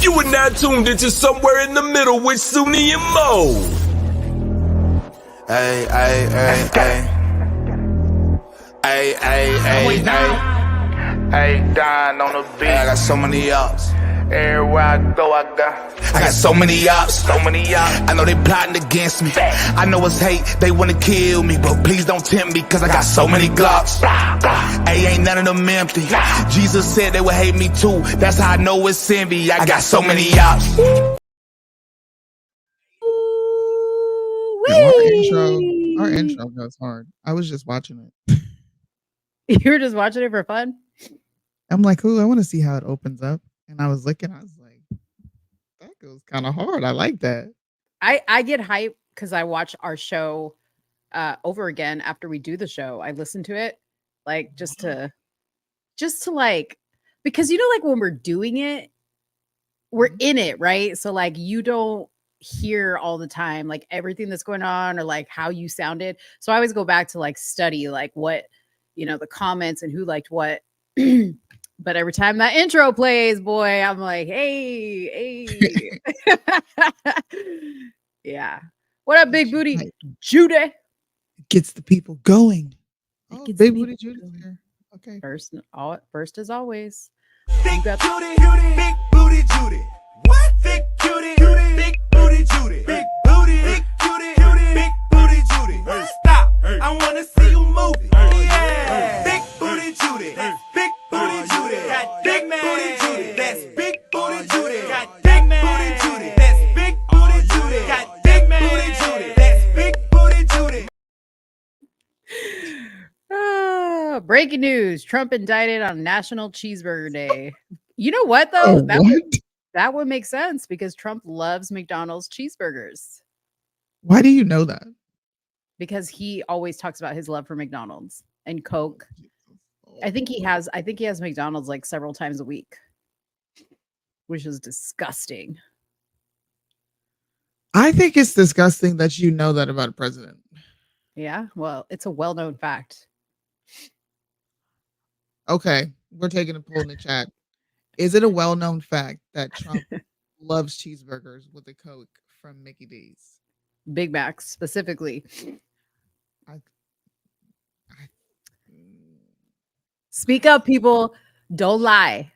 You are now tuned into Somewhere in the Middle with Soonie and Mo. Ay, ay, ay, ay. Ay, ay, ay, ay. Hey, Don on the beat. I got so many ups. Everywhere I go, I got so many ups. so many ups. I know they plotting against me. I know it's hate, they wanna kill me, but please don't tempt me, cause I got so many glocks. Hey, ain't none of them empty. Jesus said they would hate me too. That's how I know it's envy. I got so many ups. Our intro goes hard. I was just watching it. You were just watching it for fun? I'm like, ooh, I want to see how it opens up. And I was looking, I was like, that goes kind of hard. I like that. I get hyped because I watch our show over again after we do the show. I listen to it like just to like, because you know, like when we're doing it, we're in it, right? So like you don't hear all the time like everything that's going on or like how you sounded. So I always go back to like study like what, you know, the comments and who liked what. But every time that intro plays, boy, I'm like, hey. Yeah. What up, Big Booty Judy? Gets the people going. Oh, gets Big the Booty people Judy's here. Okay. First as always. Big Judy, big booty Judy. What? Big Judy, big booty Judy. Big booty, big Judy, big booty Judy. Stop! I wanna see you move it. Yeah. Big booty Judy, big booty Judy. Big booty Judy. That's big booty Judy. Big booty Judy. That's big booty Judy. Big booty Judy. That's big booty Judy. Breaking news: Trump indicted on National Cheeseburger Day. You know what though? That would make sense because Trump loves McDonald's cheeseburgers. Why do you know that? Because he always talks about his love for McDonald's and Coke. I think he has McDonald's like several times a week, which is disgusting. I think it's disgusting that you know that about a president. Yeah, well, it's a well-known fact. Okay, we're taking a poll in the chat. Is it a well-known fact that Trump loves cheeseburgers with a Coke from Mickey D's? Big Macs specifically. Speak up, people. Don't lie.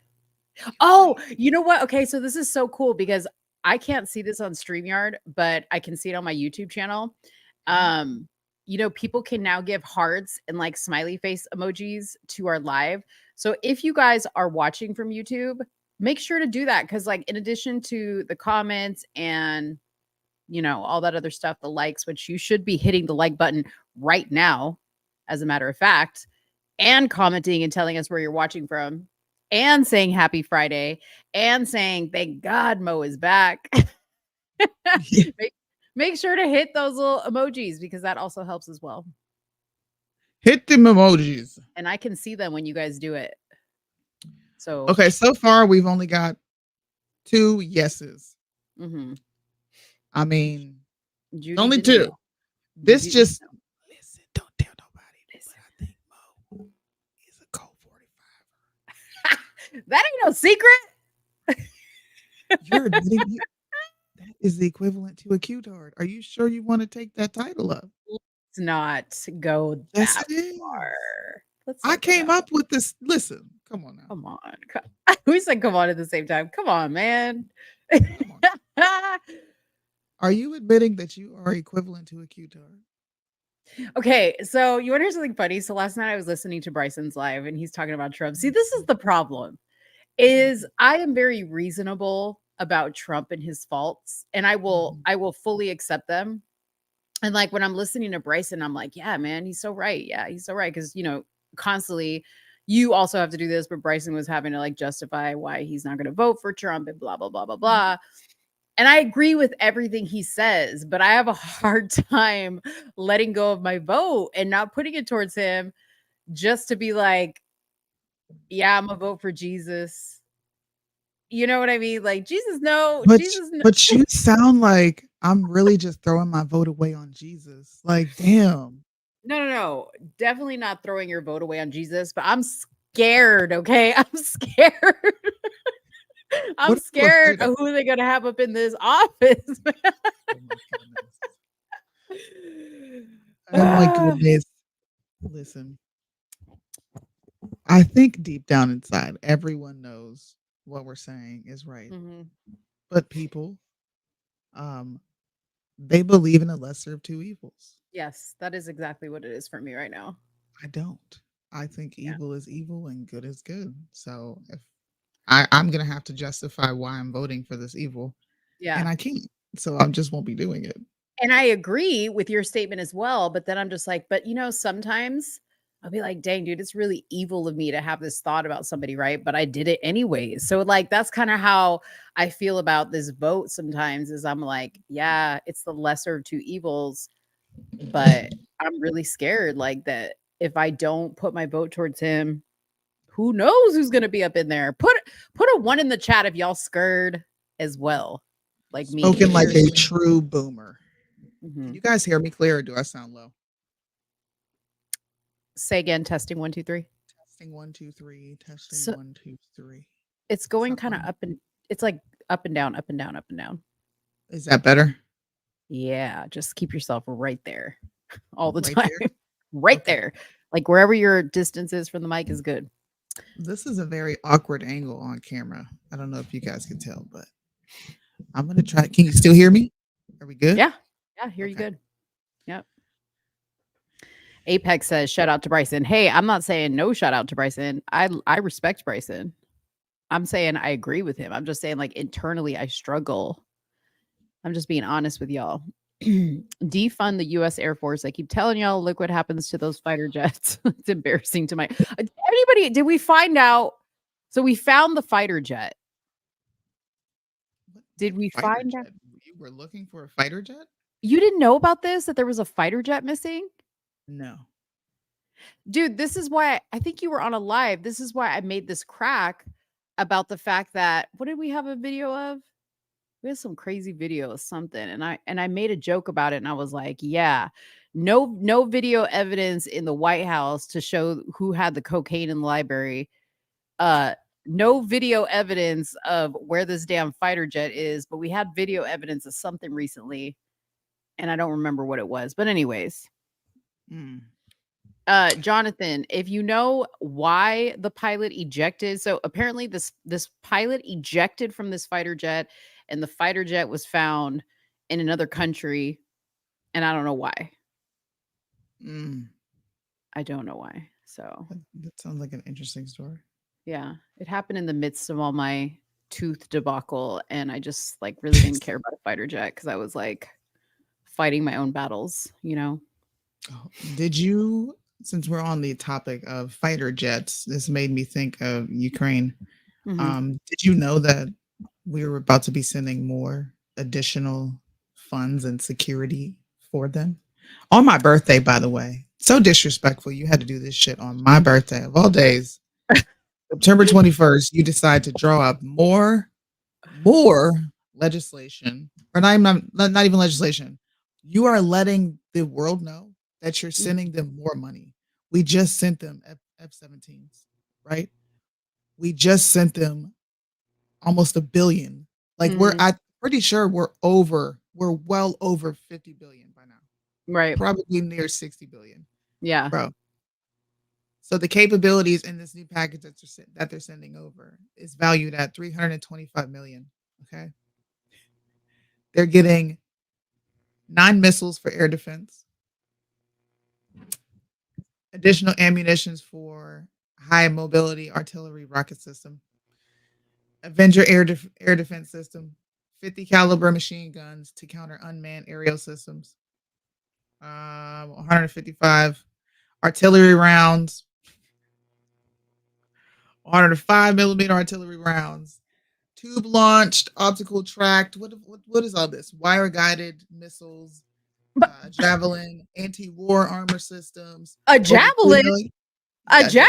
Oh, you know what? Okay, so this is so cool because I can't see this on StreamYard, but I can see it on my YouTube channel. You know, people can now give hearts and like smiley face emojis to our live. So if you guys are watching from YouTube, make sure to do that because like in addition to the comments and you know, all that other stuff, the likes, which you should be hitting the like button right now, as a matter of fact, and commenting and telling us where you're watching from, and saying happy Friday, and saying thank God Mo is back. Make sure to hit those little emojis because that also helps as well. Hit them emojis. And I can see them when you guys do it. So okay, so far we've only got 2 yeses. Mm-hmm. I mean, Judy only 2. This Judy just listen. Don't tell nobody. This I think Mo is a Colt 45. That ain't no secret. You're admitting that is the equivalent to a Q-tard. Are you sure you want to take that title up? Let's not go Yes, that it is. far. I came up with this. Listen, come on now. Come on. We said come on at the same time. Come on, man. Come on. Are you admitting that you are equivalent to a Q-tard? Okay, so you want to hear something funny? So last night I was listening to Bryson's live and he's talking about Trump. See, this is the problem is I am very reasonable about Trump and his faults, and I will fully accept them. And like when I'm listening to Bryson, I'm like, yeah, man, he's so right. Yeah, he's so right. Because, you know, constantly you also have to do this, but Bryson was having to like justify why he's not going to vote for Trump and blah, blah, blah, blah, blah. And I agree with everything he says, but I have a hard time letting go of my vote and not putting it towards him just to be like, yeah, I'm gonna vote for Jesus. You know what I mean? Like Jesus, no. Jesus, no. But you sound like I'm really just throwing my vote away on Jesus. Like, damn. No. Definitely not throwing your vote away on Jesus, but I'm scared, okay? I'm scared. I'm What are you scared afraid of who they're gonna have up in this office. Oh my goodness. Oh my goodness. Listen, I think deep down inside, everyone knows what we're saying is right. Mhm. But people, um, they believe in a lesser of two evils. Yes, that is exactly what it is for me right now. I don't. I think Yeah. evil is evil and good is good. So if I'm gonna have to justify why I'm voting for this evil, and Yeah. I can't. So I just won't be doing it. And I agree with your statement as well, but then I'm just like, but sometimes I'll be like, dang, dude, it's really evil of me to have this thought about somebody, right? But I did it anyways. So like that's kind of how I feel about this vote sometimes is I'm like, yeah, it's the lesser of two evils, but I'm really scared like that if I don't put my vote towards him, who knows who's gonna be up in there? Put a one in the chat if y'all scared as well, like me. Spoken like a true boomer. Can Mhm. you guys hear me clear or do I sound low? Say again, testing 1, 2, 3. Testing 1, 2, 3. Testing So 1, 2, 3. it's going kind of Something. up and it's like up and down, up and down, up and down. Is that better? Yeah, just keep yourself right there all the Right time. there? Right Okay. there. Like wherever your distance is from the mic is good. This is a very awkward angle on camera. I don't know if you guys can tell, but I'm gonna try. Can you still hear me? Are we good? Yeah. Yeah, hear you Okay. good. Yep. Apex says, shout out to Bryson. Hey, I'm not saying no shout out to Bryson. I respect Bryson. I'm saying I agree with him. I'm just saying, like, internally, I struggle. I'm just being honest with y'all. Defund the U.S. Air Force. I keep telling y'all, look what happens to those fighter jets. It's embarrassing to my anybody. Did we find out? So we found the fighter jet. Did we Fighter find out? jet. You were looking for a fighter jet? You didn't know about this? That there was a fighter jet missing? No. Dude, this is why I think you were on a live. This is why I made this crack about the fact that what did we have a video of? We had some crazy video of something, and I made a joke about it, and I was like, yeah, no video evidence in the White House to show who had the cocaine in the library. No video evidence of where this damn fighter jet is, but we had video evidence of something recently, and I don't remember what it was. But anyways, Mm. Jonathan, if you know why the pilot ejected, so apparently this pilot ejected from this fighter jet, and the fighter jet was found in another country, and I don't know why. Mm. I don't know why. So That sounds like an interesting story. yeah, it happened in the midst of all my tooth debacle, and I just like really didn't care about a fighter jet because I was like fighting my own battles, you know. Oh, did you, since we're on the topic of fighter jets, this made me think of Ukraine. Did you know that we were about to be sending more additional funds and security for them? On my birthday, by the way. So disrespectful. You had to do this shit on my birthday of all days. September 21st, you decide to draw up more legislation, or not even legislation. You are letting the world know that you're sending them more money. We just sent them F-17s, right? We just sent them almost $1 billion. Like I'm pretty sure we're well over 50 billion by now. Right. Probably near 60 billion. Yeah. Bro. So the capabilities in this new package that they're sending over is valued at 325 million. Okay. They're getting 9 missiles for air defense, additional ammunitions for high mobility artillery rocket system, Avenger air defense system, 50 caliber machine guns to counter unmanned aerial systems, 155 artillery rounds, 105 millimeter artillery rounds, tube launched, optical tracked. What is all this? Wire guided missiles, javelin, anti-war armor systems. A javelin, Yeah,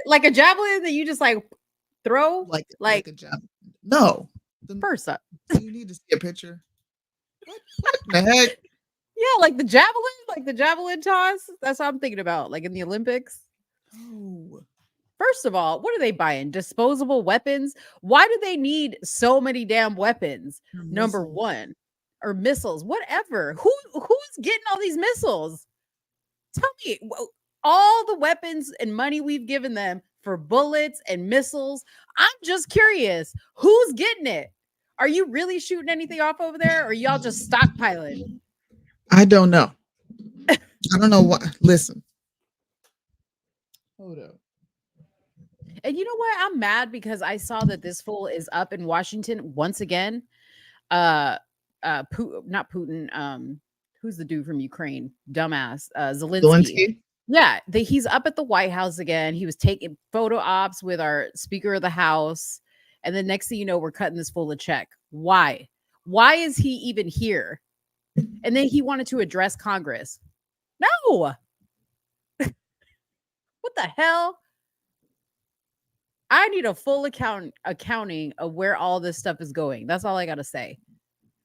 like a javelin that you just like throw, like a javelin. No, first up. You need to see a picture. What the heck? Yeah, like the javelin toss. That's what I'm thinking about, like in the Olympics. Oh, First of all, what are they buying? Disposable weapons? Why do they need so many damn weapons? Number one, or missiles, whatever. Who's getting all these missiles? Tell me, all the weapons and money we've given them for bullets and missiles. I'm just curious, who's getting it? Are you really shooting anything off over there, or are y'all just stockpiling? I don't know. I don't know what. Listen. Hold up. And you know what? I'm mad because I saw that this fool is up in Washington once again. Not Putin. Who's the dude from Ukraine? Dumbass. Zelensky. Yeah, he's up at the White House again. He was taking photo ops with our Speaker of the House. And then next thing you know, we're cutting this fool a check. Why? Why is he even here? And then he wanted to address Congress. No. What the hell? I need a full accounting of where all this stuff is going. That's all I got to say.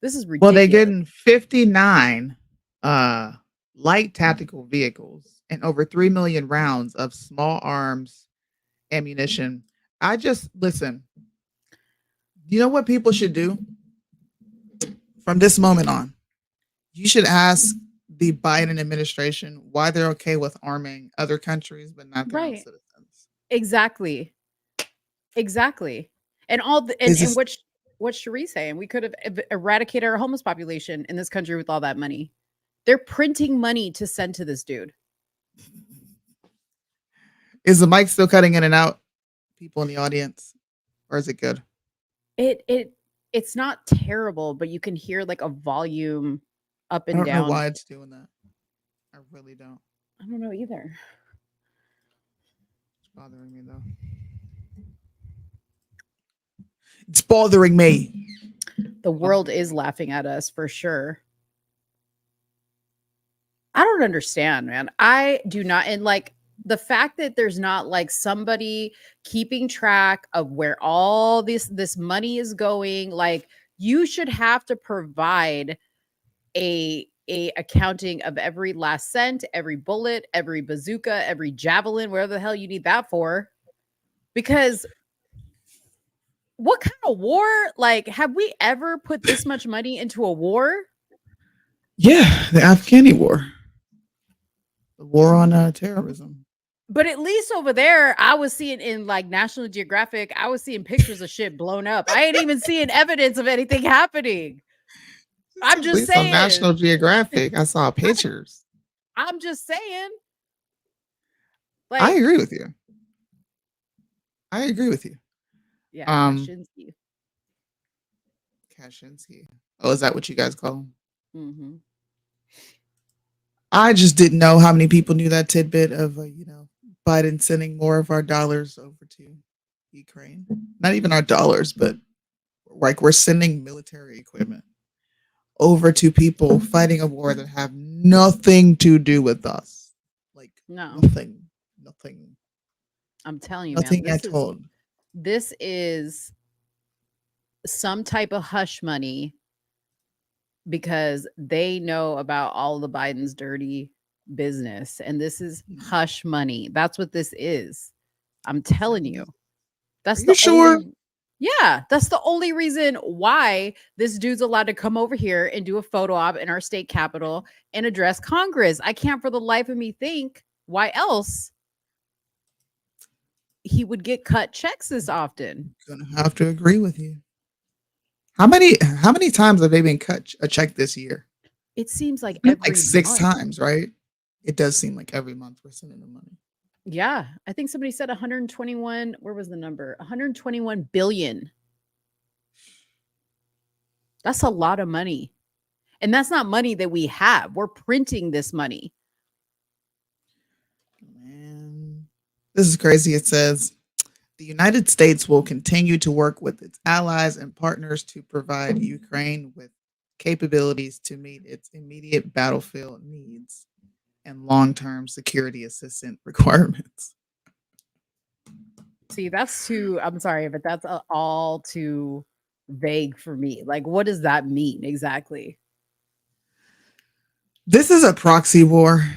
This is ridiculous. Well, they're getting 59 light tactical vehicles and over 3 million rounds of small arms ammunition. I just listen. You know what people should do from this moment on? You should ask the Biden administration why they're okay with arming other countries but not their own citizens. Exactly. And what's Cherie saying? We could have eradicated our homeless population in this country with all that money. They're printing money to send to this dude. Is the mic still cutting in and out? People in the audience, or is it good? It's not terrible, but you can hear like a volume up and down. I don't know why it's doing that. I really don't. I don't know either. It's bothering me though. It's bothering me. The world is laughing at us for sure. I don't understand, man. I do not. And like the fact that there's not like somebody keeping track of where all this money is going, like you should have to provide a accounting of every last cent, every bullet, every bazooka, every javelin, whatever the hell you need that for. Because what kind of war? Like, have we ever put this much money into a war? Yeah, the Afghani war. The war on terrorism. But at least over there, I was seeing in like National Geographic, I was seeing pictures of shit blown up. I ain't even seeing evidence of anything happening. I'm just saying. On National Geographic, I saw pictures. I'm just saying. Like, I agree with you. Yeah, Kaczynski. Oh, is that what you guys call him? Mm-hmm. I just didn't know how many people knew that tidbit of, Biden sending more of our dollars over to Ukraine. Not even our dollars, but like we're sending military equipment over to people fighting a war that have nothing to do with us. Like nothing. I'm telling you, nothing man. at all. This is some type of hush money because they know about all the Biden's dirty business. And this is hush money. That's what this is. I'm telling you. That's the sure. Yeah, that's the only reason why this dude's allowed to come over here and do a photo op in our state capitol and address Congress. I can't for the life of me think why else he would get cut checks this often. Gonna have to agree with you. How many times have they been cut a check this year? It seems like like 6 times, right? It does seem like every month we're sending them money. Yeah, I think somebody said 121. Where was the number? 121 billion. That's a lot of money. And that's not money that we have. We're printing this money. Man, this is crazy. It says the United States will continue to work with its allies and partners to provide Ukraine with capabilities to meet its immediate battlefield needs and long-term security assistance requirements. See, that's too, I'm sorry, but that's all too vague for me. Like, what does that mean exactly? This is a proxy war.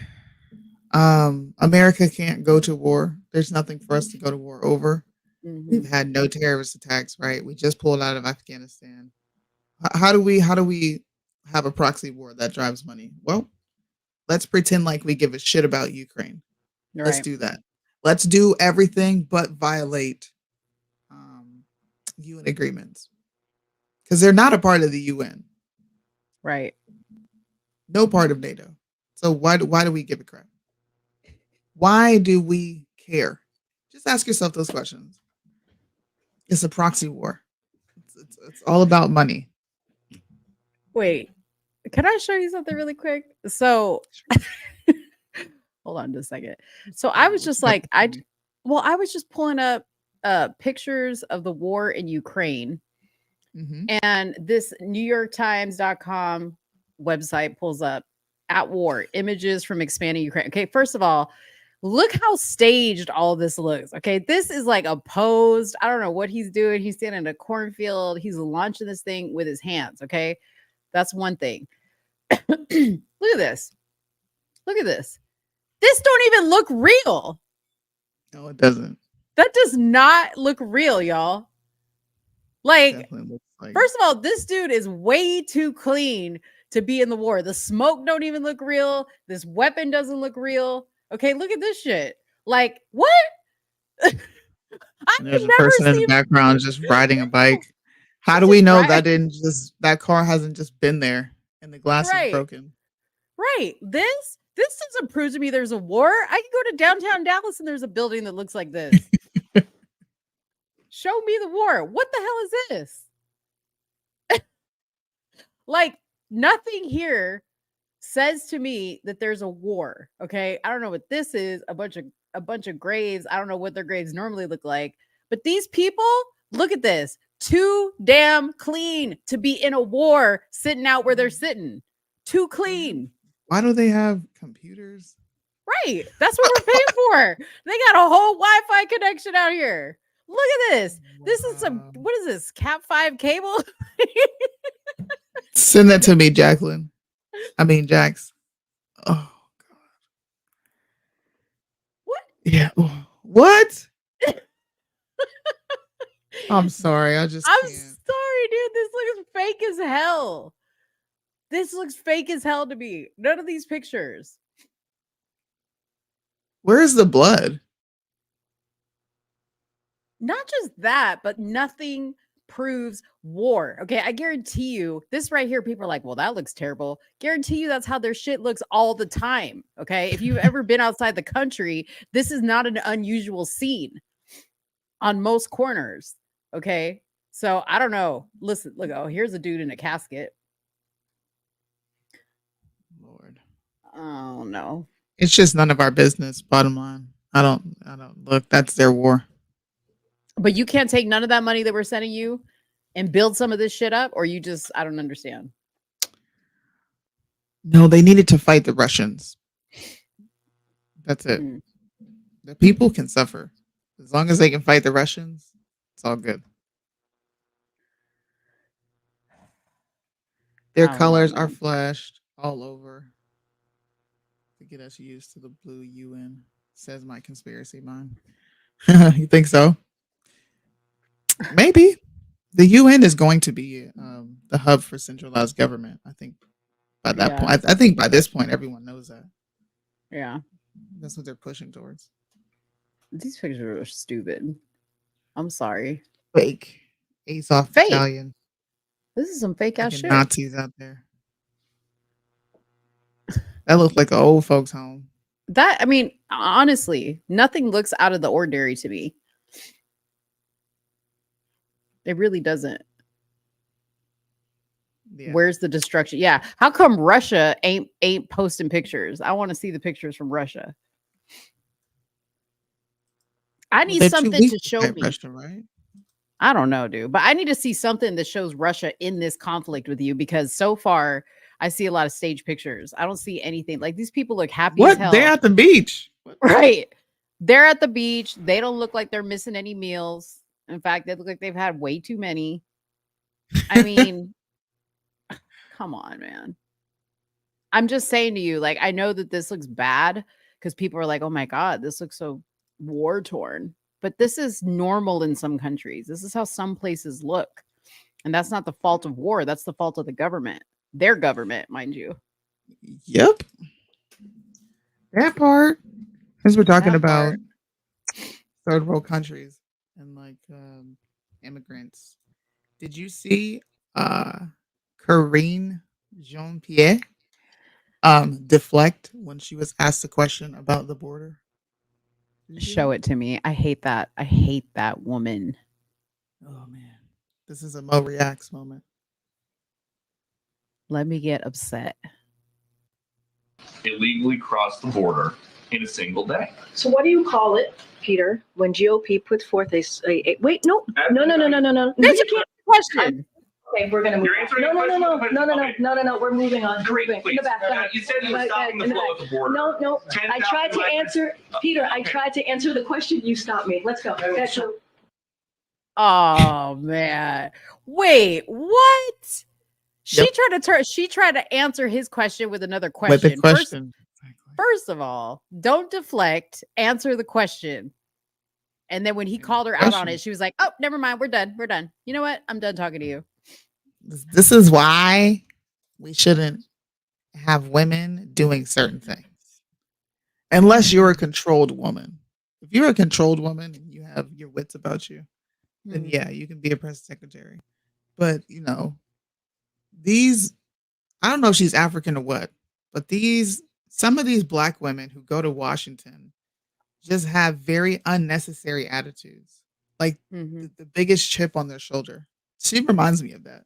America can't go to war There's nothing for us to go to war over. We've Mhm. had no terrorist attacks, right? We just pulled out of Afghanistan. How do we have a proxy war that drives money? Well, let's pretend like we give a shit about Ukraine. Let's Right. do that. Let's do everything but violate um, UN agreements because they're not a part of the UN. Right. No part of NATO. So why do we give a crap? Why do we care? Just ask yourself those questions. It's a proxy war. It's all about money. Wait. Can I show you something really quick? So hold on just a second. So I was What just you got like, to say? I was just pulling up pictures of the war in Ukraine, Mhm. and this NewYorkTimes.com website pulls up at war images from expanding Ukraine. Okay, first of all, look how staged all this looks. Okay, this is like a posed. I don't know what he's doing. He's standing in a cornfield. He's launching this thing with his hands. Okay, that's one thing. Look at this. Look at this. This don't even look real. No, it doesn't. That does not look real, y'all. Like, Definitely looks like first of all, this dude is way too clean to be in the war. The smoke don't even look real. This weapon doesn't look real. Okay, look at this shit. Like, what? I and have there's a never person in the seen background just riding a bike. How she's do we just know right. that car hasn't just been there and the glass is Right. broken? Right. This doesn't prove to me there's a war. I can go to downtown Dallas and there's a building that looks like this. Show me the war. What the hell is this? Like, nothing here says to me that there's a war. Okay. I don't know what this is. A bunch of graves. I don't know what their graves normally look like. But these people, look at this. Too damn clean to be in a war sitting out where they're sitting. Too clean. Why do they have computers? Right. That's what we're paying for. They got a whole Wi-Fi connection out here. Look at this. This is some, Wow. what is this? Cat 5 cable? Send that to me, Jacqueline. I mean, Jax. Oh God. What? Yeah. What? I'm sorry. I just I'm can't. sorry, dude. This looks fake as hell. This looks fake as hell to me. None of these pictures. Where's the blood? Not just that, but nothing proves war. Okay, I guarantee you, this right here, people are like, well, that looks terrible. Guarantee you that's how their shit looks all the time. Okay, if you've ever been outside the country, this is not an unusual scene on most corners. Okay, so I don't know. Listen, look, oh, here's a dude in a casket. Lord. Oh no. It's just none of our business, bottom line. I don't look, that's their war. But you can't take none of that money that we're sending you and build some of this shit up, or you just, I don't understand. No, they needed to fight the Russians. That's it. Mm. The people can suffer. As long as they can fight the Russians, it's all good. Their I don't know, colors are man. flashed all over to get us used to the blue UN, says my conspiracy mind. You think so? Maybe. The UN is going to be the hub for centralized government. I think by that Yeah. point, I think by this point, everyone knows that. Yeah. That's what they're pushing towards. These pictures are stupid. I'm sorry. Fake. Ace off Fake. Italian. This is some fake ass Fucking shit. Nazis out there. That looks like an old folks' home. That, I mean, honestly, nothing looks out of the ordinary to me. It really doesn't. Yeah. Where's the destruction? Yeah. How come Russia ain't posting pictures? I want to see the pictures from Russia. I need They're too something weak to show fight me. Russia, right? I don't know, dude, but I need to see something that shows Russia in this conflict with you, because so far I see a lot of stage pictures. I don't see anything. Like, these people look happy as What? hell. They're at the beach. What? Right. They're at the beach. They don't look like they're missing any meals. In fact, they look like they've had way too many. I mean, come on, man. I'm just saying to you, like, I know that this looks bad because people are like, oh my God, this looks so war torn. But this is normal in some countries. This is how some places look. And that's not the fault of war. That's the fault of the government. Their government, mind you. Yep. That part. Since we're talking That about part. third world countries and like immigrants, did you see Corinne Jean Pierre deflect when she was asked a question about the border? Show it to me. I hate that. I hate that woman. Oh man, this is a Mo reacts moment. Let me get upset. Illegally crossed the border in a single day. So what do you call it, Peter, when GOP puts forth wait, no. No, That's you a can't. question. Okay, we're gonna move. You're answering No, the question? no. We're moving on. We're Great, moving. In please. the back. You said you were stopping the in the flow back. of the border. No. I tried to 10,000 answer, Peter. I Okay. tried to answer the question. You stopped me. Let's go. Oh man. Wait, what? Yep. She tried to answer his question with another question. With the question. First of all, don't deflect, answer the question. And then when he called her out on it, she was like, "Oh, never mind. We're done. We're done. You know what? I'm done talking to you." This is why we shouldn't have women doing certain things unless you're a controlled woman. If you're a controlled woman and you have your wits about you, then yeah, you can be a press secretary. But you know, I don't know if she's African or what, but some of these black women who go to Washington just have very unnecessary attitudes, like the biggest chip on their shoulder. She reminds me of that.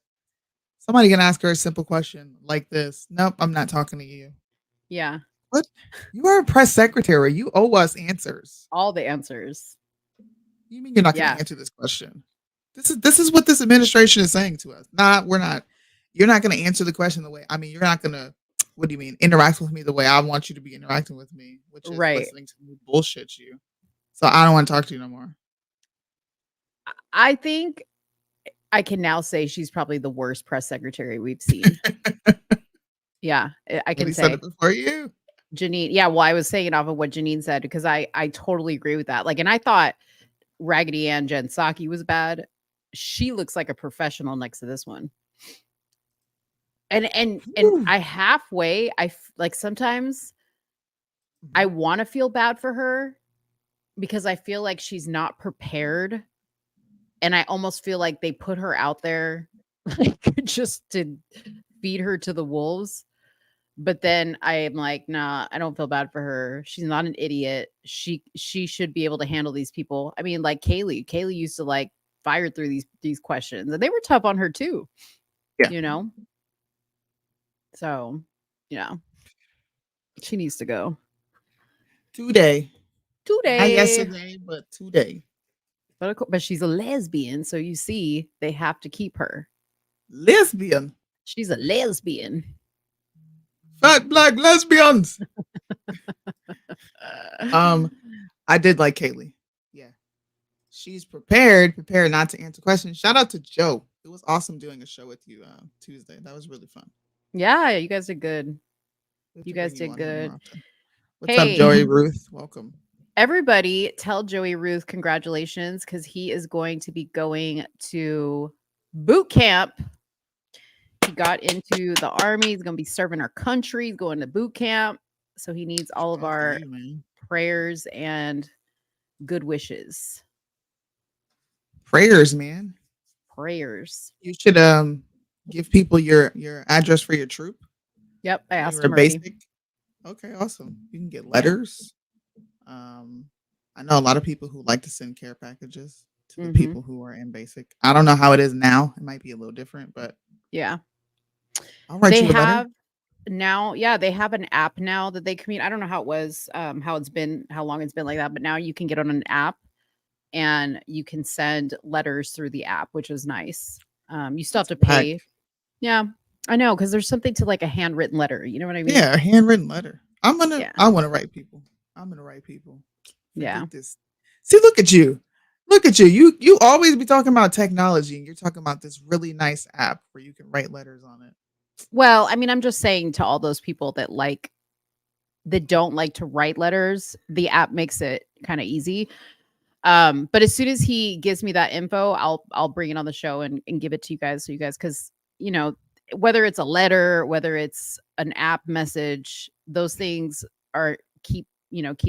Somebody can ask her a simple question like this. Nope, I'm not talking to you. Yeah. What? You are a press secretary. You owe us answers. All the answers. You mean you're not going to answer this question? This is what this administration is saying to us. We're not. You're not going to answer the question the way. I mean, you're not going to. What do you mean? Interact with me the way I want you to be interacting with me, which is listening to me bullshit you. So I don't want to talk to you no more. I think I can now say she's probably the worst press secretary we've seen. Yeah, I can say. Said it before you. Janine. Yeah, well, I was saying it off of what Janine said because I totally agree with that. Like, and I thought Raggedy Ann Jen Psaki was bad. She looks like a professional next to this one. And I halfway, like sometimes I want to feel bad for her because I feel like she's not prepared. And I almost feel like they put her out there like, just to feed her to the wolves. But then I am like, nah, I don't feel bad for her. She's not an idiot. She should be able to handle these people. I mean, like Kaylee used to like fire through these questions and they were tough on her too. Yeah. You know? So, yeah, she needs to go. Today. Not yesterday, but today. But she's a lesbian, so you see, they have to keep her. Lesbian? She's a lesbian. Fat black lesbians. I did like Kaylee. Yeah. She's prepared not to answer questions. Shout out to Joe. It was awesome doing a show with you Tuesday. That was really fun. Yeah, you guys did good. You guys did good. What's up, Joey Ruth? Welcome. Everybody tell Joey Ruth congratulations because he is going to be going to boot camp. He got into the army. He's going to be serving our country. He's going to boot camp. So he needs all of our prayers and good wishes. Prayers, man. Prayers. You should give people your address for your troop. Yep, I asked him already. Basic. Okay, awesome. You can get letters. I know a lot of people who like to send care packages to the people who are in basic. I don't know how it is now. It might be a little different, but yeah. I'll write you a letter. Now, yeah, they have an app now that they communicate. I don't know how it was, how long it's been like that, but now you can get on an app and you can send letters through the app, which is nice. You still have to pay. Yeah, I know, because there's something to like a handwritten letter. You know what I mean? Yeah, a handwritten letter. I want to write people. I'm gonna write people. Yeah. See, look at you. Look at you. You always be talking about technology, and you're talking about this really nice app where you can write letters on it. Well, I mean, I'm just saying to all those people that don't like to write letters, the app makes it kind of easy. But as soon as he gives me that info, I'll bring it on the show and give it to you guys. So you guys, because whether it's a letter, whether it's an app message, those things are keep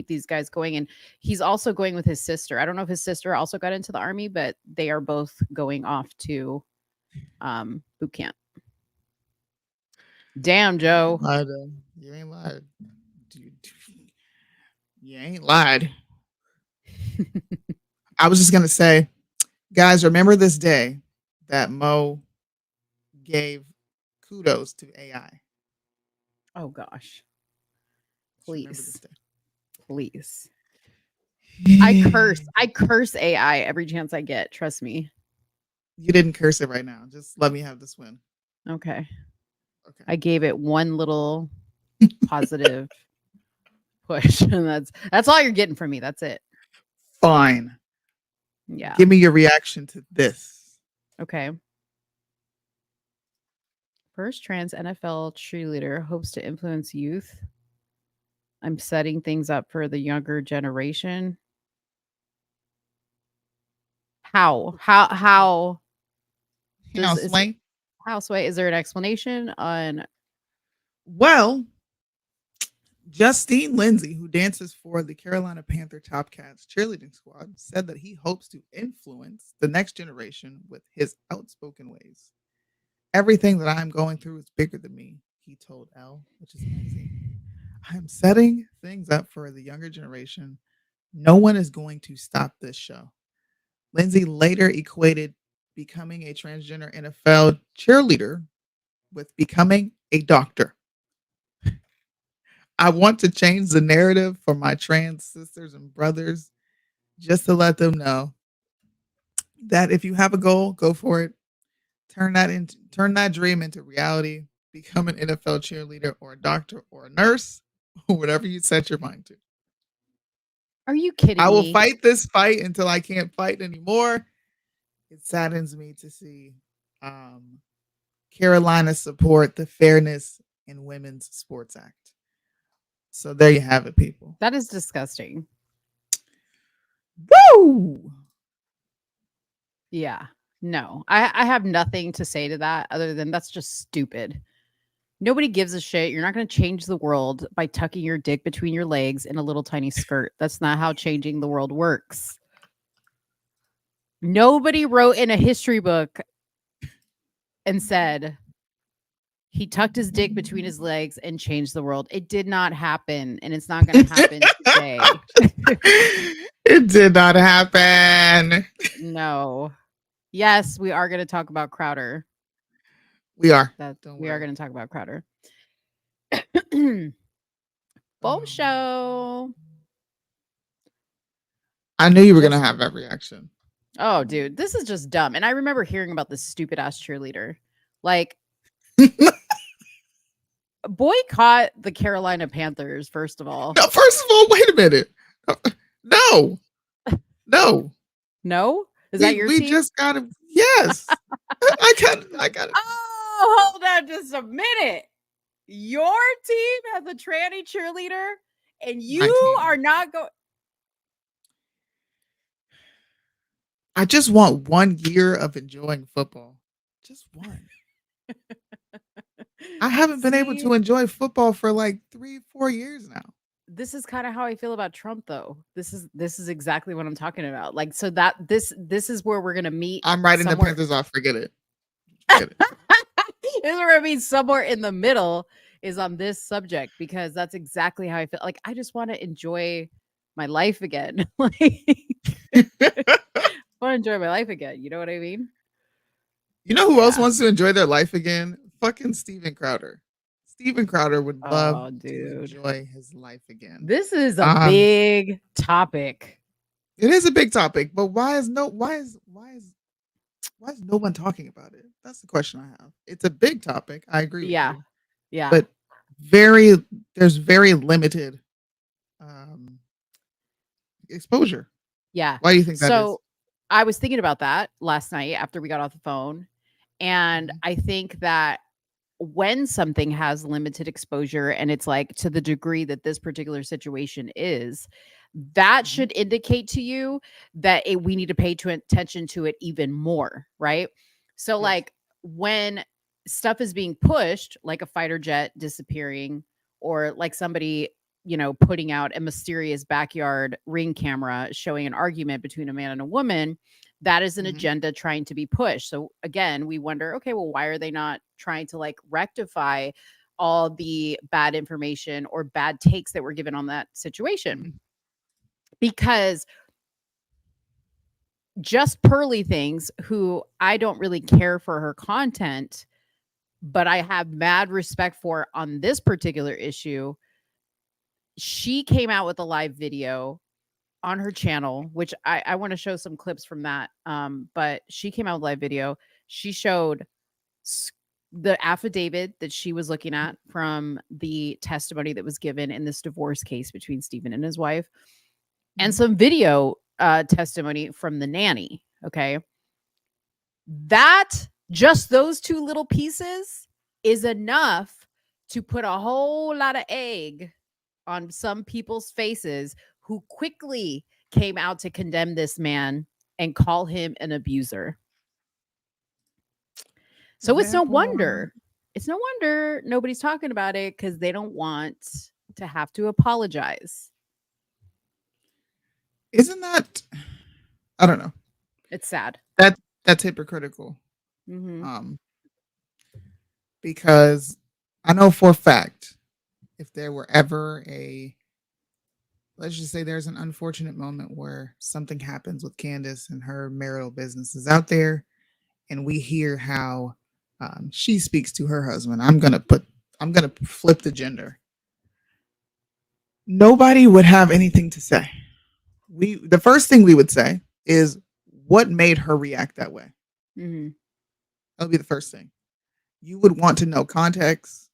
these guys going. And he's also going with his sister. I don't know if his sister also got into the army, but they are both going off to boot camp. Damn, Joe. You ain't lied. You ain't lied. I was just gonna say, guys, remember this day that Mo gave kudos to AI. Oh gosh. Remember this day. Please. I curse AI every chance I get. Trust me. You didn't curse it right now. Just let me have this win. Okay. Okay. I gave it one little positive push, and that's all you're getting from me. That's it. Fine. Yeah. Give me your reaction to this. Okay. First trans NFL cheerleader hopes to influence youth. I'm setting things up for the younger generation. How? Sway? Is there an explanation on? Well, Justine Lindsay, who dances for the Carolina Panther Top Cats cheerleading squad, said that he hopes to influence the next generation with his outspoken ways. Everything that I'm going through is bigger than me, he told Elle, which is amazing. I'm setting things up for the younger generation. No one is going to stop this show. Lindsay later equated becoming a transgender NFL cheerleader with becoming a doctor. I want to change the narrative for my trans sisters and brothers just to let them know that if you have a goal, go for it. Turn that dream into reality. Become an NFL cheerleader or a doctor or a nurse or whatever you set your mind to. Are you kidding me? I will fight this fight until I can't fight anymore. It saddens me to see Carolina support the Fairness in Women's Sports Act. So there you have it, people. That is disgusting. Woo! Yeah. No, I have nothing to say to that other than that's just stupid. Nobody gives a shit. You're not going to change the world by tucking your dick between your legs in a little tiny skirt. That's not how changing the world works. Nobody wrote in a history book and said he tucked his dick between his legs and changed the world. It did not happen, and it's not going to happen today. It did not happen. No. Yes, we are going to talk about Crowder. We are. We are going to talk about Crowder. Boom show. I knew you were going to have that reaction. Oh, dude, this is just dumb. And I remember hearing about this stupid ass cheerleader. Like, boycott the Carolina Panthers, first of all. No, first of all, wait a minute. No. No? Is that your team? We just got to. Yes. I got it. Oh, hold on just a minute. Your team has a tranny cheerleader and you are not going. I just want 1 year of enjoying football. Just one. I haven't been able to enjoy football for like 3-4 years now. This is kind of how I feel about Trump, though. This is exactly what I'm talking about. Like, so that this is where we're gonna meet. I'm writing the Panthers off. Forget it. This is where I mean somewhere in the middle is on this subject, because that's exactly how I feel. Like, I just want to enjoy my life again. Like, I want to enjoy my life again. You know what I mean? You know who else wants to enjoy their life again? Fucking Steven Crowder. Steven Crowder would love to enjoy his life again. This is a big topic. It is a big topic, but why is no one talking about it? That's the question I have. It's a big topic. I agree. Yeah. Yeah. But there's very limited exposure. Yeah. Why do you think that is? So I was thinking about that last night after we got off the phone. And I think that when something has limited exposure and it's like to the degree that this particular situation is, that should indicate to you that we need to pay attention to it even more, right? So, Yes. like when stuff is being pushed, like a fighter jet disappearing, or like somebody, putting out a mysterious backyard ring camera showing an argument between a man and a woman, that is an Mhm. agenda trying to be pushed. So again, we wonder, okay, well, why are they not trying to like rectify all the bad information or bad takes that were given on that situation? Mhm. Because Just Pearly Things, who I don't really care for her content, but I have mad respect for on this particular issue, she came out with a live video on her channel, which I want to show some clips from that. But she came out with a live video. She showed the affidavit that she was looking at from the testimony that was given in this divorce case between Stephen and his wife, and Mhm. some video testimony from the nanny. Okay. Just those two little pieces is enough to put a whole lot of egg on some people's faces who quickly came out to condemn this man and call him an abuser. So it's no That part. wonder. It's no wonder nobody's talking about it, because they don't want to have to apologize. Isn't that? I don't know. It's sad. That's hypocritical. Mm-hmm. Because I know for a fact, if there were ever let's just say there's an unfortunate moment where something happens with Candace and her marital business is out there, and we hear how she speaks to her husband. I'm gonna flip the gender. Nobody would have anything to say. The first thing we would say is, what made her react that way? Mm-hmm. That would be the first thing. You would want to know context.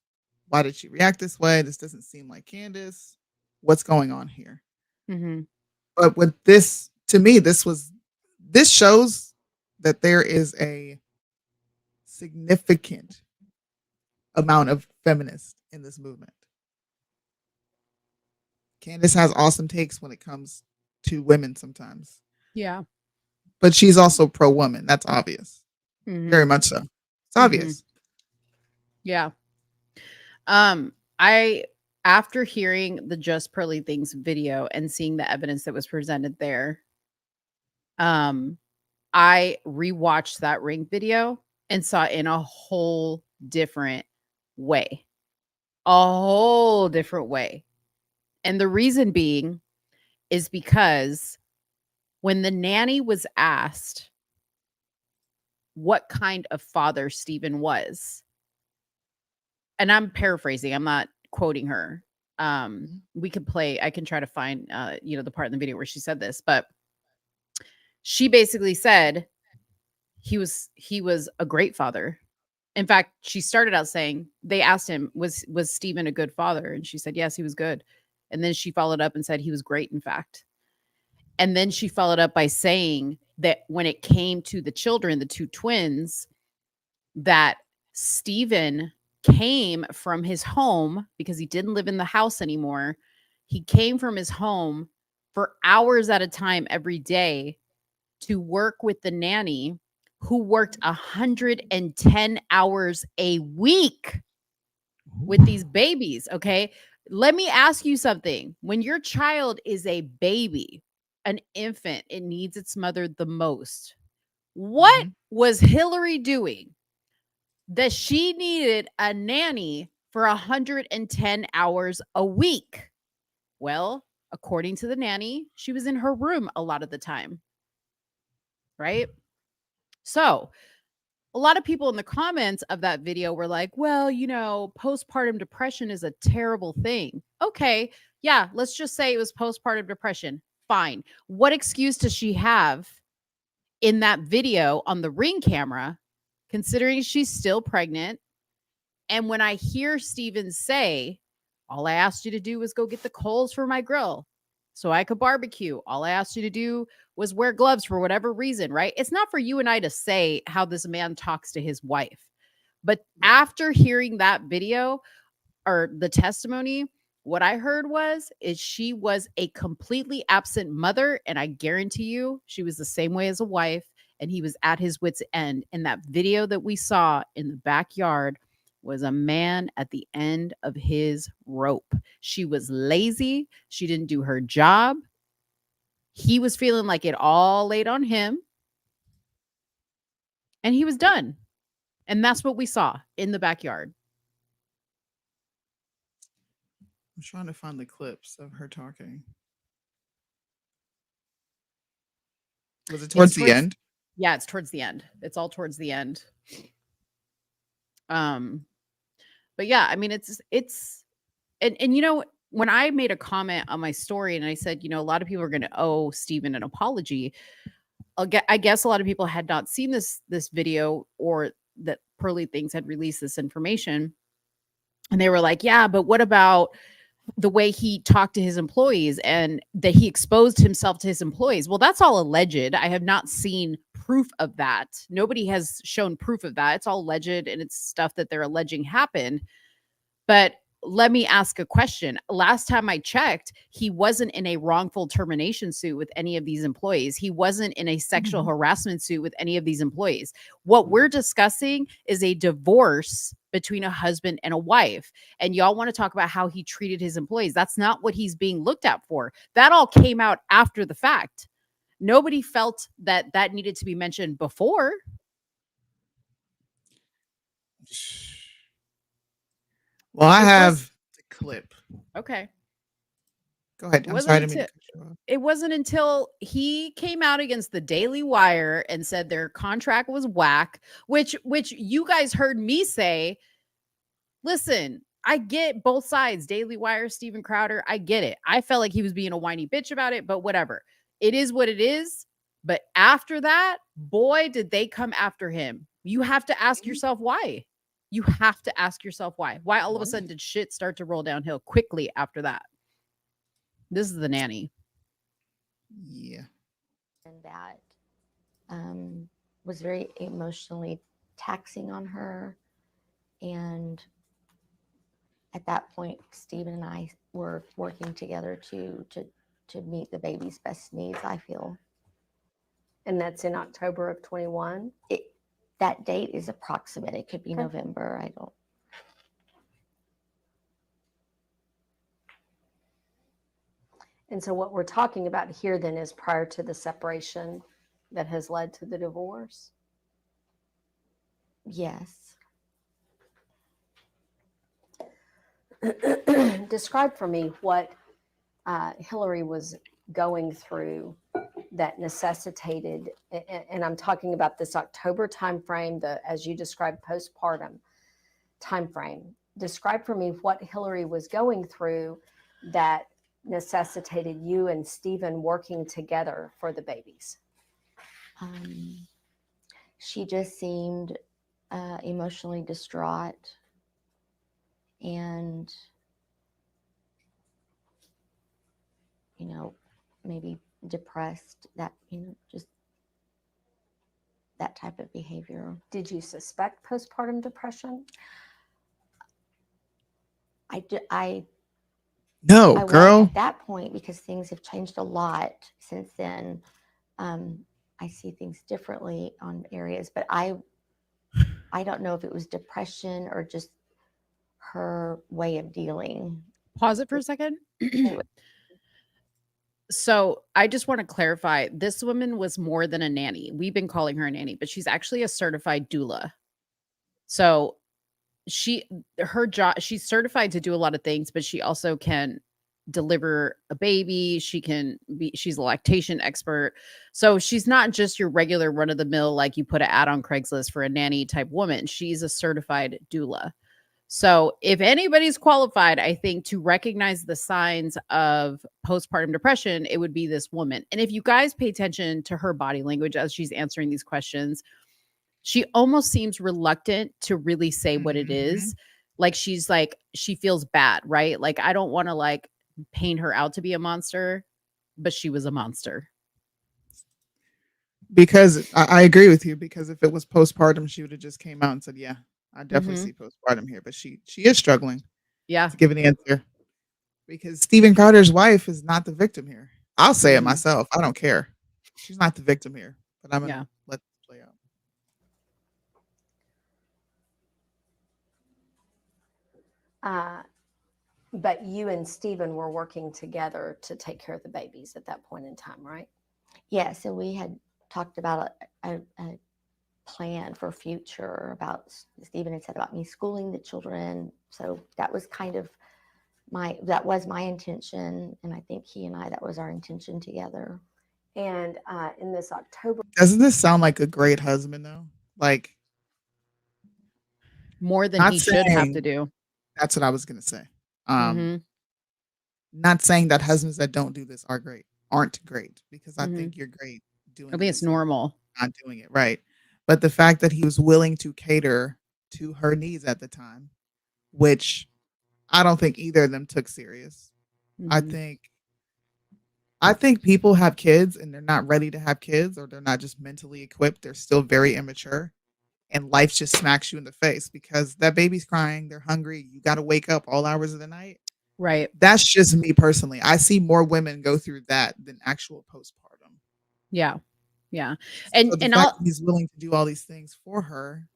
Why did she react this way? This doesn't seem like Candace. What's going on here? Mm-hmm. But with this, to me, this shows that there is a significant amount of feminists in this movement. Candace has awesome takes when it comes to women sometimes, Yeah. but she's also pro woman. That's obvious. Mm-hmm. Very much so. It's obvious. Yeah. After hearing the Just Pearly Things video and seeing the evidence that was presented there, I rewatched that ring video and saw it in a whole different way. A whole different way. And the reason being is because when the nanny was asked what kind of father Stephen was, and I'm paraphrasing, I'm not quoting her. I can try to find the part in the video where she said this, but she basically said he was a great father. In fact, she started out saying, they asked him, was Stephen a good father? And she said, yes, he was good. And then she followed up and said he was great, in fact. And then she followed up by saying that when it came to the children, the two twins, that Stephen came from his home, because he didn't live in the house anymore. He came from his home for hours at a time every day to work with the nanny, who worked 110 hours a week with these babies. Okay. Let me ask you something. When your child is a baby, an infant, it needs its mother the most. What was Hillary doing that she needed a nanny for 110 hours a week? Well, according to the nanny, she was in her room a lot of the time. Right? So, a lot of people in the comments of that video were like, well, postpartum depression is a terrible thing. Okay. Yeah. Let's just say it was postpartum depression. Fine. What excuse does she have in that video on the ring camera, considering she's still pregnant? And when I hear Stephen say, all I asked you to do was go get the coals for my grill so I could barbecue. All I asked you to do was wear gloves for whatever reason, right? It's not for you and I to say how this man talks to his wife. But after hearing that video or the testimony, what I heard is she was a completely absent mother, and I guarantee you she was the same way as a wife, and he was at his wit's end. And that video that we saw in the backyard was a man at the end of his rope. She was lazy. She didn't do her job. He was feeling like it all laid on him, and he was done. And that's what we saw in the backyard. I'm trying to find the clips of her talking. Was it towards the end? Yeah, it's towards the end. It's all towards the end. But yeah, I mean, it's and you know, when I made a comment on my story and I said, you know, a lot of people are going to owe Steven an apology. I guess a lot of people had not seen this video, or that Pearly Things had released this information, and they were like, yeah, but what about the way he talked to his employees and that he exposed himself to his employees? Well, that's all alleged. I have not seen proof of that. Nobody has shown proof of that. It's all alleged, and it's stuff that they're alleging happened. But let me ask a question. Last time I checked, he wasn't in a wrongful termination suit with any of these employees. He wasn't in a sexual harassment suit with any of these employees. What we're discussing is a divorce between a husband and a wife. And y'all want to talk about how he treated his employees. That's not what he's being looked at for. That all came out after the fact. Nobody felt that that needed to be mentioned before. Well, I have the clip. Okay. Go ahead. I'm sorry. It wasn't until he came out against the Daily Wire and said their contract was whack, which you guys heard me say, listen, I get both sides, Daily Wire, Steven Crowder, I get it. I felt like he was being a whiny bitch about it, but whatever. It is what it is. But after that, boy, did they come after him. You have to ask yourself why. You have to ask yourself why. Why all of a sudden did shit start to roll downhill quickly after that? This is the nanny. Yeah. And that was very emotionally taxing on her. And at that point, Steven and I were working together to meet the baby's best needs, I feel. And that's in October of 21? That date is approximate. It could be November. I don't. And so what we're talking about here then is prior to the separation that has led to the divorce? Yes. Describe for me what Hillary was going through that necessitated, and I'm talking about this October timeframe, as you described, postpartum timeframe. Describe for me what Hillary was going through that necessitated you and Steven working together for the babies. She just seemed emotionally distraught and, you know, maybe depressed, that, you know, just that type of behavior. Did you suspect postpartum depression? No, girl. At that point, because things have changed a lot since then. I see things differently on areas, but I don't know if it was depression or just her way of dealing. Pause it for a second. So I just want to clarify, this woman was more than a nanny. We've been calling her a nanny, but she's actually a certified doula. So her job, she's certified to do a lot of things, but she also can deliver a baby. She's a lactation expert. So she's not just your regular run of the mill, like you put an ad on Craigslist for a nanny type woman. She's a certified doula. So if anybody's qualified, I think, to recognize the signs of postpartum depression, it would be this woman. And if you guys pay attention to her body language as she's answering these questions, she almost seems reluctant to really say what it is. Like she feels bad, right? Like, I don't want to like paint her out to be a monster, but she was a monster. Because I agree with you, because if it was postpartum, she would have just came out and said, yeah, I definitely Mhm. see postpartum here, but she is struggling Yeah. to give an answer because Steven Crowder's wife is not the victim here. I'll say it Mhm. myself. I don't care. She's not the victim here, but I'm Yeah. gonna let this play out. But you and Stephen were working together to take care of the babies at that point in time, right? Yeah, so we had talked about a plan for future about Stephen had said about me schooling the children. So that was kind of that was my intention. And I think he and I, that was our intention together. And in this October, Doesn't this sound like a great husband though? Like, More than not he should have to saying do. that's what I was gonna say. Um, Mhm. not saying that husbands that don't do this aren't great because I Mhm. think you're great I doing mean, it's this and normal. not doing it right. But the fact that he was willing to cater to her needs at the time, which I don't think either of them took serious. I Mhm. think I think people have kids and they're not ready to have kids or they're not just mentally equipped. They're still very immature and life just smacks you in the face because that baby's crying, they're hungry, you got to wake up all hours of the night. Right. That's just me personally. I see more women go through that than actual postpartum. Yeah. Yeah. So the And fact I'll that he's willing to do all these things for her,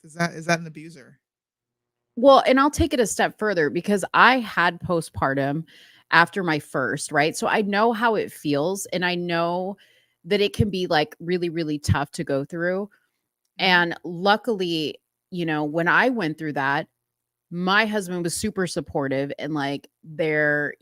is that an abuser? Well, and I'll take it a step further because I had postpartum after my first, right? So I know how it feels and I know that it can be like really, really tough to go through. Mhm. And luckily, when I went through that, my husband was super supportive and like they're,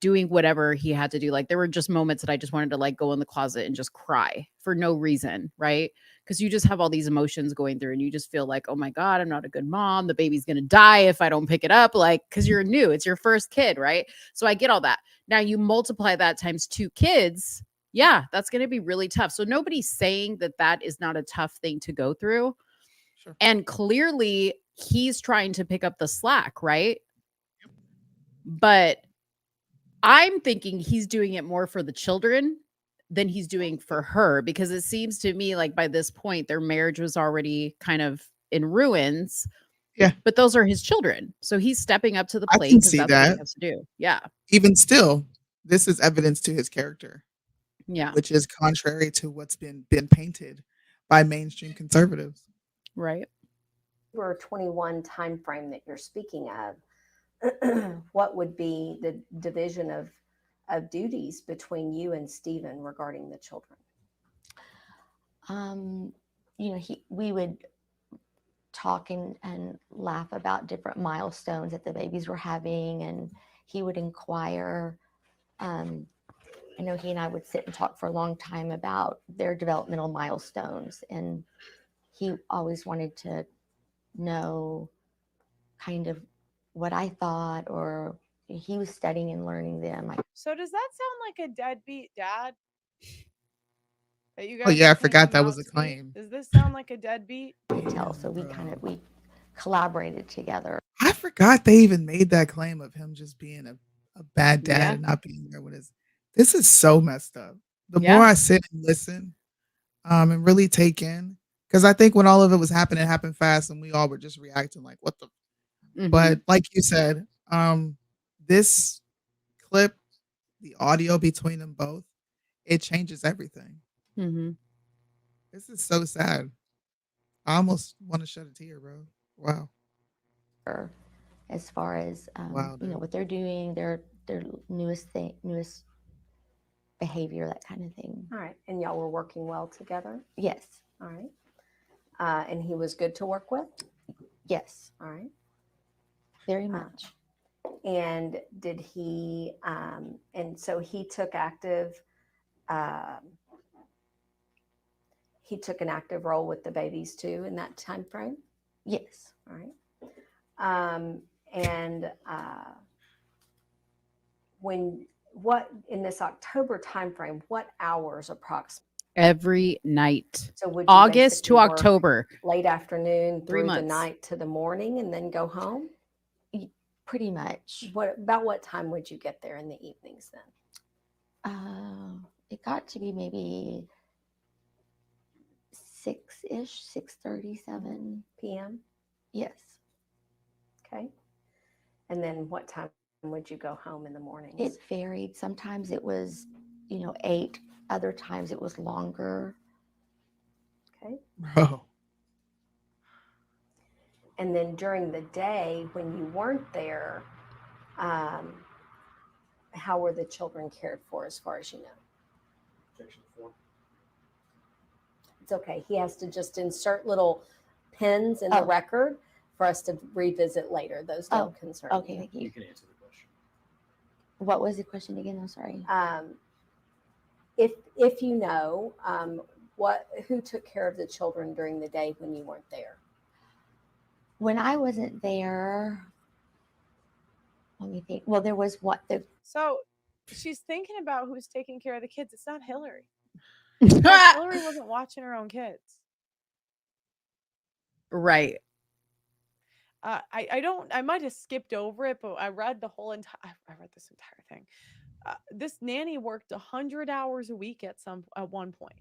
doing whatever he had to do. Like there were just moments that I just wanted to like go in the closet and just cry for no reason, right? Because you just have all these emotions going through and you just feel like, oh my God, I'm not a good mom. The baby's gonna die if I don't pick it up. Like, because you're new, it's your first kid, right? So I get all that. Now you multiply that times 2 kids. Yeah, that's gonna be really tough. So nobody's saying that that is not a tough thing to go through. Sure. And clearly he's trying to pick up the slack, right? But I'm thinking he's doing it more for the children than he's doing for her because it seems to me like by this point their marriage was already kind of in ruins, Yeah, but those are his children. So he's stepping up to the I plate can because see that's what he that. has to do. Yeah. Even still, this is evidence to his character, Yeah. which is contrary to what's been painted by mainstream conservatives. Right. October 21 timeframe that you're speaking of, what would be the division of duties between you and Stephen regarding the children? We would talk and laugh about different milestones that the babies were having, and he would inquire. I know he and I would sit and talk for a long time about their developmental milestones, and he always wanted to know kind of what I thought, or he was studying and learning them. So does that sound like a deadbeat dad that you Oh guys yeah, are I forgot painting that was out a to be? claim. Does this sound like a deadbeat? Could tell, so we collaborated together. I forgot they even made that claim of him just being a bad dad Yeah. and not being there with his. This is so messed up. The more Yeah. I sit and listen, and really take in, because I think when all of it was happening, it happened fast, and we all were just reacting like, "What the?" Mhm. But like you said, this clip, the audio between them both, it changes everything. Mhm. This is so sad. I almost want to shed a tear, bro. Wow, As far as wow, dude. what they're doing, their newest behavior, that kind of thing. All right. And y'all were working well together? Yes, All right. And he was good to work with? yes, All right. very much. And did he, and so he took an active role with the babies too in that time frame? Yes. All right. And in this October timeframe, what hours approximately? Every night. So would you August to basically work October. late afternoon 3 through the months. night to the morning and then go home? Pretty much. About what time would you get there in the evenings then? It got to be maybe 6-ish, 6:37 p.m. Yes. Okay. And then what time would you go home in the mornings? It varied. Sometimes it was, 8. Other times it was longer. Okay. Bro. And then during the day when you weren't there, how were the children cared for as far as you know? Section 4. It's okay. He has to just insert little pins in the record for us to revisit later. Those don't concern Okay, me. thank you. You can answer the question. What was the question again? I'm sorry. If you know, who took care of the children during the day when you weren't there? When I wasn't there, let me think. Well, there was So she's thinking about who's taking care of the kids. It's not Hillary. Hillary wasn't watching her own kids. Right. I might have skipped over it, but I read the whole entire. I read this entire thing. This nanny worked 100 hours a week at one point.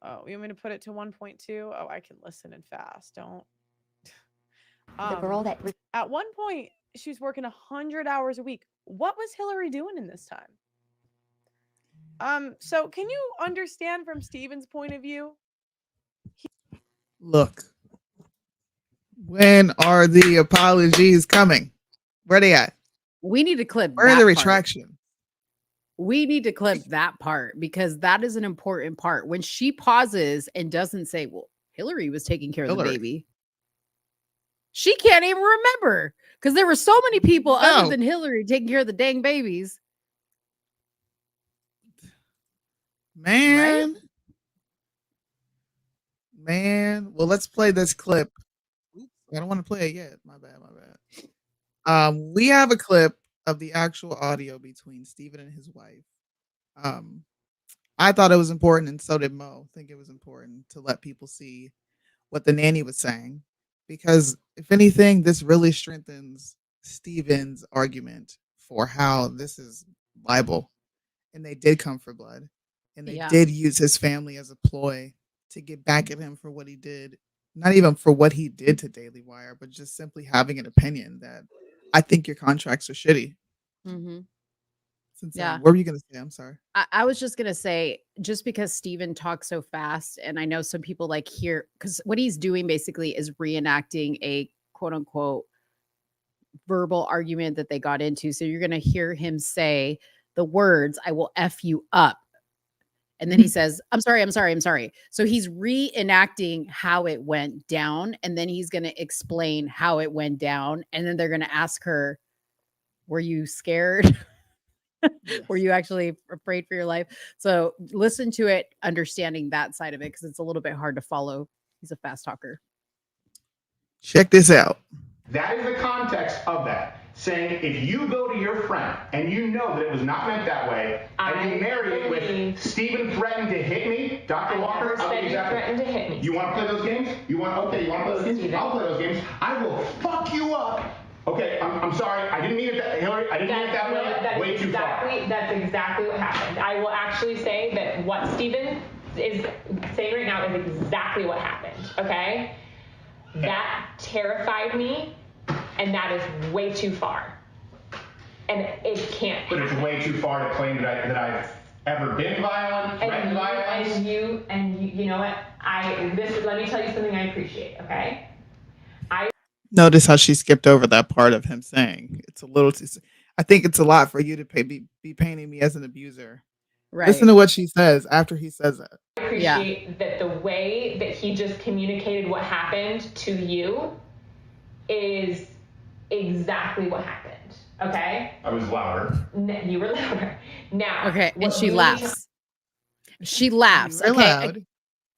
Oh, you want me to put it to 1.2? Oh, I can listen and fast. Don't. the girl that At one point, she was working 100 hours a week. What was Hillary doing in this time? So can you understand from Steven's point of view? Look. When are the apologies coming? Where they at? We need to clip. Where are that the part. retraction? We need to clip that part because that is an important part. When she pauses and doesn't say, well, Hillary was taking care of the baby. She can't even remember because there were so many people other than Hillary taking care of the dang babies. Man. Right? Man. Well, let's play this clip. Oops, I don't want to play it yet. My bad. We have a clip of the actual audio between Steven and his wife. I thought it was important, and so did Mo. I think it was important to let people see what the nanny was saying. Because if anything, this really strengthens Steven's argument for how this is libel. And they did come for blood. And they did use his family as a ploy to get back at him for what he did. Not even for what he did to Daily Wire, but just simply having an opinion that I think your contracts are shitty. Mm-hmm. Yeah. What were you going to say? I'm sorry. I was just going to say, just because Steven talks so fast, and I know some people like hear, because what he's doing basically is reenacting a quote unquote verbal argument that they got into. So you're going to hear him say the words, I will F you up. And then he says, I'm sorry. So he's reenacting how it went down. And then he's going to explain how it went down. And then they're going to ask her, were you scared? Yes. Were you actually afraid for your life? So listen to it, understanding that side of it, because it's a little bit hard to follow. He's a fast talker. Check this out. That is the context of that. Saying if you go to your friend and you know that it was not meant that way, and you marry it with Steven threatened to hit me, Dr. Walker, threatened to hit me. You want to play those games? You want to play those games? I'll play those games. I will fuck you up. Okay, I'm sorry. I didn't mean it that, Hillary. I didn't mean it that way. Way too far. That's exactly what happened. I will actually say that what Steven is saying right now is exactly what happened. Okay? That terrified me, and that is way too far. And it can't. But it's way too far to claim that I've ever been violent, threatened violence. And you know what? Let me tell you something I appreciate. Okay? Notice how she skipped over that part of him saying it's a little too. I think it's a lot for you to be painting me as an abuser. Right. Listen to what she says after he says that. I appreciate that the way that he just communicated what happened to you is exactly what happened. Okay? I was louder. You were louder. Now. Okay, and she laughs. She laughs. Okay. Loud.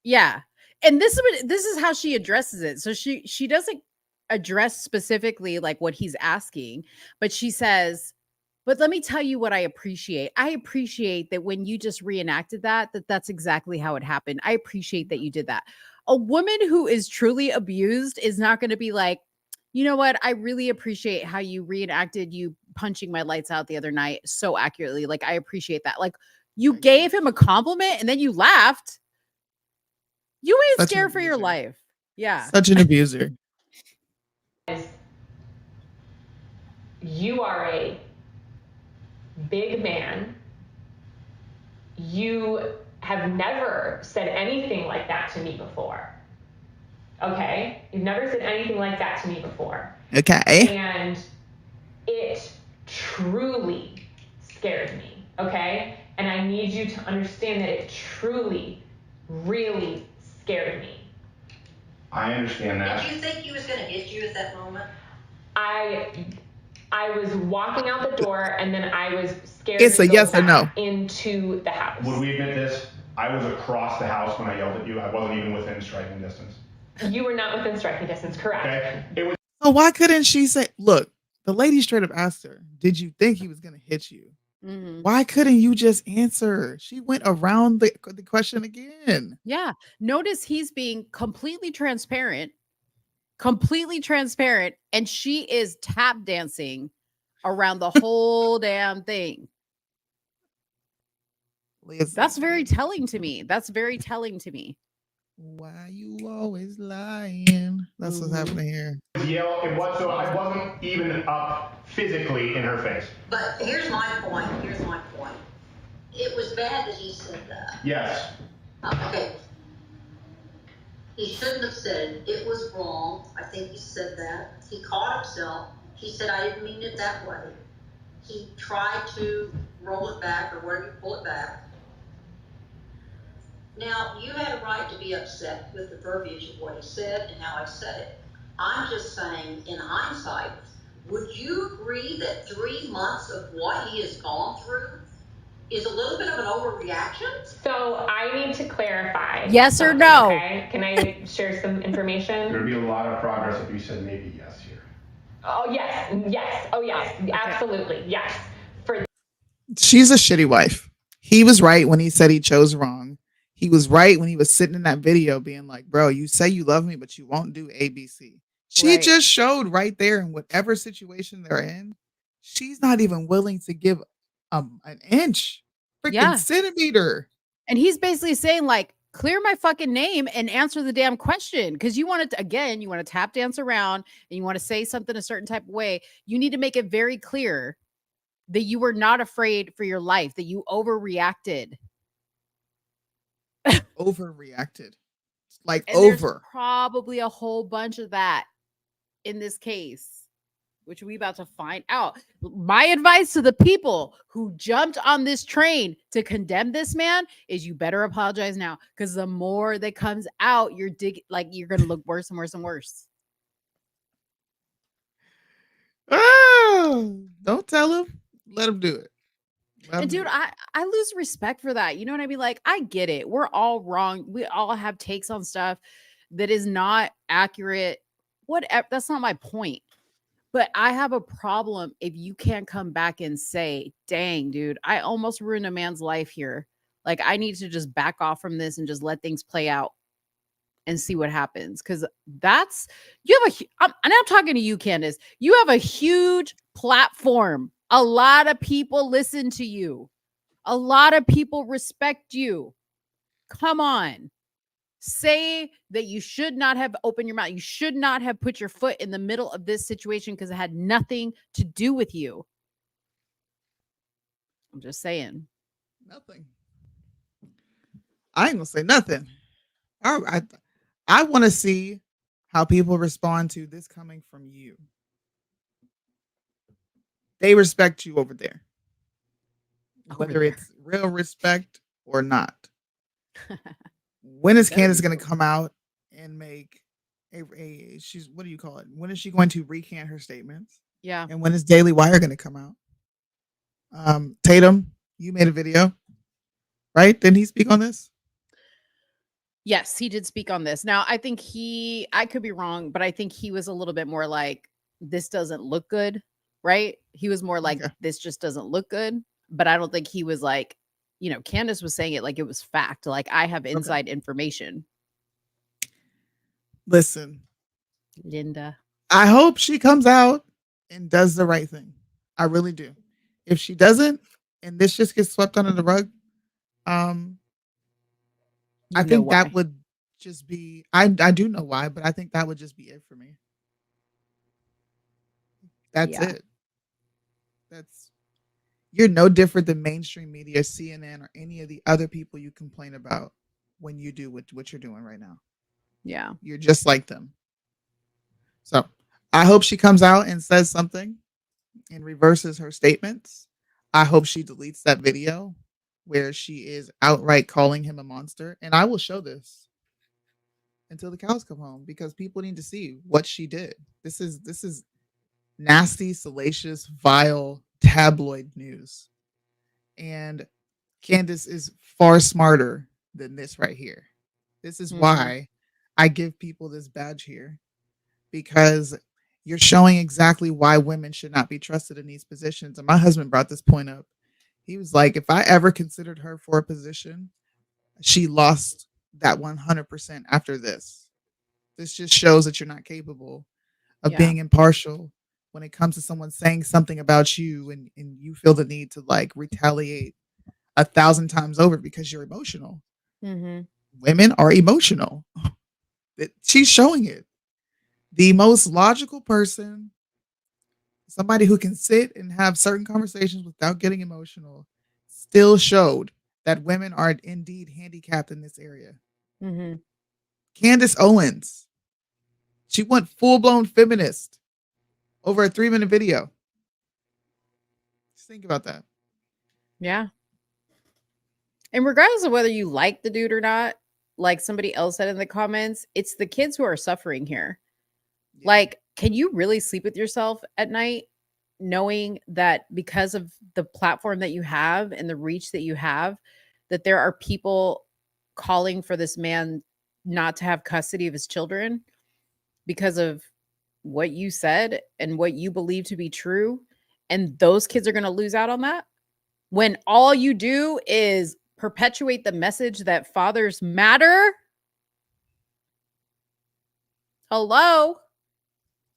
Yeah. And this is how she addresses it. So she doesn't address specifically like what he's asking, but she says, but let me tell you what I appreciate. I appreciate that when you just reenacted that's exactly how it happened. I appreciate that you did that. A woman who is truly abused is not going to be like, you know what? I really appreciate how you reenacted you punching my lights out the other night so accurately. Like, I appreciate that. Like, you gave him a compliment and then you laughed. You ain't scared for your life. Yeah. Such an abuser. You are a big man. You have never said anything like that to me before. Okay? You've never said anything like that to me before. Okay. And it truly scared me. Okay? And I need you to understand that it truly, really scared me. I understand that. Did you think he was going to hit you at that moment? I was walking out the door, and then I was scared It's to a go yes or no. back into the house. Would we admit this? I was across the house when I yelled at you. I wasn't even within striking distance. You were not within striking distance, correct? Okay. It was. So why couldn't she say, look, the lady straight up asked her, did you think he was going to hit you? Mhm. Why couldn't you just answer? She went around the question again. Yeah. Notice he's being completely transparent, and she is tap dancing around the whole damn thing. That's very telling to me. Why you always lying? That's what's happening here. Yell. It was so I wasn't even up physically in her face. But here's my point. It was bad that he said that. Yes. Okay. He shouldn't have said it. It was wrong. I think he said that. He caught himself. He said, I didn't mean it that way. He tried to roll it back or whatever, pull it back. Now, you had a right to be upset with the verbiage of what he said and how I said it. I'm just saying, in hindsight, would you agree that 3 months of what he has gone through is a little bit of an overreaction? So I need to clarify. Yes or no? Okay. Can I share some information? There'd be a lot of progress if you said maybe yes here. Oh, yes. Oh, yes. Okay. Absolutely. Yes. She's a shitty wife. He was right when he said he chose wrong. He was right when he was sitting in that video being like, bro, you say you love me, but you won't do ABC. She just showed right there in whatever situation they're in. She's not even willing to give an inch, freaking centimeter. And he's basically saying, like, clear my fucking name and answer the damn question. Because you want to tap dance around and you want to say something a certain type of way. You need to make it very clear that you were not afraid for your life, that you overreacted. Overreacted. Like And over. There's probably a whole bunch of that in this case, which we about to find out. My advice to the people who jumped on this train to condemn this man is you better apologize now, because the more that comes out, you're gonna look worse and worse and worse. Don't tell him. Let him do it. And dude, I lose respect for that. You know what I mean? Like, I get it. We're all wrong. We all have takes on stuff that is not accurate. Whatever. That's not my point. But I have a problem if you can't come back and say, dang, dude, I almost ruined a man's life here. Like, I need to just back off from this and just let things play out and see what happens. Because and I'm talking to you, Candace. You have a huge platform. A lot of people listen to you. A lot of people respect you. Come on. Say that you should not have opened your mouth. You should not have put your foot in the middle of this situation because it had nothing to do with you. I'm just saying. Nothing. I ain't gonna say nothing. I want to see how people respond to this coming from you. They respect you over there. Whether it's real respect or not. When is Candace going to come out and make what do you call it? When is she going to recant her statements? Yeah. And when is Daily Wire going to come out? Tatum, you made a video, right? Didn't he speak on this? Yes, he did speak on this. Now, I think I could be wrong, but I think he was a little bit more like, this doesn't look good, right? He was more like, this just doesn't look good. But I don't think he was like, Candace was saying it like it was fact. Like, I have inside information. Listen, Linda, I hope she comes out and does the right thing. I really do. If she doesn't, and this just gets swept under the rug, I think that would just be. I do know why, but I think that would just be it for me. That's Yeah. it. That's You're no different than mainstream media, CNN, or any of the other people you complain about when you do what you're doing right now. Yeah. You're just like them. So I hope she comes out and says something and reverses her statements. I hope she deletes that video where she is outright calling him a monster. And I will show this until the cows come home because people need to see what she did. This is nasty, salacious, vile tabloid news. And Candace is far smarter than this right here. This is why I give people this badge here because you're showing exactly why women should not be trusted in these positions. And my husband brought this point up. He was like, if I ever considered her for a position, she lost that 100% after this. This just shows that you're not capable of being impartial when it comes to someone saying something about you and you feel the need to like retaliate 1,000 times over because you're emotional. Mm-hmm. Women are emotional. She's showing it. The most logical person, somebody who can sit and have certain conversations without getting emotional, still showed that women are indeed handicapped in this area. Mm-hmm. Candace Owens, she went full blown feminist over a 3-minute video. Just think about that. Yeah. And regardless of whether you like the dude or not, like somebody else said in the comments, it's the kids who are suffering here. Like, can you really sleep with yourself at night knowing that because of the platform that you have and the reach that you have, that there are people calling for this man not to have custody of his children because of what you said and what you believe to be true? And those kids are going to lose out on that when all you do is perpetuate the message that fathers matter. Hello.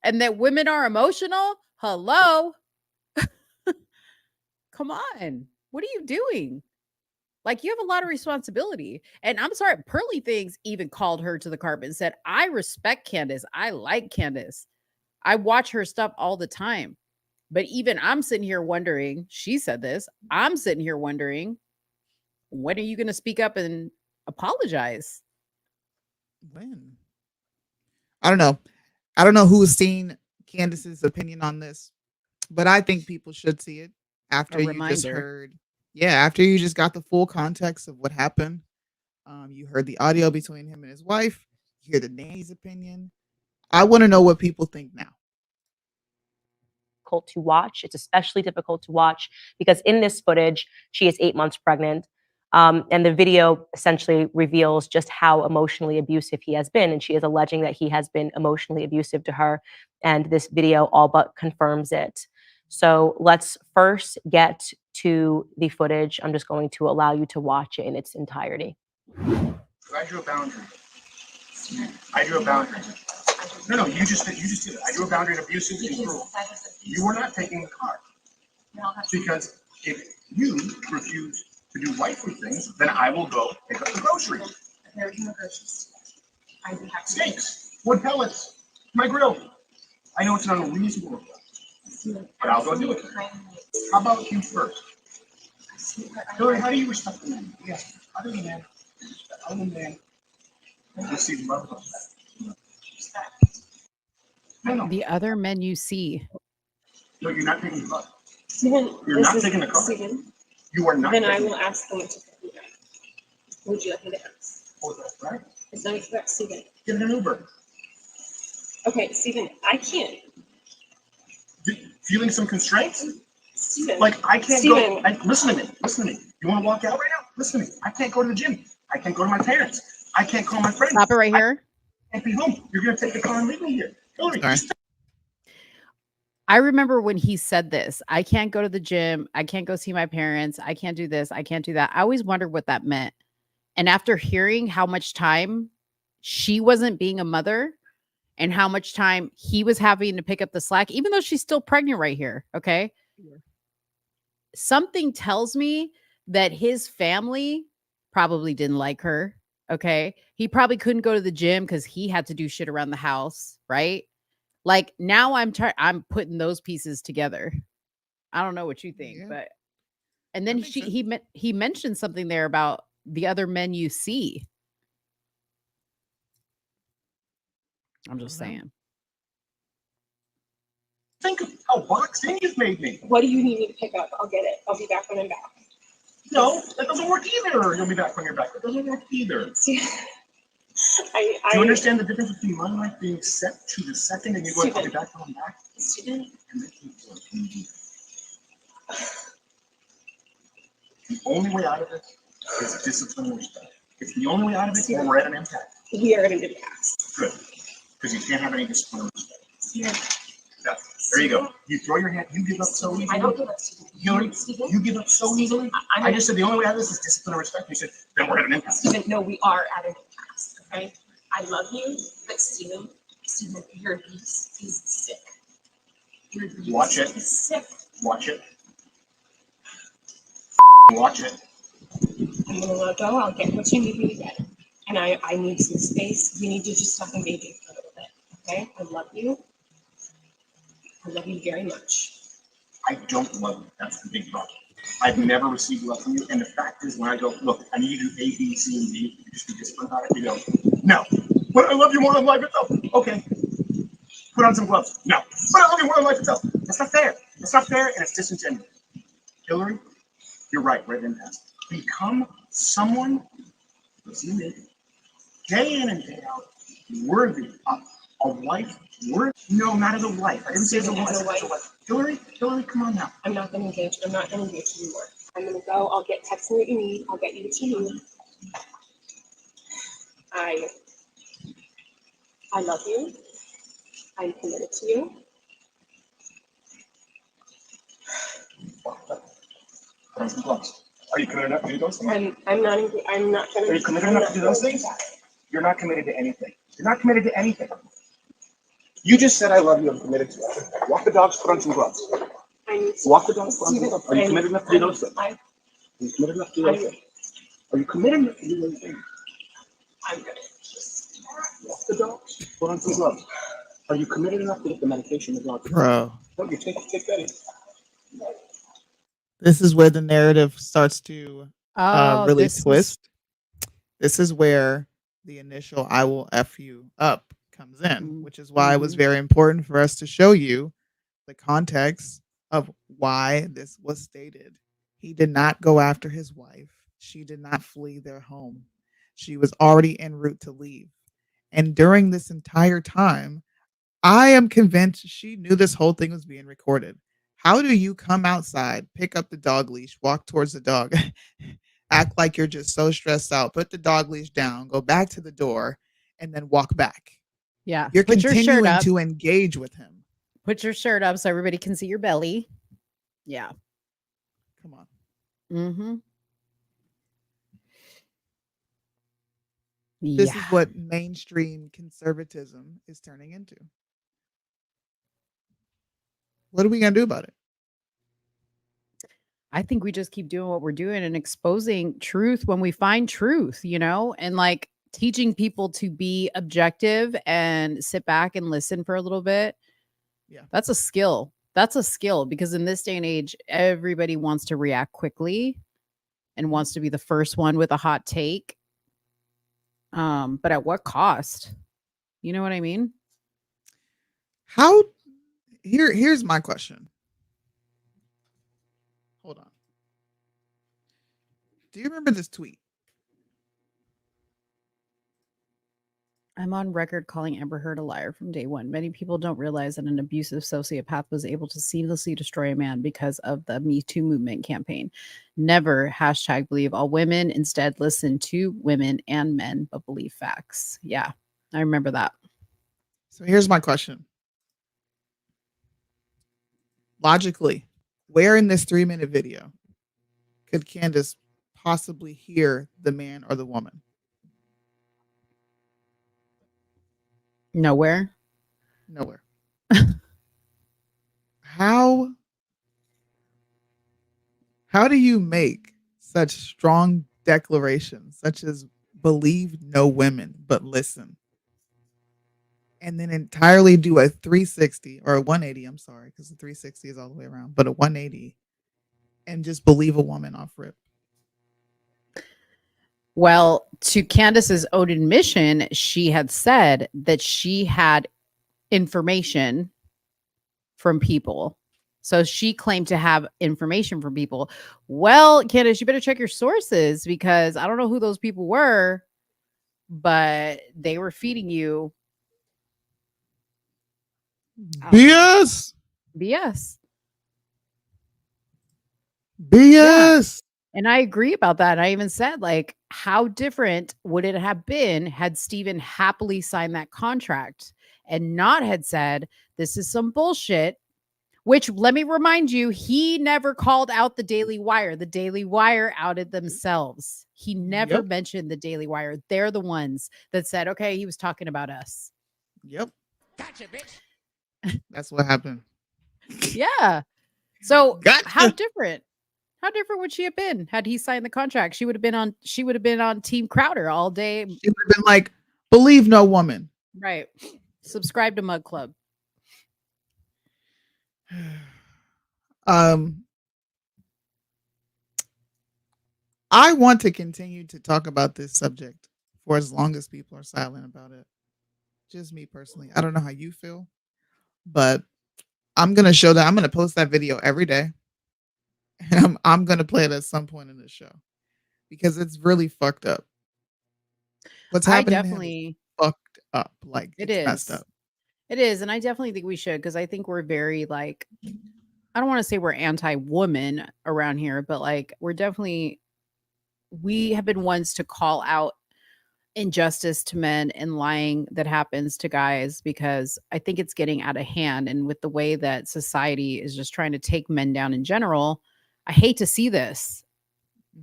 And that women are emotional. Hello. Come on. What are you doing? Like, you have a lot of responsibility. And I'm sorry, Pearly Things even called her to the carpet and said, I respect Candace. I like Candace. I watch her stuff all the time. But even I'm sitting here wondering, she said this, I'm sitting here wondering, when are you going to speak up and apologize? When? I don't know. I don't know who has seen Candace's opinion on this, but I think people should see it after you just heard. Yeah, after you just got the full context of what happened. You heard the audio between him and his wife. You hear the nanny's opinion. I want to know what people think now. To watch. It's especially difficult to watch because in this footage, she is 8 months pregnant. And the video essentially reveals just how emotionally abusive he has been. And she is alleging that he has been emotionally abusive to her. And this video all but confirms it. So let's first get to the footage. I'm just going to allow you to watch it in its entirety. I drew a boundary. I drew a boundary. No, you just did it. I drew a boundary of abusive and cruel. You were not taking the car. Because if you refuse to do wifely things, then I will go pick up the groceries. There's no groceries. I do have steaks, wood pellets, my grill. I know it's an unreasonable request, but I'll go do it. How about you first? Hillary, how do you respect the man? Yes, other than man, you see love of that. No. The other men you see. No, you're not taking the car. Stephen, You're not taking the car. Stephen, You are not. then I will ask someone to pick me up. Would you like me to ask? Oh, that's right. Is that correct, Stephen? Get an Uber. Okay, Stephen, I can't. Feeling some constraints? Stephen. Like I can't Stephen. go. Listen to me. Listen to me. You want to walk out right now? Listen to me. I can't go to the gym. I can't go to my parents. I can't call my friends. Stop it right here. I can't be home. You're gonna take the car and leave me here. Hillary, I remember when he said this, I can't go to the gym. I can't go see my parents. I can't do this. I can't do that. I always wondered what that meant. And after hearing how much time she wasn't being a mother and how much time he was having to pick up the slack, even though she's still pregnant right here. Okay. Yeah. Something tells me that his family probably didn't like her. Okay. He probably couldn't go to the gym because he had to do shit around the house, right? Like now I'm putting those pieces together. I don't know what you think, Yeah, but and then that makes sense. he mentioned something there about the other men you see. I'm just I don't know. saying. Think of how boxed in you've made me. What do you need me to pick up? I'll get it. I'll be back when I'm back. No, that doesn't work either. You'll be back when you're back. That doesn't work either. See, Do you understand the difference between my life being set to the second and you going, I'll be back when I'm back? Student, And making it work. The only way out of it is discipline and respect. It's the only way out of it, or we're at an impact. we are at an impasse. Good. Because you can't have any discipline and respect. Yeah. Yeah. There you go. You throw your hand, you give up so easily. I don't give up, Stephen. Hillary, you give up so easily. I just said the only way out of this is discipline and respect. You said, then we're at an impasse. Stephen, no, we are at an impasse, okay? I love you, but Stephen, your abuse is sick. Your abuse Watch it. is sick. Watch it. Watch it. I'm gonna let go. I'll get what you need me to get. And I need some space. We need to just stop engaging for a little bit, okay? I love you. I love you very much. I don't love you. That's the big problem. I've never received love from you. And the fact is, when I go, look, I need you to do A, B, C, and D, you just be disciplined about it. You go, no. But I love you more than life itself. Okay. Put on some gloves. No. But I love you more than life itself. That's not fair. That's not fair, and it's disingenuous. Hillary, you're right. We're at an impasse. Become someone, listen to me, day in and day out, worthy of a life. No, not as a wife. I didn't say as a wife. As a wife. Hillary, come on now. I'm not gonna engage. I'm not gonna engage anymore. I'm gonna go. I'll text me what you need. I'll get you what you need. I love you. I'm committed to you. Put on some gloves. Are you committed enough to do those things? I'm not gonna. Are you committed enough to do those things? You're not committed to anything. You're not committed to anything. You just said I love you. I'm committed to it. Walk the dogs. Put on some gloves. Walk the dogs. Put on some gloves. Are you committed enough to do those things? Are you committed enough to do those things? Are you committed enough to do those things? I'm good. Walk the dogs. Put on some gloves. Are you committed enough to get the medication the dog? Bro, No, you take that in. this is where the narrative starts to really This is twist. This is where the initial "I will f you up" comes in, which is why it was very important for us to show you the context of why this was stated. He did not go after his wife. She did not flee their home. She was already en route to leave. And during this entire time, I am convinced she knew this whole thing was being recorded. How do you come outside, pick up the dog leash, walk towards the dog, act like you're just so stressed out, put the dog leash down, go back to the door, and then walk back? Yeah. You're Put your shirt continuing up. to engage with him. Put your shirt up so everybody can see your belly. Yeah. Come on. Mm-hmm. This is Yeah. what mainstream conservatism is turning into. What are we going to do about it? I think we just keep doing what we're doing and exposing truth when we find truth, and like teaching people to be objective and sit back and listen for a little bit. Yeah. That's a skill. That's a skill because in this day and age, everybody wants to react quickly and wants to be the first one with a hot take. But at what cost? You know what I mean? How here's my question. Hold on. Do you remember this tweet? I'm on record calling Amber Heard a liar from day one. Many people don't realize that an abusive sociopath was able to seamlessly destroy a man because of the Me Too movement campaign. Never #believe all women. Instead, listen to women and men, but believe facts. Yeah, I remember that. So here's my question. Logically, where in this 3-minute video could Candace possibly hear the man or the woman? Nowhere. Nowhere. How do you make such strong declarations, such as believe no women, but listen. And then entirely do a 360 or a 180. I'm sorry, because the 360 is all the way around, but a 180 and just believe a woman off rip. Well, to Candace's own admission, she had said that she had information from people. So she claimed to have information from people. Well, Candace, you better check your sources because I don't know who those people were, but they were feeding you BS. BS. BS. And I agree about that. I even said, like, how different would it have been had Steven happily signed that contract and not had said, this is some bullshit, which let me remind you, he never called out the Daily Wire. The Daily Wire outed themselves. He never mentioned the Daily Wire. They're the ones that said, okay, he was talking about us. Yep. Gotcha, bitch. That's what happened. Yeah. So Gotcha. how different? How different would she have been had he signed the contract? She would have been on Team Crowder all day. She would have been like, believe no woman. Right. Subscribe to Mug Club. I want to continue to talk about this subject for as long as people are silent about it. Just me personally. I don't know how you feel, but I'm going to show that. I'm going to post that video every day. And I'm going to play it at some point in the show because it's really fucked up. What's happening definitely fucked up. Like it it's is messed up. It is. And I definitely think we should, because I think we're very like, I don't want to say we're anti-woman around here, but like we have been ones to call out injustice to men and lying that happens to guys, because I think it's getting out of hand. And with the way that society is just trying to take men down in general, I hate to see this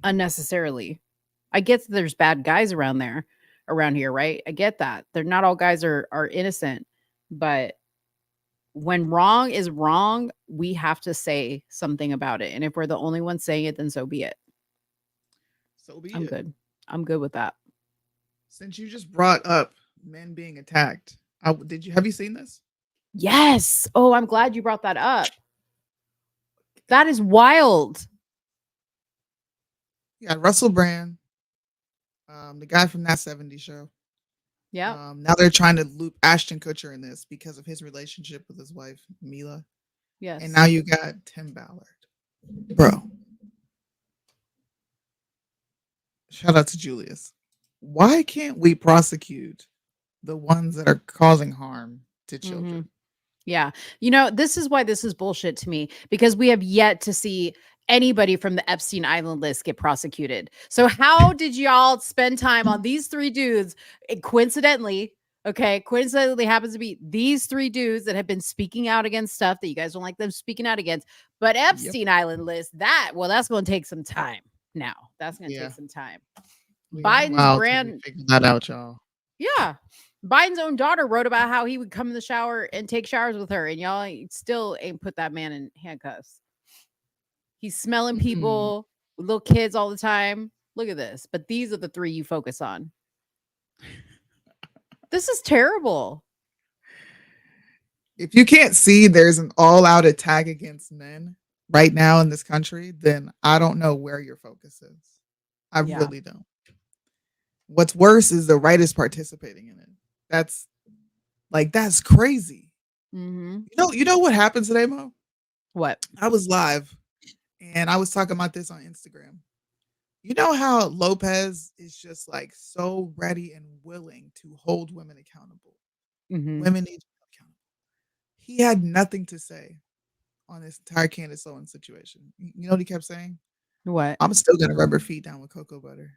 unnecessarily. I get that there's bad guys around here, right? I get that. They're not all guys are innocent, but when wrong is wrong, we have to say something about it. And if we're the only ones saying it, then so be it. So be I'm it. good. I'm good with that. Since you just brought up men being attacked, have you seen this? Yes. Oh, I'm glad you brought that up. That is wild. Yeah, Russell Brand, the guy from That 70s Show. Yeah. Now they're trying to loop Ashton Kutcher in this because of his relationship with his wife, Mila. Yes. And now you got Tim Ballard. Bro. Shout out to Julius. Why can't we prosecute the ones that are causing harm to children? Mm-hmm. Yeah. You know, this is why this is bullshit to me, because we have yet to see anybody from the Epstein Island list get prosecuted. So how did y'all spend time on these three dudes? And coincidentally happens to be these three dudes that have been speaking out against stuff that you guys don't like them speaking out against. But Epstein Island list, that's going to take some time now. That's going to take some time. Biden's figure that out, y'all. Yeah. Biden's own daughter wrote about how he would come in the shower and take showers with her, and y'all still ain't put that man in handcuffs. He's smelling people, little kids all the time. Look at this. But these are the three you focus on. This is terrible. If you can't see there's an all-out attack against men right now in this country, then I don't know where your focus is. I really don't. What's worse is the right is participating in it. That's crazy. Mm-hmm. You know what happened today, Mo? What? I was live and I was talking about this on Instagram. You know how Lopez is just like so ready and willing to hold women accountable. Mm-hmm. Women need to be accountable. He had nothing to say on this entire Candace Owens situation. You know what he kept saying? What? I'm still gonna rub her feet down with cocoa butter.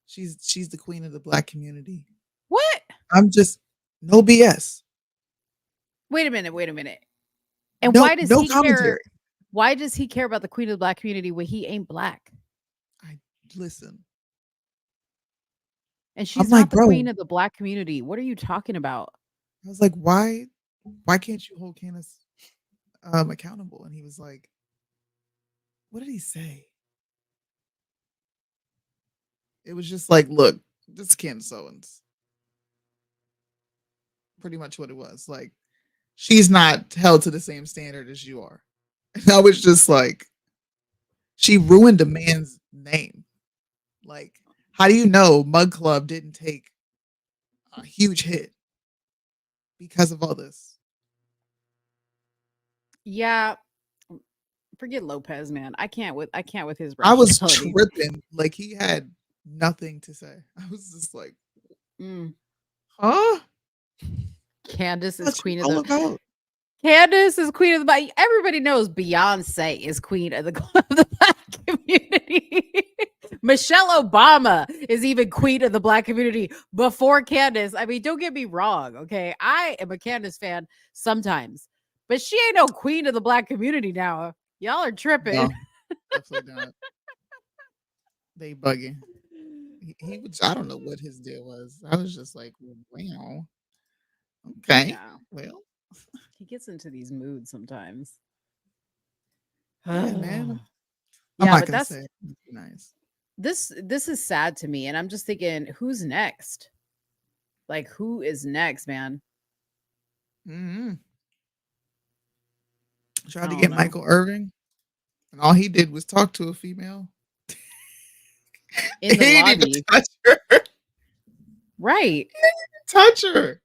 She's the queen of the Black community. What? I'm just no BS. Wait a minute. And why does he commentary. care? Why does he care about the queen of the Black community when he ain't Black? Listen. And she's not the queen of the Black community. What are you talking about? I was like, why can't you hold Candace accountable? And he was like, what did he say? It was just like, look, This Candace Owens. Pretty much what it was. Like, she's not held to the same standard as you are. And I was just like, she ruined a man's name. Like, how do you know Mug Club didn't take a huge hit because of all this? Yeah, forget Lopez, man. I can't with his I was rationality. tripping. Like, he had nothing to say. I was just like, Mm. huh? Candace is What's queen she of all the about? Candace is queen of the black. Everybody knows Beyonce is queen of the, of the black community. Michelle Obama is even queen of the black community before Candace. I mean, don't get me wrong, okay? I am a Candace fan sometimes, but she ain't no queen of the black community now. Y'all are tripping. No, definitely not. They bugging. He was, I don't know what his deal was. I was just like, wow. Okay. Yeah. Well, He gets into these moods sometimes. yeah, man. I'm Yeah, not but gonna that's say it's nice. this is sad to me, and I'm just thinking, who's next? Like, who is next, man? Mm-hmm. I Tried to don't get know. Michael Irving, and all he did was talk to a female. In the He didn't even lobby. touch her. Right. Touch her.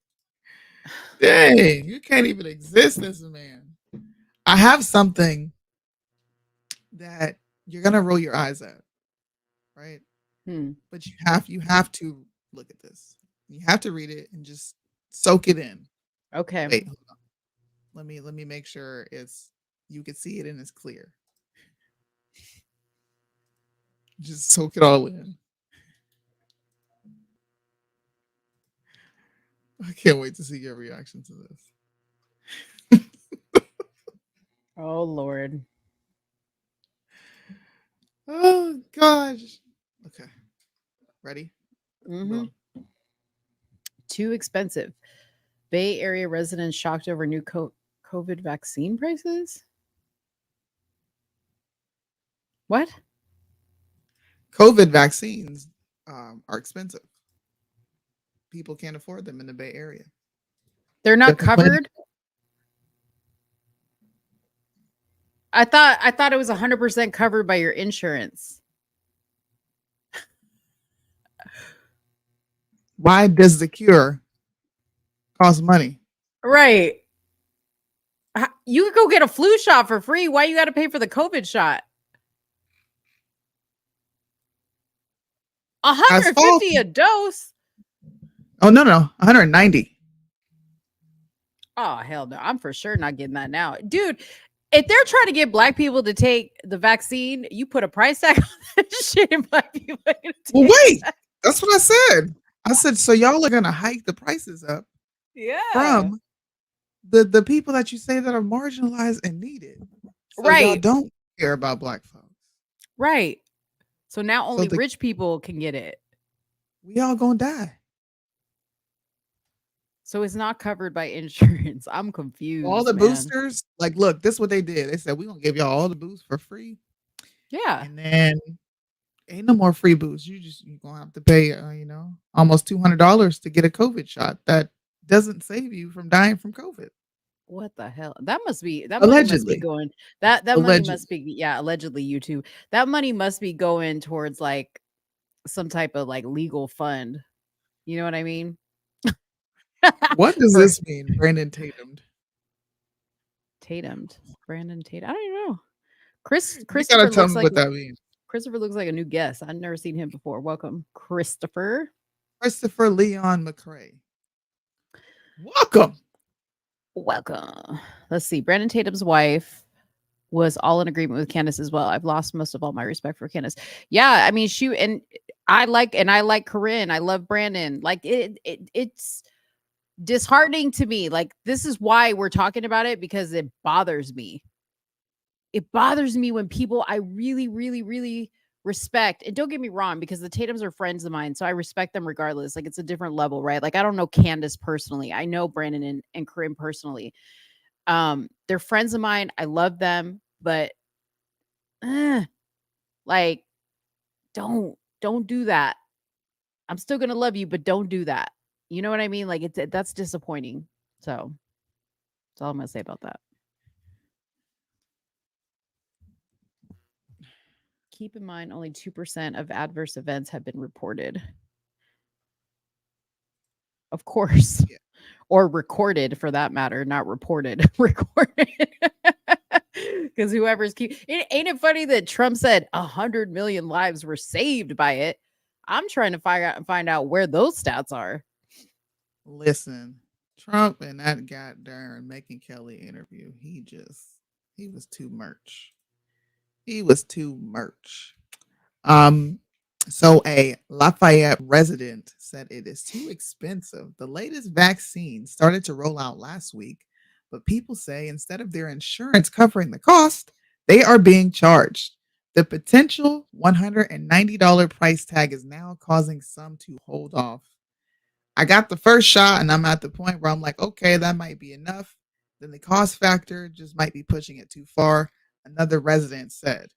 Dang, you can't even exist as a man. I have something that you're gonna roll your eyes at, right? But you have to look at this. You have to read it and just soak it in. Okay. Wait, hold on. Let me make sure it's you can see it and it's clear. Just soak it all in. I can't wait to see your reaction to this. Oh Lord. Oh gosh. Okay. Ready? Mm-hmm. Too expensive. Bay Area residents shocked over new COVID vaccine prices. What? COVID vaccines are expensive. People can't afford them in the Bay Area. They're They're not complaining. covered. I thought it was 100% covered by your insurance. Why does the cure cost money? Right. You could go get a flu shot for free. Why you got to pay for the COVID shot? That's $150 faulty. a dose. Oh no, 190. Oh hell no! I'm for sure not getting that now, dude. If they're trying to get black people to take the vaccine, you put a price tag on that shit, and black people are gonna Well, take wait. that. That's what I said. I said so. Y'all are gonna hike the prices up Yeah. from the people that you say that are marginalized and needed. So y'all Right. don't care about black folks. Right. So now only the- rich people can get it. We all gonna die. So it's not covered by insurance. I'm confused. All the man. boosters, like, look, this is what they did. They said we're gonna give y'all all the boosts for free. Yeah. And then ain't no more free boosts. You're gonna have to pay, almost $200 to get a COVID shot. That doesn't save you from dying from COVID. What the hell? That money must be Allegedly. going. That money Allegedly. must be allegedly you too. That money must be going towards like some type of like legal fund. You know what I mean? What does this mean, Brandon Tatum? Brandon Tatum. I don't even know. Christopher You gotta tell looks me like what that means. Christopher looks like a new guest. I've never seen him before. Welcome, Christopher. Christopher Leon McCrae. Welcome. Let's see. Brandon Tatum's wife was all in agreement with Candace as well. I've lost most of all my respect for Candace. Yeah, I mean, I like Corinne. I love Brandon. Like it's disheartening to me. Like this is why we're talking about it, because it bothers me. It bothers me when people I really, really, really respect, and don't get me wrong, because the Tatums are friends of mine, so I respect them regardless. Like it's a different level, right? Like I don't know Candace personally. I know Brandon and Corinne personally. They're friends of mine. I love them, but like don't do that. I'm still gonna love you, but don't do that. You know what I mean? Like that's disappointing. So that's all I'm gonna say about that. Keep in mind, only 2% of adverse events have been reported. Of course. Yeah. Or recorded for that matter, not reported. Recorded. Because whoever's ain't it funny that Trump said 100 million lives were saved by it? I'm trying to find out where those stats are. Listen, Trump and that goddamn Making Kelly interview, he was too much. He was too much. So a Lafayette resident said it is too expensive. The latest vaccine started to roll out last week, but people say instead of their insurance covering the cost, they are being charged. The potential $190 price tag is now causing some to hold off. I got the first shot and I'm at the point where I'm like, okay, that might be enough. Then the cost factor just might be pushing it too far, another resident said.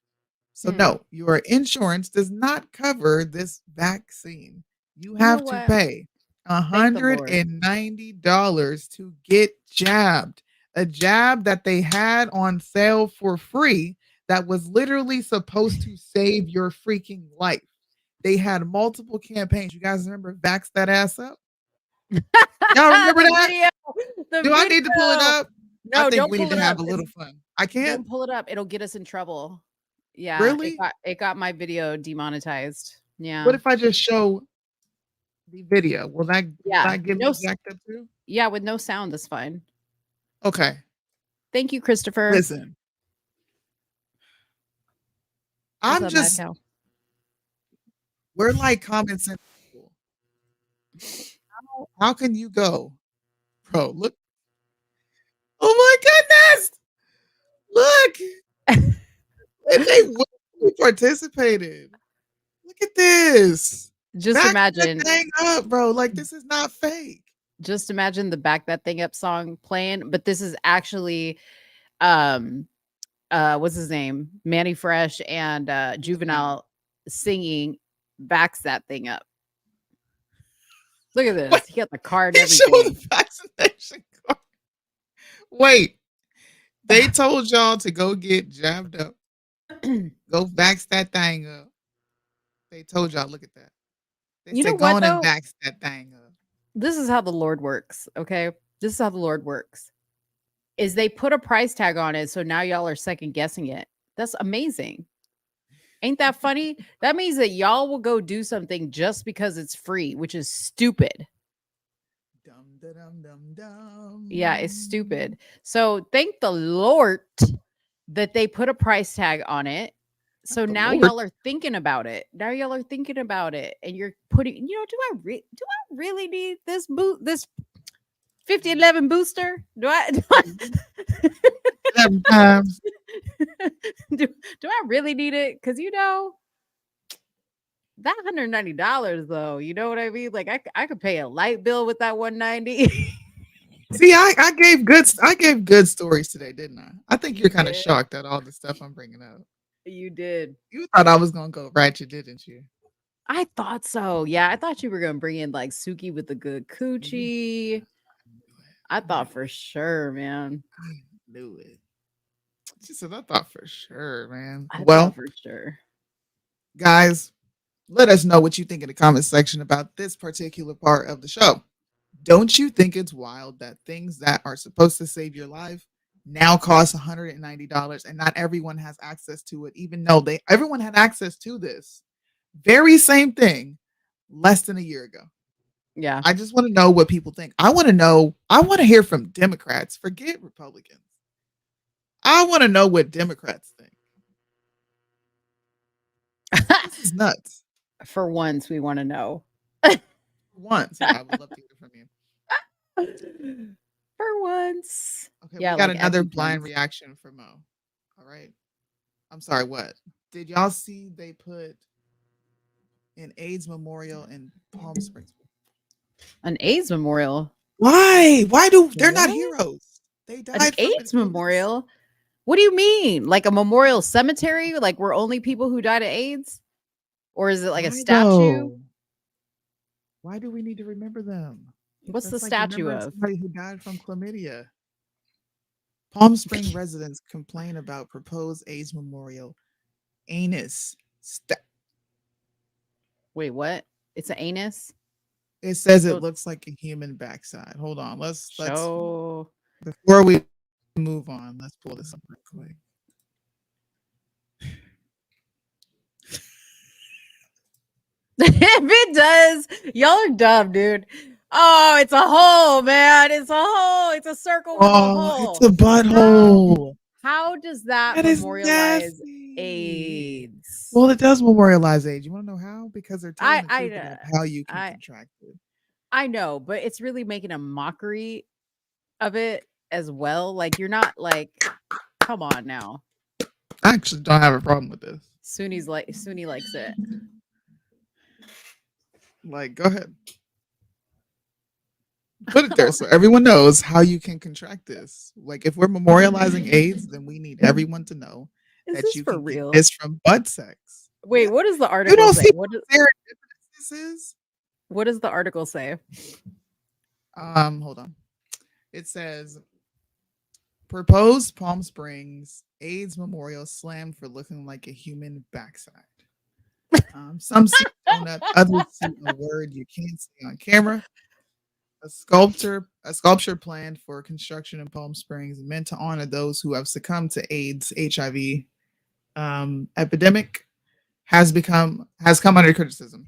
So no, your insurance does not cover this vaccine. You You know have to what? pay Thank the Lord. $190 to get jabbed. A jab that they had on sale for free that was literally supposed to save your freaking life. They had multiple campaigns. You guys remember Vax That Ass Up? Y'all remember The that? video. Do I need to pull it up? I No, think don't we pull need to it have up. a little fun. I can't. Don't pull it up. It'll get us in trouble. Yeah, Really? it got my video demonetized. Yeah. What if I just show the video? Will that get me jacked up too? Yeah, with no sound is fine. Okay. Thank you, Christopher. Listen. What's I'm up, Mad just Cow? we're like common sense people. How can you go? Bro, look. Oh my goodness. Look. They participated. Look at this. Just Back imagine. that thing up, bro. Like this is not fake. Just imagine the Back That Thing Up song playing, but this is actually what's his name? Manny Fresh and Juvenile singing Backs That Thing Up. Look at this. He got the card and Show everything. the vaccination card. Wait. They told y'all to go get jabbed up. Go vax that thing up. They told y'all, look at that. They You said, know go what, on and though? vax that thing up. This is how the Lord works, okay? This is how the Lord works. Is they put a price tag on it, so now y'all are second guessing it. That's amazing. Ain't that funny? That means that y'all will go do something just because it's free, which is stupid. Yeah, it's stupid. So thank the Lord that they put a price tag on it. So now Lord. y'all are thinking about it. Now y'all are thinking about it, and you're putting. You know, do I really need this this 5011 booster? Do I? 11 times. do I really need it? Because you know that $190 though. You know what I mean? Like I could pay a light bill with that $190. See, I gave good stories today, didn't I? I think you're kind of shocked at all the stuff I'm bringing up. You did. You thought I was gonna go ratchet, didn't you? I thought so. Yeah, I thought you were gonna bring in like Suki with the good coochie. I thought for sure, man. I knew it. She said, I thought for sure, man. I Well, thought for sure. guys, let us know what you think in the comment section about this particular part of the show. Don't you think it's wild that things that are supposed to save your life now cost $190 and not everyone has access to it, even though everyone had access to this very same thing less than a year ago? Yeah. I just want to know what people think. I want to hear from Democrats. Forget Republicans. I want to know what Democrats think. This is nuts. For once, we want to know. Once, yeah, I would love to hear from you. For once. Okay, Yeah, we got like another every blind once. reaction from Mo. All right. I'm sorry, what? Did y'all see they put an AIDS memorial in Palm Springs? An AIDS memorial. Why? Why do they're not What? heroes? They An died from AIDS memorial? What do you mean? Like a memorial cemetery? Like we're only people who died of AIDS? Or is it like a Why statue? though? Why do we need to remember them? What's the That's like statue remembering of? somebody who died from chlamydia. Palm Spring residents complain about proposed AIDS memorial anus. Wait, what? It's an anus? It says it So looks like a human backside. Hold on, let's show. before we move on, let's pull this up real quick. If it does, y'all are dumb, dude. Oh, it's a hole, man. It's a hole. It's a circle with a hole. It's a butthole. How does that That is memorialize nasty. AIDS? Well, it does memorialize AIDS. You want to know how? Because they're telling the I truth about how you can contract it. I know, but it's really making a mockery of it as well. Like you're not like, come on now. I actually don't have a problem with this. Soonie likes it. Like, go ahead. Put it there so everyone knows how you can contract this. Like, if we're memorializing AIDS, then we need everyone to know Is that this you for can real? get this from butt sex. Wait, what does the You article don't say? see What, how serendipitous this is? what does the article say? Hold on. It says proposed Palm Springs AIDS memorial slammed for looking like a human backside. Some see donut, others see a word you can't see on camera. A sculpture planned for construction in Palm Springs meant to honor those who have succumbed to AIDS HIV epidemic has come under criticism.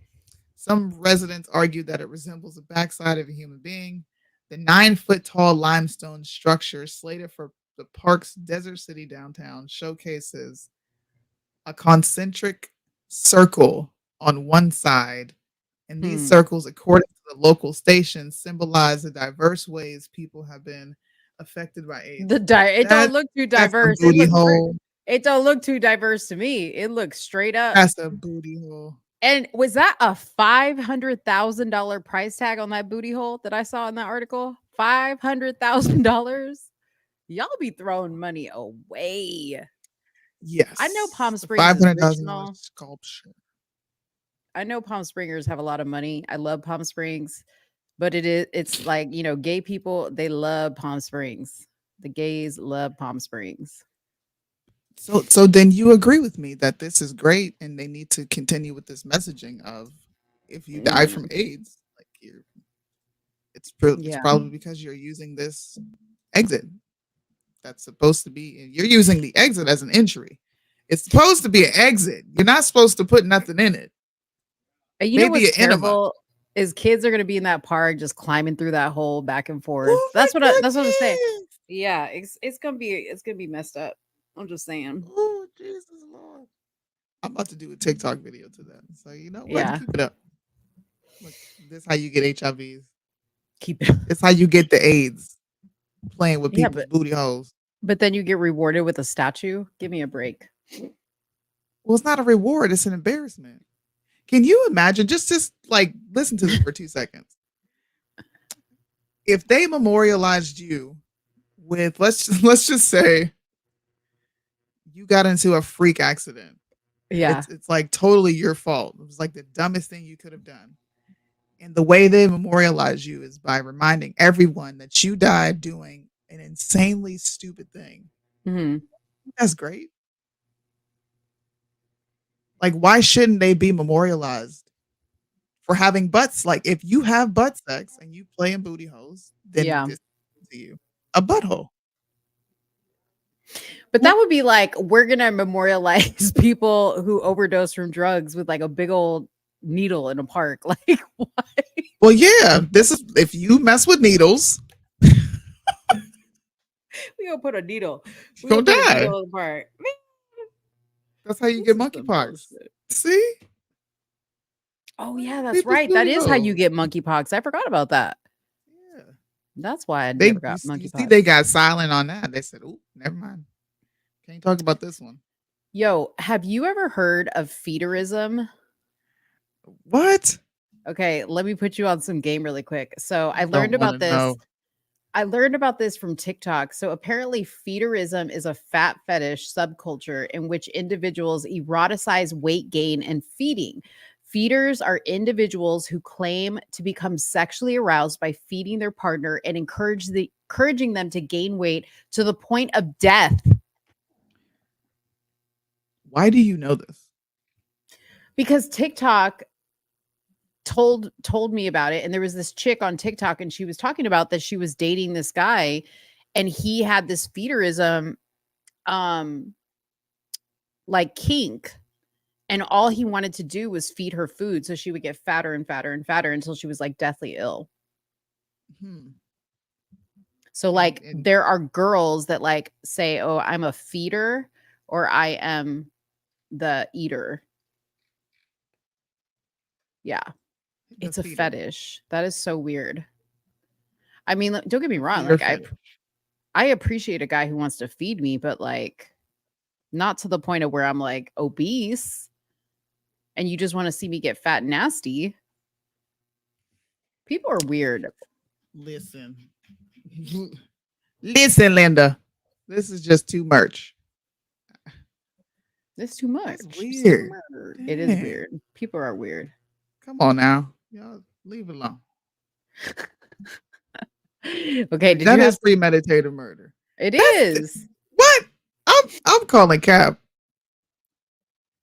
Some residents argued that it resembles the backside of a human being. The 9-foot tall limestone structure slated for the park's Desert City downtown showcases a concentric circle on one side, and these circles, according to the local station, symbolize the diverse ways people have been affected by AIDS. It don't look too diverse. It don't look too diverse to me. It looks straight up. That's a booty hole. And was that a $500,000 price tag on that booty hole that I saw in that article? $500,000. Y'all be throwing money away. Yes, I know Palm Springs is $500,000 sculpture. I know Palm Springers have a lot of money. I love Palm Springs, but it's like, gay people, they love Palm Springs. The gays love Palm Springs. So then you agree with me that this is great and they need to continue with this messaging of if you die from AIDS, like it's probably because you're using this exit that's supposed to be, you're using the exit as an entry. It's supposed to be an exit. You're not supposed to put nothing in it. And you know what's terrible is kids are going to be in that park just climbing through that hole back and forth. That's what I'm saying. Yeah, it's gonna be messed up. I'm just saying. Oh, Jesus Lord. I'm about to do a TikTok video to them. So you know what? Yeah. Keep it up. Look, this is how you get HIVs. Keep it. It's how you get the AIDS. Playing with people's booty holes. But then you get rewarded with a statue. Give me a break. Well, it's not a reward, it's an embarrassment. Can you imagine? Just like listen to this for 2 seconds. If they memorialized you with let's just say you got into a freak accident. Yeah. It's like totally your fault. It was like the dumbest thing you could have done. And the way they memorialize you is by reminding everyone that you died doing an insanely stupid thing. Mm-hmm. That's great. Like, why shouldn't they be memorialized for having butts? Like, if you have butt sex and you play in booty holes, then this is to you a butthole. But that would be like, we're gonna memorialize people who overdose from drugs with like a big old needle in a park. Like, why? Well, yeah, this is if you mess with needles, we gonna put a needle. We gonna put a die. needle in the park. That's how you get monkeypox. See? Oh yeah, that's right. That is how you get monkeypox. I forgot about that. Yeah, that's why I never got monkeypox. You see, they got silent on that. They said, "Oh, never mind. Can't talk about this one." Yo, have you ever heard of feederism? What? Okay, let me put you on some game really quick. So I learned about this. Know. I learned about this from TikTok. So apparently feederism is a fat fetish subculture in which individuals eroticize weight gain and feeding. Feeders are individuals who claim to become sexually aroused by feeding their partner and encouraging them to gain weight to the point of death. Why do you know this? Because TikTok told me about it, and there was this chick on TikTok, and she was talking about that she was dating this guy, and he had this feederism, like kink. And all he wanted to do was feed her food so she would get fatter and fatter and fatter until she was like deathly ill. So like there are girls that like say, "Oh, I'm a feeder," or "I am the eater." Yeah. It's a feeder. fetish. That is so weird. I mean, don't get me wrong, Feeder like I appreciate a guy who wants to feed me, but like not to the point of where I'm like obese and you just want to see me get fat and nasty. People are weird. Listen, Linda, this is just too much. It's too much. That's weird. It is Dang. weird. People are weird. Come on now, y'all leave it alone. Okay, did That you is have premeditated murder. It is. What? I'm calling cap.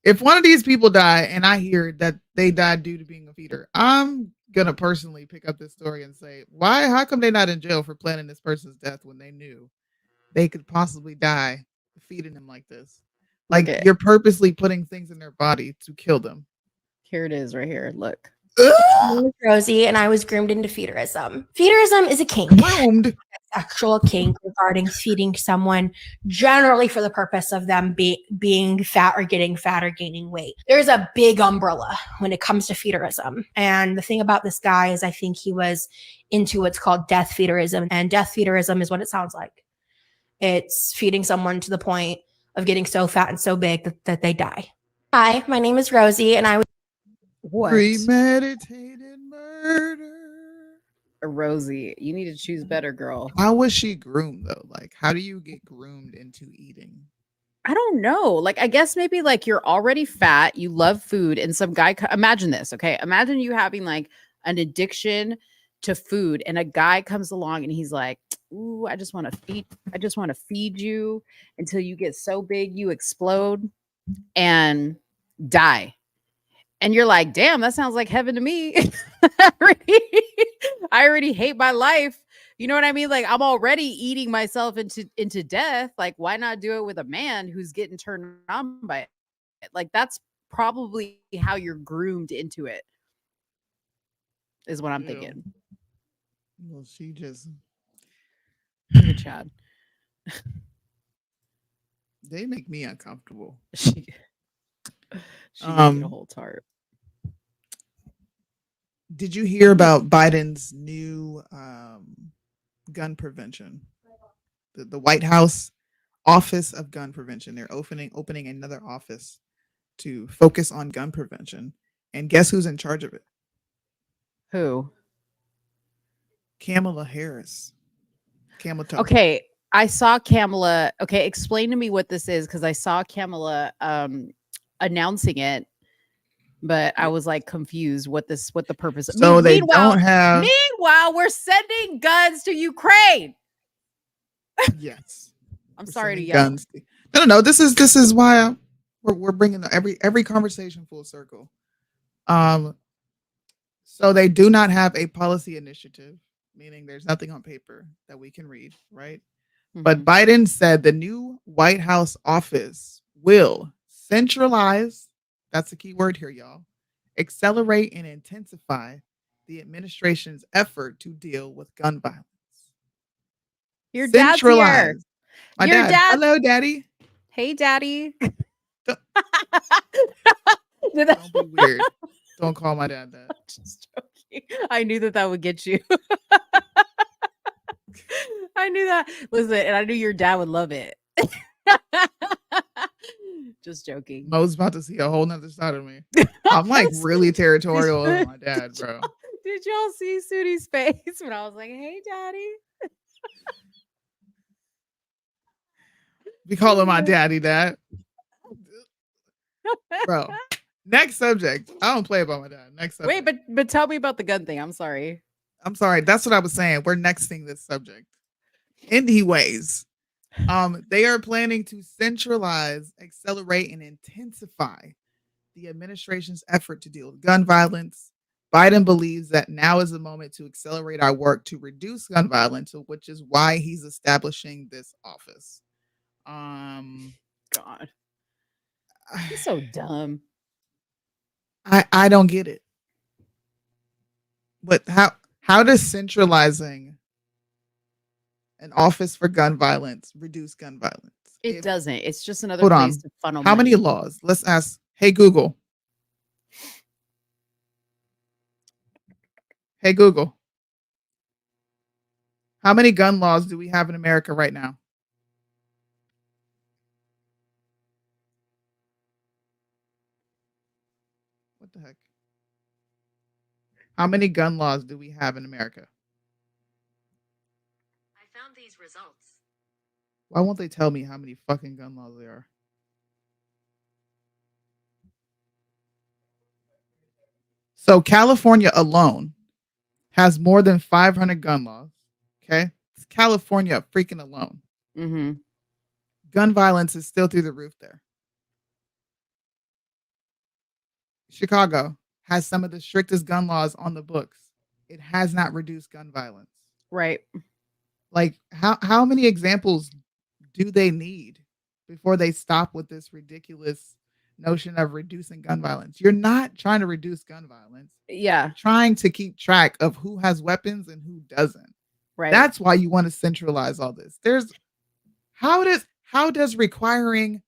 If one of these people die and I hear that they died due to being a feeder, I'm gonna personally pick up this story and say, why? How come they're not in jail for planning this person's death when they knew they could possibly die feeding them like this? Like Okay. you're purposely putting things in their body to kill them. Here it is right here. Look. My name is Rosie, and I was groomed into feederism. Feederism is a kink. Groomed. A sexual kink regarding feeding someone, generally for the purpose of them being fat or getting fat or gaining weight. There's a big umbrella when it comes to feederism. And the thing about this guy is I think he was into what's called death feederism. And death feederism is what it sounds like. It's feeding someone to the point of getting so fat and so big that they die. Hi, my name is Rosie, and I was Premeditated murder. Rosie, you need to choose better, girl. How was she groomed though? Like, how do you get groomed into eating? I don't know. Like, I guess maybe like you're already fat, you love food, and some guy, imagine this, okay? Imagine you having like an addiction to food, and a guy comes along and he's like, "Ooh, I just want to feed you until you get so big you explode and die." And you're like, "Damn, that sounds like heaven to me." I already hate my life. You know what I mean? Like I'm already eating myself into death. Like why not do it with a man who's getting turned on by it? Like that's probably how you're groomed into it. Is what I'm thinking. Well, she just Look at Chad. They make me uncomfortable. She can eat a whole tart. Did you hear about Biden's new gun prevention? The White House Office of Gun Prevention. They're opening another office to focus on gun prevention. And guess who's in charge of it? Who? Kamala Harris. Kamala. Okay, I saw Kamala. Okay, explain to me what this is because I saw Kamala announcing it, but I was like confused what the purpose. So they don't have. Meanwhile, we're sending guns to Ukraine. Yes, I'm we're sorry to sending yell. guns. No. This is why we're bringing every conversation full circle. So they do not have a policy initiative, meaning there's nothing on paper that we can read, right? But Biden said the new White House office will centralize, that's the key word here, y'all, accelerate and intensify the administration's effort to deal with gun violence. Your dad's here. My Your dad. Hello, Daddy. Hey, Daddy. Don't be weird. Don't call my dad that. Just joking. I knew that would get you. I knew that. Listen, and I knew your dad would love it. Just joking. Mo's about to see a whole nother side of me. I'm like really territorial over my dad, bro. Did y'all see Soonie's face when I was like, "Hey, Daddy"? Be calling my daddy that, bro. Next subject. I don't play about my dad. Next subject. Wait, but tell me about the gun thing. I'm sorry. I'm sorry. That's what I was saying. We're nexting this subject. Anyways, they are planning to centralize, accelerate, and intensify the administration's effort to deal with gun violence. Biden believes that now is the moment to accelerate our work to reduce gun violence, which is why he's establishing this office. God, he's so dumb. I don't get it. But how does centralizing an office for gun violence reduce gun violence? It doesn't. It's just another Hold place on. to funnel How money. many laws? Let's ask. Hey Google. Hey Google. How many gun laws do we have in America right now? What the heck? How many gun laws do we have in America? I found these results. Why won't they tell me how many fucking gun laws there are? So California alone has more than 500 gun laws. Okay, it's California freaking alone. Mm-hmm. Gun violence is still through the roof there. Chicago has some of the strictest gun laws on the books. It has not reduced gun violence. Right. Like how many examples do they need before they stop with this ridiculous notion of reducing gun violence? You're not trying to reduce gun violence. Yeah. You're trying to keep track of who has weapons and who doesn't. Right. That's why you want to centralize all this. How does requiring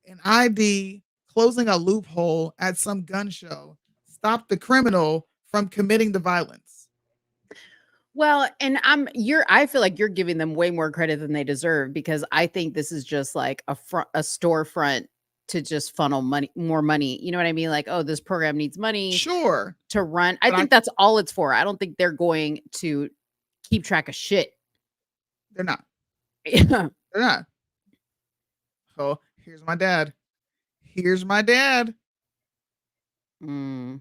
an ID, closing a loophole at some gun show stop the criminal from committing the violence? Well, and I feel like you're giving them way more credit than they deserve, because I think this is just like a storefront to just funnel more money. You know what I mean? Like, oh, this program needs money. Sure. To run. I think that's all it's for. I don't think they're going to keep track of shit. They're not. Yeah. They're not. Oh, here's my dad. Here's my dad. Mm.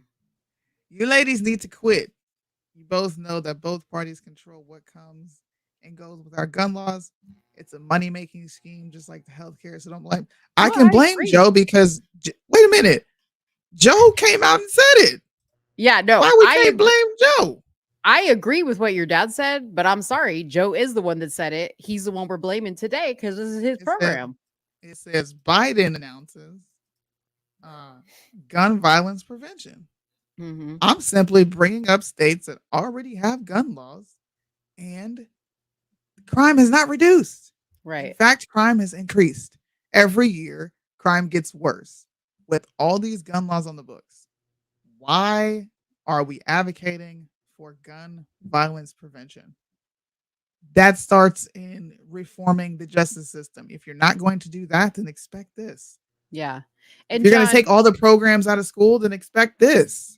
You ladies need to quit. You both know that both parties control what comes and goes with our gun laws. It's a money-making scheme, just like the healthcare. So don't blame. I can blame Joe because wait a minute. Joe came out and said it. Yeah, no. Why we can't blame Joe? I agree with what your dad said, but I'm sorry. Joe is the one that said it. He's the one we're blaming today because this is his program. It says Biden announces gun violence prevention. Mm-hmm. I'm simply bringing up states that already have gun laws and crime has not reduced. Right. In fact, crime has increased. Every year, crime gets worse with all these gun laws on the books. Why are we advocating for gun violence prevention? That starts in reforming the justice system. If you're not going to do that, then expect this. Yeah. And if you're going to take all the programs out of school, then expect this.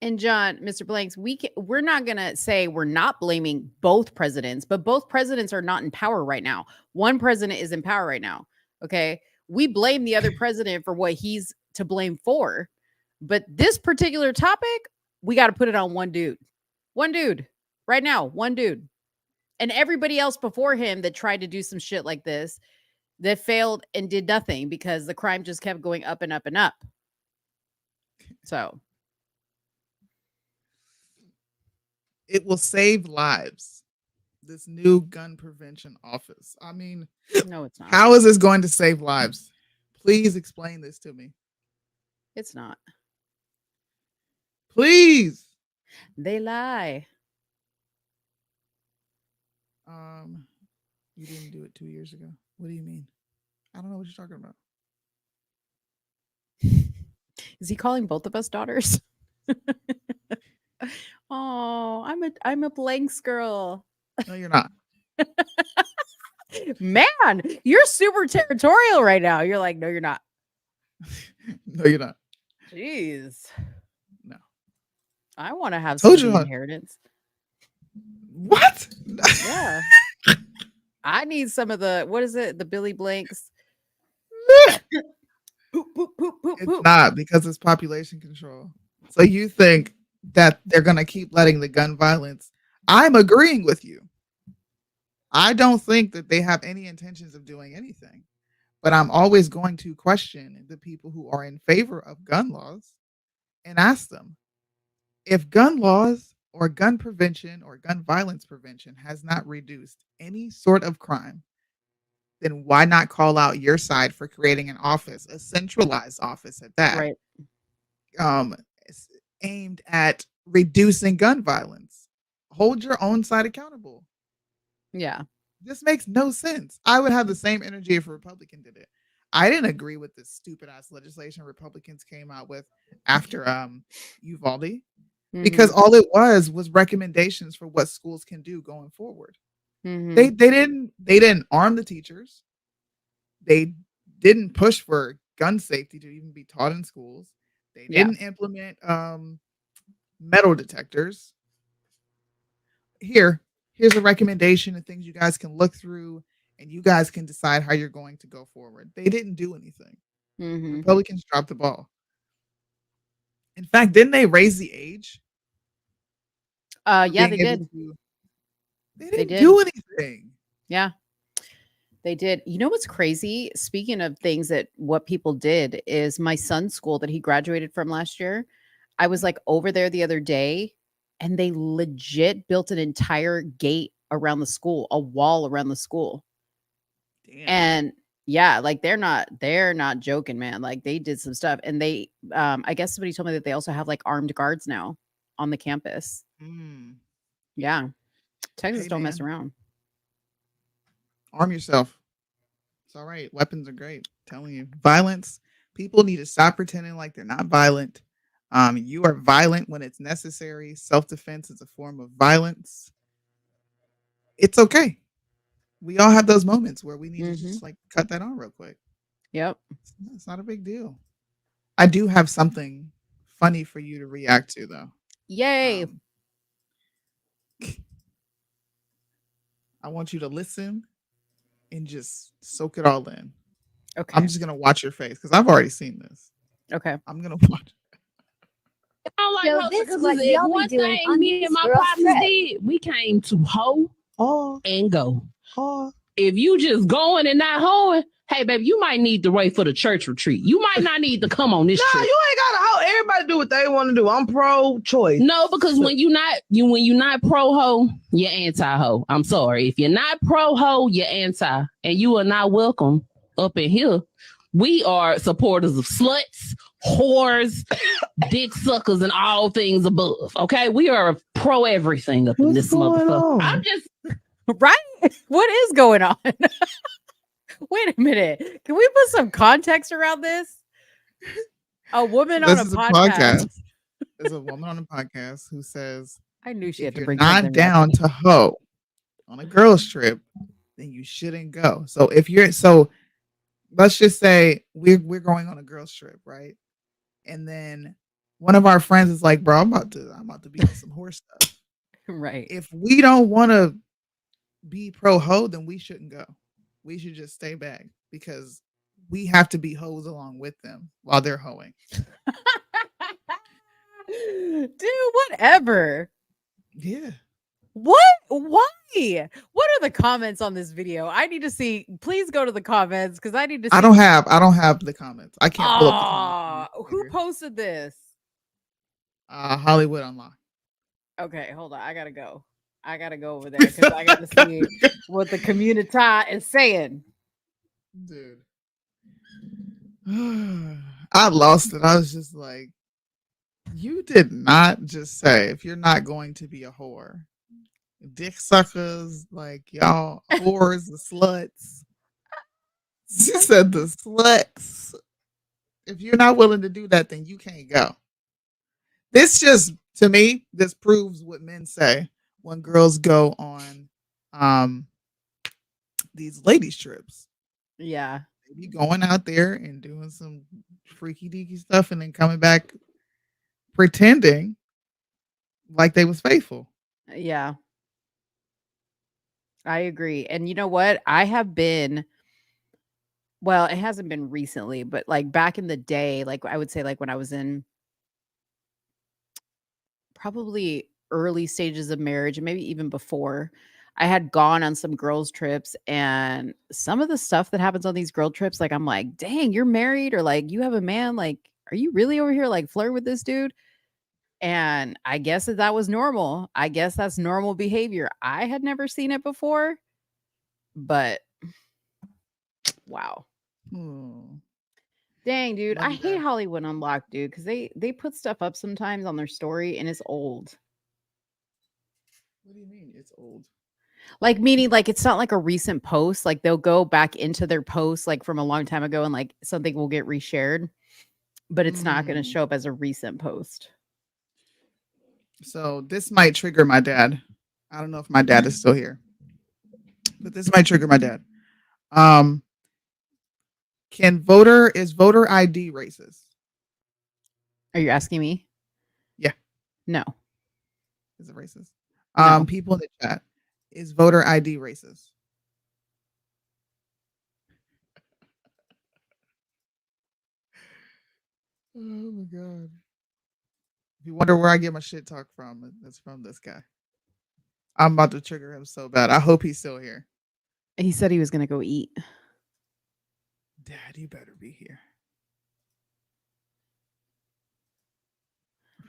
And John, Mr. Blanks, we're not going to say we're not blaming both presidents, but both presidents are not in power right now. One president is in power right now. Okay. We blame the other president for what he's to blame for. But this particular topic, we got to put it on one dude. One dude right now. One dude. And everybody else before him that tried to do some shit like this, that failed and did nothing because the crime just kept going up and up and up. So it will save lives. This new gun prevention office. I mean, no, it's not. How is this going to save lives? Please explain this to me. It's not. Please. They lie. You didn't do it 2 years ago. What do you mean? I don't know what you're talking about. Is he calling both of us daughters? Oh, I'm a Blanks girl. No, you're not. Man, you're super territorial right now. You're like, no, you're not. No, you're not. Jeez. No. I want to have some inheritance. What? Yeah. I need some of the, what is it? The Billy Blanks. It's not, because it's population control. So you think that they're going to keep letting the gun violence. I'm agreeing with you. I don't think that they have any intentions of doing anything, but I'm always going to question the people who are in favor of gun laws and ask them, if gun laws or gun prevention or gun violence prevention has not reduced any sort of crime, then why not call out your side for creating an office, a centralized office at that, Right. um, aimed at reducing gun violence? Hold your own side accountable. Yeah. This makes no sense. I would have the same energy if a Republican did it. I didn't agree with this stupid ass legislation Republicans came out with after Uvalde, because all it was recommendations for what schools can do going forward. They didn't arm the teachers. They didn't push for gun safety to even be taught in schools. They Yeah. didn't implement metal detectors. Here's a recommendation of things you guys can look through, and you guys can decide how you're going to go forward. They didn't do anything. Republicans dropped the ball. In fact, didn't they raise the age? Yeah, they did. They didn't do anything. Yeah. They did. You know what's crazy? Speaking of things that what people did is my son's school that he graduated from last year. I was like over there the other day, and they legit built an entire gate around the school, a wall around the school. Damn. And yeah, like they're not joking, man. Like they did some stuff, and they I guess somebody told me that they also have like armed guards now on the campus. Yeah. Texas Hey, don't mess man. around. Arm yourself. It's all right. Weapons are great. I'm telling you. Violence. People need to stop pretending like they're not violent. You are violent when it's necessary. Self-defense is a form of violence. It's okay. We all have those moments where we need to just like cut that on real quick. Yep. It's not a big deal. I do have something funny for you to react to, though. Yay. I want you to listen and just soak it all in. Okay. I'm just gonna watch your face because I've already seen this. Okay. I'm gonna watch. I don't like So hoes this because what if y'all be one doing thing on me this and my girls' partners trip. did, we came to hoe and go. Oh. If you just going and not hoeing, hey baby, you might need to wait for the church retreat. You might not need to come on this Nah, trip. you ain't gotta hoe. Everybody do what they want to do. I'm pro-choice. No, because when you're not pro hoe, you're anti hoe. I'm sorry. If you're not pro hoe, you're anti, and you are not welcome up in here. We are supporters of sluts, whores, dick suckers, and all things above. Okay, we are pro everything up in this motherfucker. I'm just right. What is going on? Wait a minute. Can we put some context around this? A woman on This a is a podcast. There's a woman on a podcast who says, I knew she if had to you're bring not something down to hoe on a girls trip, then you shouldn't go. So let's just say we're going on a girls trip, right? And then one of our friends is like, bro, I'm about to be on some horse stuff. Right. If we don't want to be pro hoe, then we shouldn't go. We should just stay back because we have to be hoes along with them while they're hoeing. Dude, whatever. Yeah. What? Why? What are the comments on this video? I need to see. Please go to the comments because I need to see. I don't have the comments. I can't pull up the comments. Who posted this? Hollywood Unlocked. Okay, hold on. I gotta go over there because I gotta see what the community is saying. Dude. I lost it. I was just like, you did not just say if you're not going to be a whore. Dick suckers, like y'all whores, the sluts. She said the sluts. If you're not willing to do that, then you can't go. This just, to me, this proves what men say when girls go on these ladies trips. Yeah. They be going out there and doing some freaky deaky stuff and then coming back pretending like they was faithful. Yeah. I agree. And you know what? I have been well, it hasn't been recently, but like back in the day, like I would say like when I was in probably early stages of marriage and maybe even before, I had gone on some girls trips, and some of the stuff that happens on these girl trips, like I'm like, dang, you're married, or like you have a man, like are you really over here like flirting with this dude? And I guess that was normal. I guess that's normal behavior. I had never seen it before, but wow. Hmm. Dang, dude. Love I you, hate Dad. Hollywood Unlocked, dude, because they put stuff up sometimes on their story and it's old. What do you mean? It's old. Like meaning like it's not like a recent post. Like they'll go back into their post like from a long time ago and like something will get reshared, but it's not going to Mm. show up as a recent post. So this might trigger my dad. I don't know if my dad is still here, but this might trigger my dad. Um, is voter ID racist? Are you asking me? Yeah. No. Is it racist? No. People in the chat, is voter ID racist? Oh my god. If you wonder where I get my shit talk from, it's from this guy. I'm about to trigger him so bad. I hope he's still here. He said he was going to go eat. Dad, you better be here.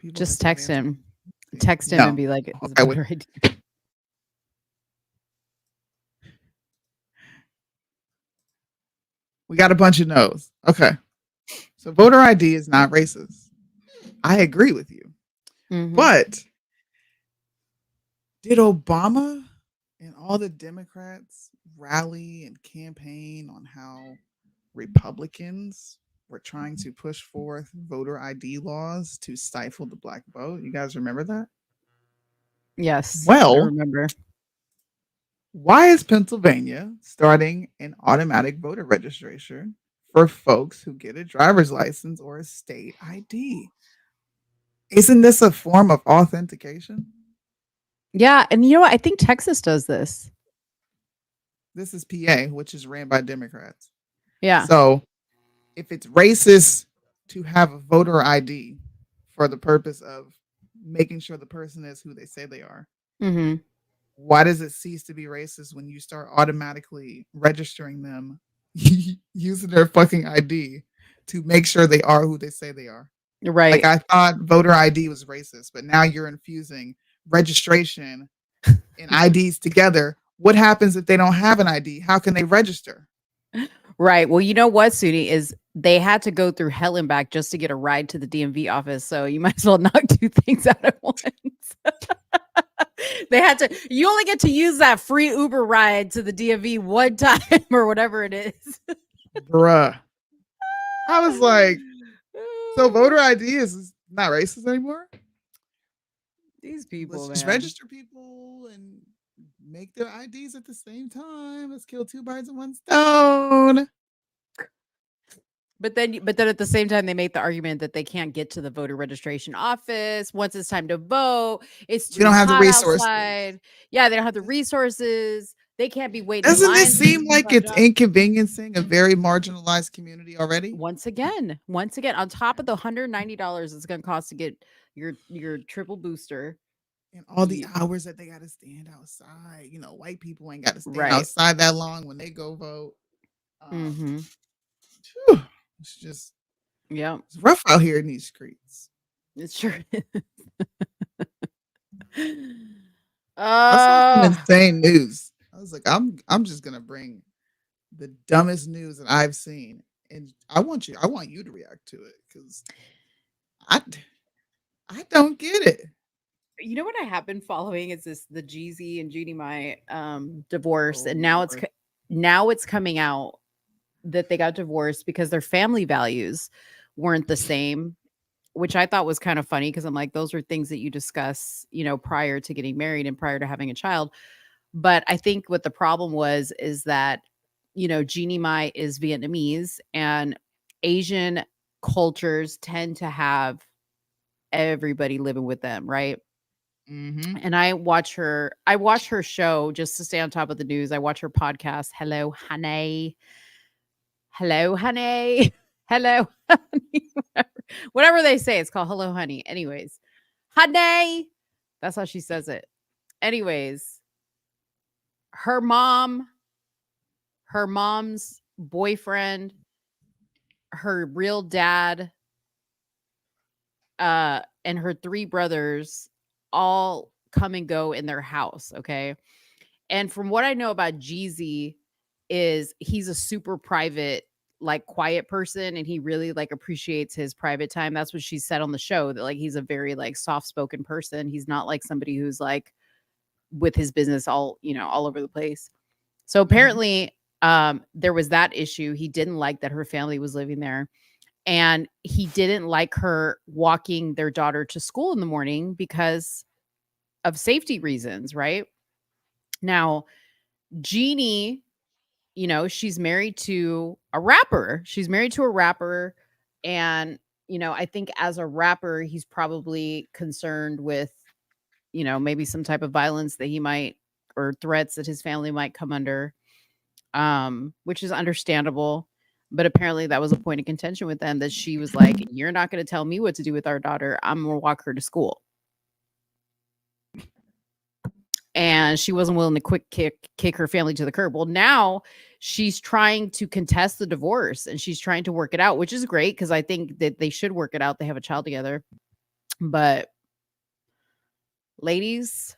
People Just in the chat text answer. him. Text him No. and be like, is Okay, voter ID. We got a bunch of no's. Okay. So voter ID is not racist. I agree with you. Mhm. But did Obama and all the Democrats rally and campaign on how Republicans were trying to push forth voter ID laws to stifle the black vote? You guys remember that? Yes. I Well, remember. why is Pennsylvania starting an automatic voter registration for folks who get a driver's license or a state ID? Isn't this a form of authentication? Yeah, and you know what? I think Texas does this. This is PA, which is ran by Democrats. Yeah. So if it's racist to have a voter ID for the purpose of making sure the person is who they say they are, Mhm. why does it cease to be racist when you start automatically registering them using their fucking ID to make sure they are who they say they are? Right. Like I thought voter ID was racist, but now you're infusing registration and IDs together. What happens if they don't have an ID? How can they register? Right. Well, you know what, Soonie, is they had to go through hell and back just to get a ride to the DMV office. So you might as well knock two things out at once. They had to, you only get to use that free Uber ride to the DMV one time or whatever it is. Bruh. I was like, so voter ID is not racist anymore? These people, Let's just man. register people and make their IDs at the same time. Let's kill two birds with one stone. But then at the same time, they make the argument that they can't get to the voter registration office once it's time to vote. It's We too don't have the hot resources. outside. Yeah, they don't have the resources. They can't be waiting. in Doesn't line this to be seem like signed it's up. inconveniencing a very marginalized community already? Once again, on top of the $190 it's going to cost to get your triple booster. And all the hours that they got to stand outside. You know, white people ain't got to stand Right. outside that long when they go vote. Mhm. Phew, it's just, Yeah, it's rough out here in these streets. it's true. I saw some insane news. I was like, I'm just gonna bring the dumbest news that I've seen, and I want you to react to it because I don't get it. You know what I have been following is the Jeezy and Jeannie Mai divorce, Oh, and now Lord. now it's coming out that they got divorced because their family values weren't the same, which I thought was kind of funny because I'm like, those are things that you discuss, prior to getting married and prior to having a child. But I think what the problem is that, Jeannie Mai is Vietnamese, and Asian cultures tend to have everybody living with them, right? Mm-hmm. And I watch her show just to stay on top of the news. I watch her podcast, Hello Honey. hello, honey. Hello, honey. Whatever they say, it's called hello, honey. Anyways, honey. That's how she says it. Anyways, her mom's boyfriend, her real dad, and her 3 brothers all come and go in their house. Okay. And from what I know about Jeezy, is he's a super private, like quiet person, and he really like appreciates his private time. That's what she said on the show, that like he's a very like soft-spoken person. He's not like somebody who's like with his business all, all over the place. So apparently there was that issue. He didn't like that her family was living there. And he didn't like her walking their daughter to school in the morning because of safety reasons, right? Now, Jeannie, she's married to a rapper. And, I think as a rapper, he's probably concerned with, maybe some type of violence that he might, or threats that his family might come under, which is understandable. But apparently that was a point of contention with them, that she was like, you're not going to tell me what to do with our daughter. I'm going to walk her to school. And she wasn't willing to kick her family to the curb. Well, now she's trying to contest the divorce, and she's trying to work it out, which is great because I think that they should work it out. They have a child together. But ladies,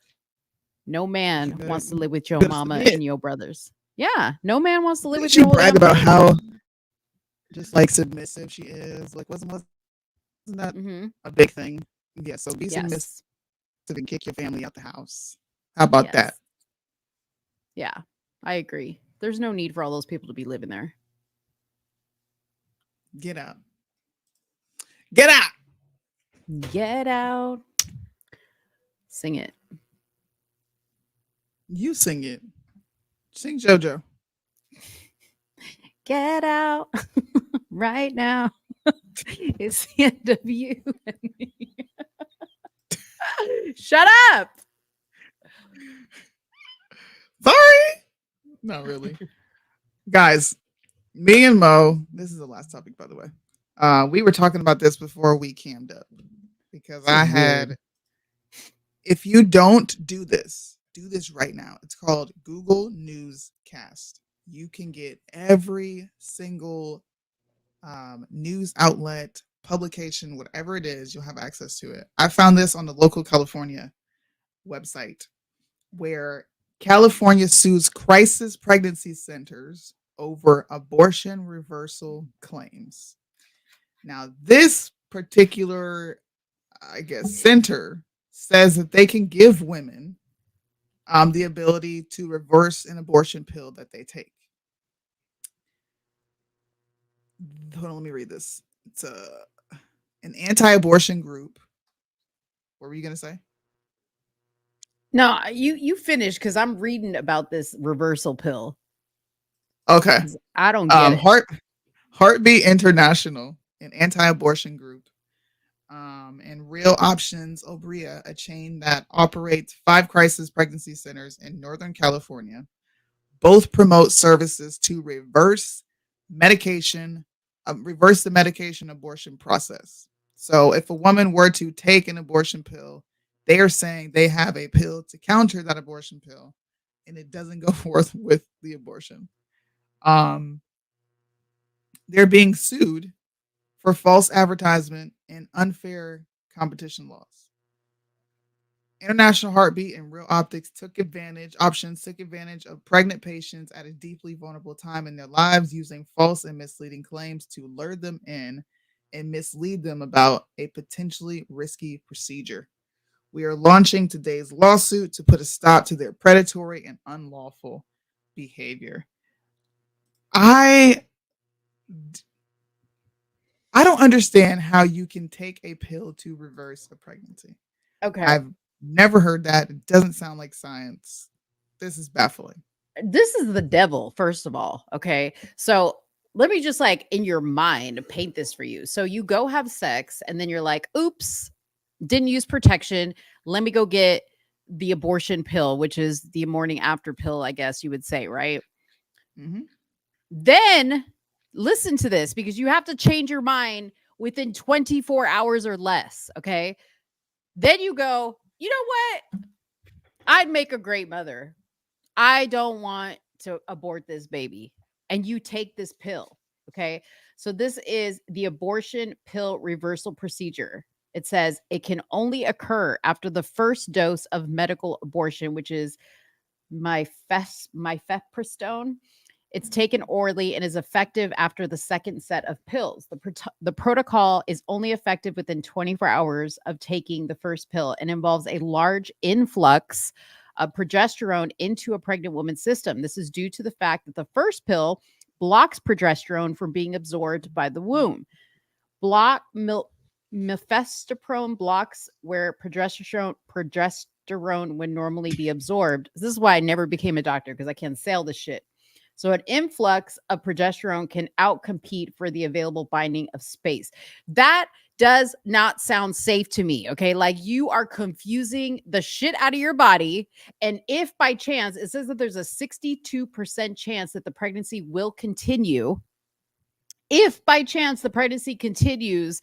no man wants to live with your mama and your brothers. Yeah, no man wants to live with She your brag about mama. how just like submissive she is. Like, wasn't that a big thing? Yeah, so be submissive and kick your family out the house. How about that? Yeah, I agree. There's no need for all those people to be living there. Get out. Get out. Get out. Sing it. You sing it. Sing JoJo. Get out right now. It's the end of you and me. Shut up. Sorry. Not really. Guys, me and Mo, this is the last topic, by the way. We were talking about this before we cammed up, because I had, if you don't do this right now. It's called Google Newscast. You can get every single news outlet, publication, whatever it is, you'll have access to it. I found this on the local California website, where California sues crisis pregnancy centers over abortion reversal claims. Now, this particular, I guess, center says that they can give women the ability to reverse an abortion pill that they take. Hold on, let me read this. It's an anti-abortion group. What were you going to say? No, you finish, because I'm reading about this reversal pill. Okay. I don't get it. Heartbeat International, an anti-abortion group, and Real Options Obria, a chain that operates 5 crisis pregnancy centers in Northern California, both promote services to reverse the medication abortion process. So if a woman were to take an abortion pill, they are saying they have a pill to counter that abortion pill, and it doesn't go forth with the abortion. They're being sued for false advertisement and unfair competition laws. International Heartbeat and Real Optics took advantage of pregnant patients at a deeply vulnerable time in their lives, using false and misleading claims to lure them in and mislead them about a potentially risky procedure. We are launching today's lawsuit to put a stop to their predatory and unlawful behavior. I don't understand how you can take a pill to reverse a pregnancy. Okay. I've never heard that. It doesn't sound like science. This is baffling. This is the devil, first of all. Okay. So let me just, like, in your mind, paint this for you. So you go have sex, and then you're like, oops, didn't use protection. Let me go get the abortion pill, which is the morning after pill, I guess you would say, right? Mm-hmm. Then listen to this because you have to change your mind within 24 hours or less. Okay. Then you go, you know what? I'd make a great mother. I don't want to abort this baby. And you take this pill. Okay. So this is the abortion pill reversal procedure. It says it can only occur after the first dose of medical abortion, which is mifepristone. It's taken orally and is effective after the second set of pills. The protocol is only effective within 24 hours of taking the first pill and involves a large influx of progesterone into a pregnant woman's system. This is due to the fact that the first pill blocks progesterone from being absorbed by the womb. Mifepristone blocks where progesterone would normally be absorbed. This is why I never became a doctor, because I can't say all this shit. So an influx of progesterone can outcompete for the available binding of space. That does not sound safe to me. Okay. Like you are confusing the shit out of your body. And if by chance, it says that there's a 62% chance that the pregnancy will continue. If by chance the pregnancy continues,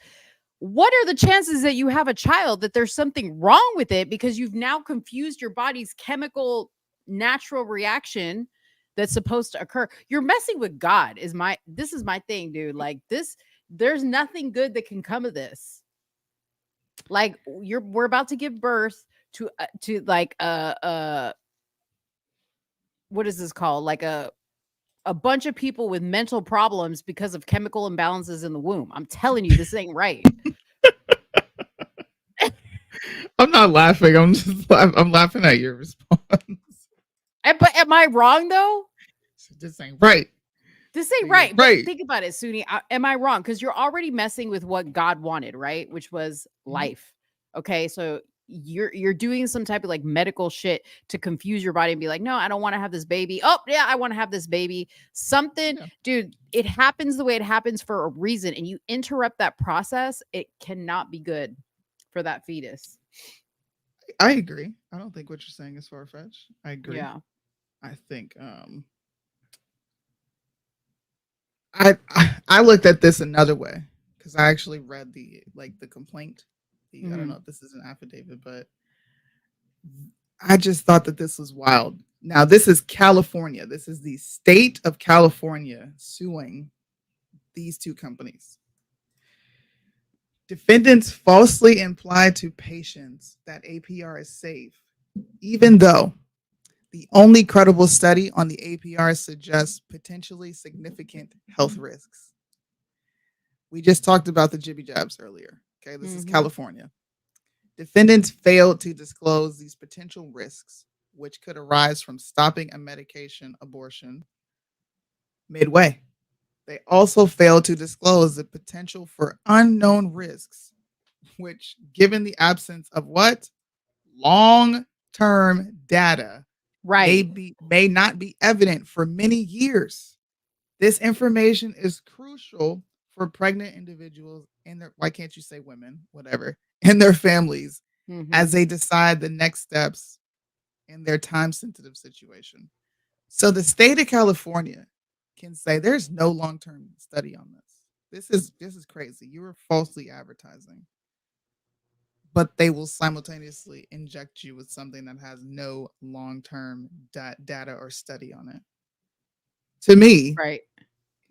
what are the chances that you have a child, that there's something wrong with it because you've now confused your body's chemical natural reaction that's supposed to occur? You're messing with God this is my thing, dude. Like this, there's nothing good that can come of this. Like we're about to give birth to like what is this called? Like a bunch of people with mental problems because of chemical imbalances in the womb. I'm telling you, this ain't right. I'm not laughing. I'm laughing at your response. But am I wrong though? This ain't right. This ain't right. But think about it, Soonie. Am I wrong? Because you're already messing with what God wanted, right? Which was life. Okay, so you're doing some type of like medical shit to confuse your body and be like, no, I don't want to have this baby. Oh yeah, I want to have this baby. Something, dude. It happens the way it happens for a reason, and you interrupt that process, it cannot be good for that fetus. I agree. I don't think what you're saying is far-fetched. I agree. Yeah. I think I looked at this another way because I actually read the complaint. I don't know if this is an affidavit, but I just thought that this was wild. Now, this is California. This is the state of California suing these two companies. Defendants falsely implied to patients that APR is safe, even though the only credible study on the APR suggests potentially significant health risks. We just talked about the jibby jabs earlier. Okay, this is California. Defendants failed to disclose these potential risks, which could arise from stopping a medication abortion midway. They also failed to disclose the potential for unknown risks, which, given the absence of what? Long-term data, may not be evident for many years. This information is crucial for pregnant individuals and their, why can't you say women, whatever, and their families as they decide the next steps in their time-sensitive situation. So the state of California can say there's no long-term study on this. This is crazy. You were falsely advertising. But they will simultaneously inject you with something that has no long-term data or study on it. To me, right,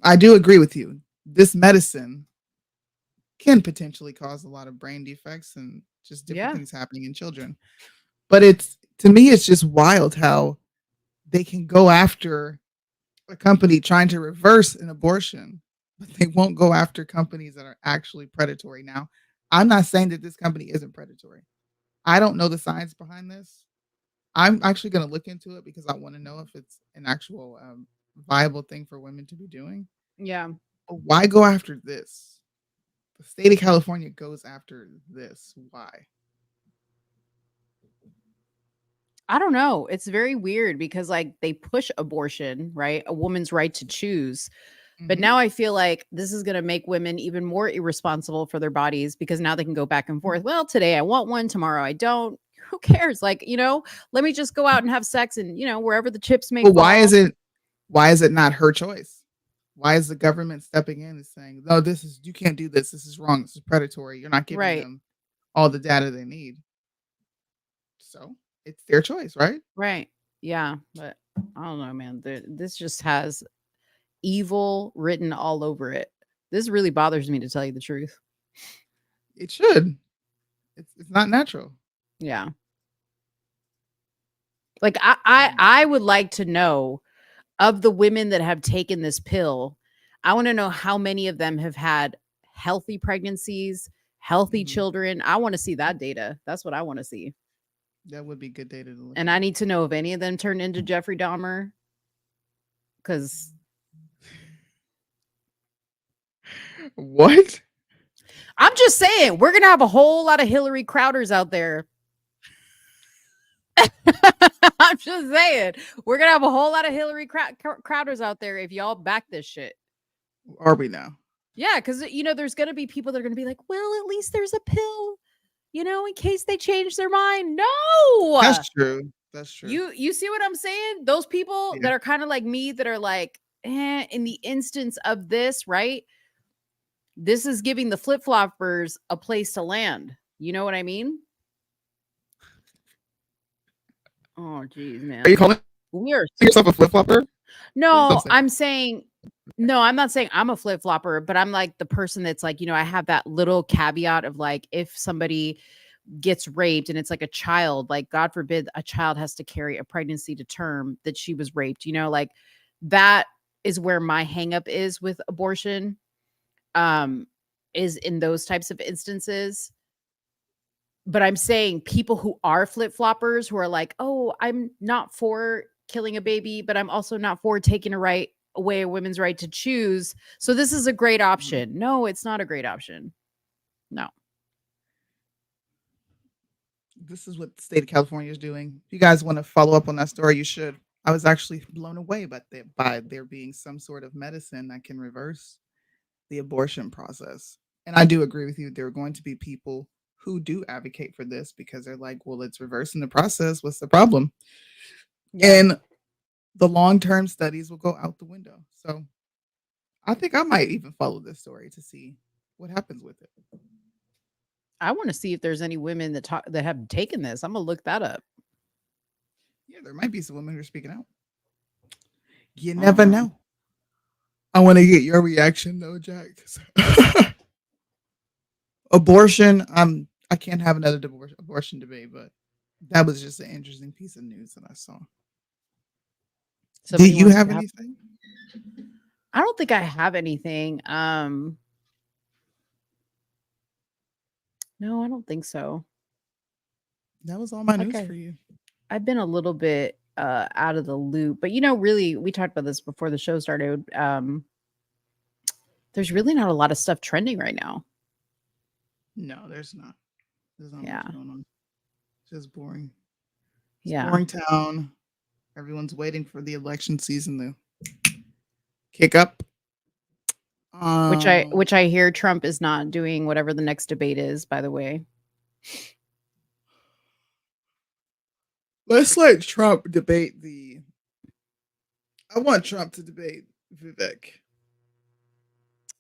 I do agree with you. This medicine can potentially cause a lot of brain defects and just different things happening in children. But to me, it's just wild how they can go after a company trying to reverse an abortion, but they won't go after companies that are actually predatory. Now, I'm not saying that this company isn't predatory. I don't know the science behind this. I'm actually going to look into it because I want to know if it's an actual viable thing for women to be doing. Yeah. But why go after this? The state of California goes after this. Why? I don't know. It's very weird because like they push abortion, right? A woman's right to choose. But now I feel like this is going to make women even more irresponsible for their bodies because now they can go back and forth. Well, today I want one, tomorrow I don't. Who cares? Like, let me just go out and have sex and, wherever the chips may fall. Why is it not her choice? Why is the government stepping in and saying, no, you can't do this. This is wrong. This is predatory. You're not giving Right. them all the data they need. So it's their choice, right? Right. Yeah. But I don't know, man. This just has evil written all over it. This really bothers me, to tell you the truth. It should. It's not natural. Yeah. Like I would like to know, of the women that have taken this pill, I want to know how many of them have had healthy pregnancies, healthy children. I want to see that data. That's what I want to see. That would be good data to look And I need to know if any of them turned into Jeffrey Dahmer. Because what? I'm just saying, we're gonna have a whole lot of Hillary Crowders out there. I'm just saying, we're gonna have a whole lot of Hillary Crowders out there if y'all back this shit. Are we now? Yeah, because there's gonna be people that are gonna be like, well, at least there's a pill, in case they change their mind. No, That's true. That's true. You see what I'm saying? Those people that are kind of like me, that are like, in the instance of this, right? This is giving the flip-floppers a place to land. You know what I mean? Oh, geez, man. Are you calling yourself a flip-flopper? No, I'm saying, no, I'm not saying I'm a flip-flopper, but I'm like the person that's like, I have that little caveat of like, if somebody gets raped and it's like a child, like God forbid a child has to carry a pregnancy to term that she was raped, like that is where my hang up is with abortion, is in those types of instances. But I'm saying people who are flip-floppers, who are like, oh, I'm not for killing a baby, but I'm also not for taking away a women's right to choose. So this is a great option. No, it's not a great option. No. This is what the state of California is doing. If you guys want to follow up on that story, you should. I was actually blown away by there being some sort of medicine that can reverse the abortion process. And I do agree with you. There are going to be people who do advocate for this because they're like, well, it's reversing the process. What's the problem? And the long-term studies will go out the window. So I think I might even follow this story to see what happens with it. I want to see if there's any women that have taken this. I'm gonna look that up. Yeah, there might be some women who are speaking out. You never know. I want to get your reaction though, Jack. Abortion. I can't have another abortion debate, but that was just an interesting piece of news that I saw. Do you have anything? I don't think I have anything. No, I don't think so. That was all my news for you. I've been a little bit out of the loop, but really, we talked about this before the show started. There's really not a lot of stuff trending right now. No, there's not. There's not Yeah. much going on. It's just boring. It's Yeah. boring town. Everyone's waiting for the election season to kick up. Which I hear Trump is not doing whatever the next debate is, by the way. Let's let Trump debate I want Trump to debate Vivek.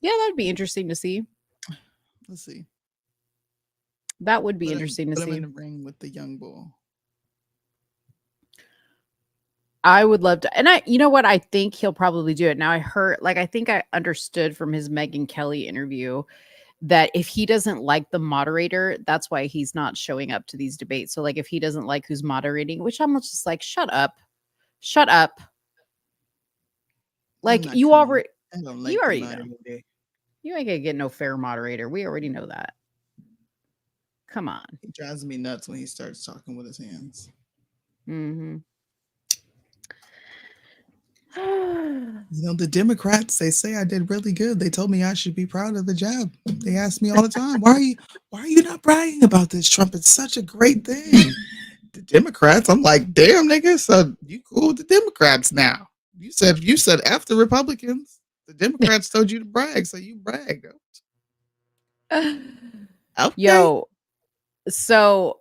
Yeah, that'd be interesting to see. Let's see. That would be interesting to put him see. in the ring with the young bull. I would love to. And you know what? I think he'll probably do it. Now I think I understood from his Megyn Kelly interview that if he doesn't like the moderator, that's why he's not showing up to these debates. So like if he doesn't like who's moderating, which I'm just like, shut up. Like you already know. You ain't gonna get no fair moderator. We already know that. Come on. He drives me nuts when he starts talking with his hands. Mm-hmm. The Democrats, they say I did really good. They told me I should be proud of the job. They ask me all the time, why are you not bragging about this, Trump? It's such a great thing. The Democrats, I'm like, damn, nigga, so you cool with the Democrats now. You said F the Republicans. The Democrats told you to brag, so you bragged. Okay. Yo, so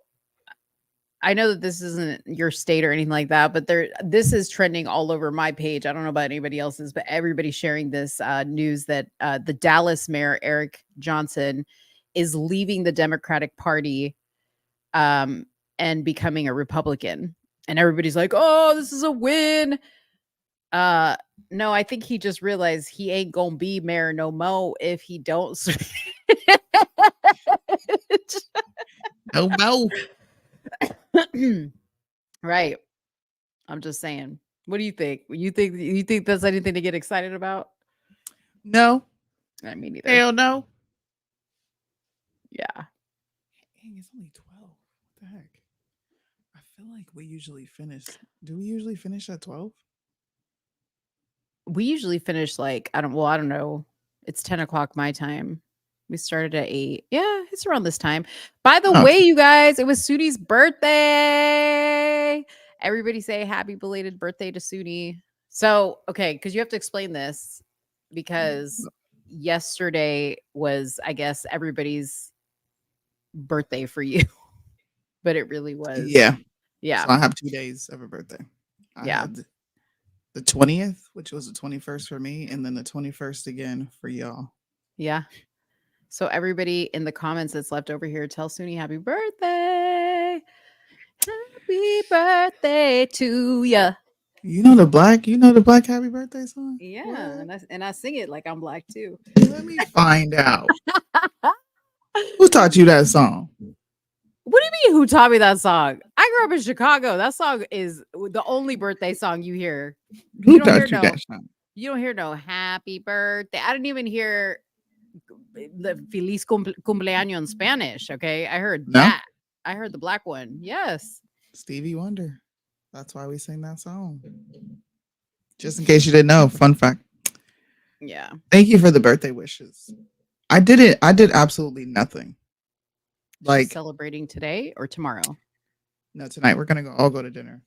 I know that this isn't your state or anything like that, but this is trending all over my page. I don't know about anybody else's, but everybody's sharing this news that the Dallas mayor, Eric Johnson, is leaving the Democratic Party and becoming a Republican. And everybody's like, oh, this is a win. No, I think he just realized he ain't gonna be mayor no mo if he don't. No mo. Right. I'm just saying. What do you think? You think that's anything to get excited about? No. I mean, neither. Hell no. Yeah. Dang, it's only 12. What the heck? I feel like we usually finish. Do we usually finish at 12? We usually finish like I don't know. It's 10 o'clock my time. We started at 8. Yeah, it's around this time. By the way, you guys, it was Soonie's birthday. Everybody say happy belated birthday to Soonie. So, okay, because you have to explain this because yesterday was, I guess, everybody's birthday for you. But it really was. Yeah. Yeah. So I have 2 days of a birthday. I had the 20th, which was the 21st for me, and then the 21st again for y'all. Yeah. So everybody in the comments that's left over here, tell Soonie happy birthday. Happy birthday to ya. You know the black happy birthday song? Yeah, and I sing it like I'm black too. Let me find out. Who taught you that song? What do you mean who taught me that song? I grew up in Chicago. That song is the only birthday song you hear. Who taught you that song? You don't hear no happy birthday. I didn't even hear the Feliz Cumpleaños in Spanish. Okay. I heard that. I heard the black one. Yes. Stevie Wonder. That's why we sing that song. Just in case you didn't know, fun fact. Yeah. Thank you for the birthday wishes. I did absolutely nothing. Like celebrating today or tomorrow? No, tonight. We're gonna all go to dinner.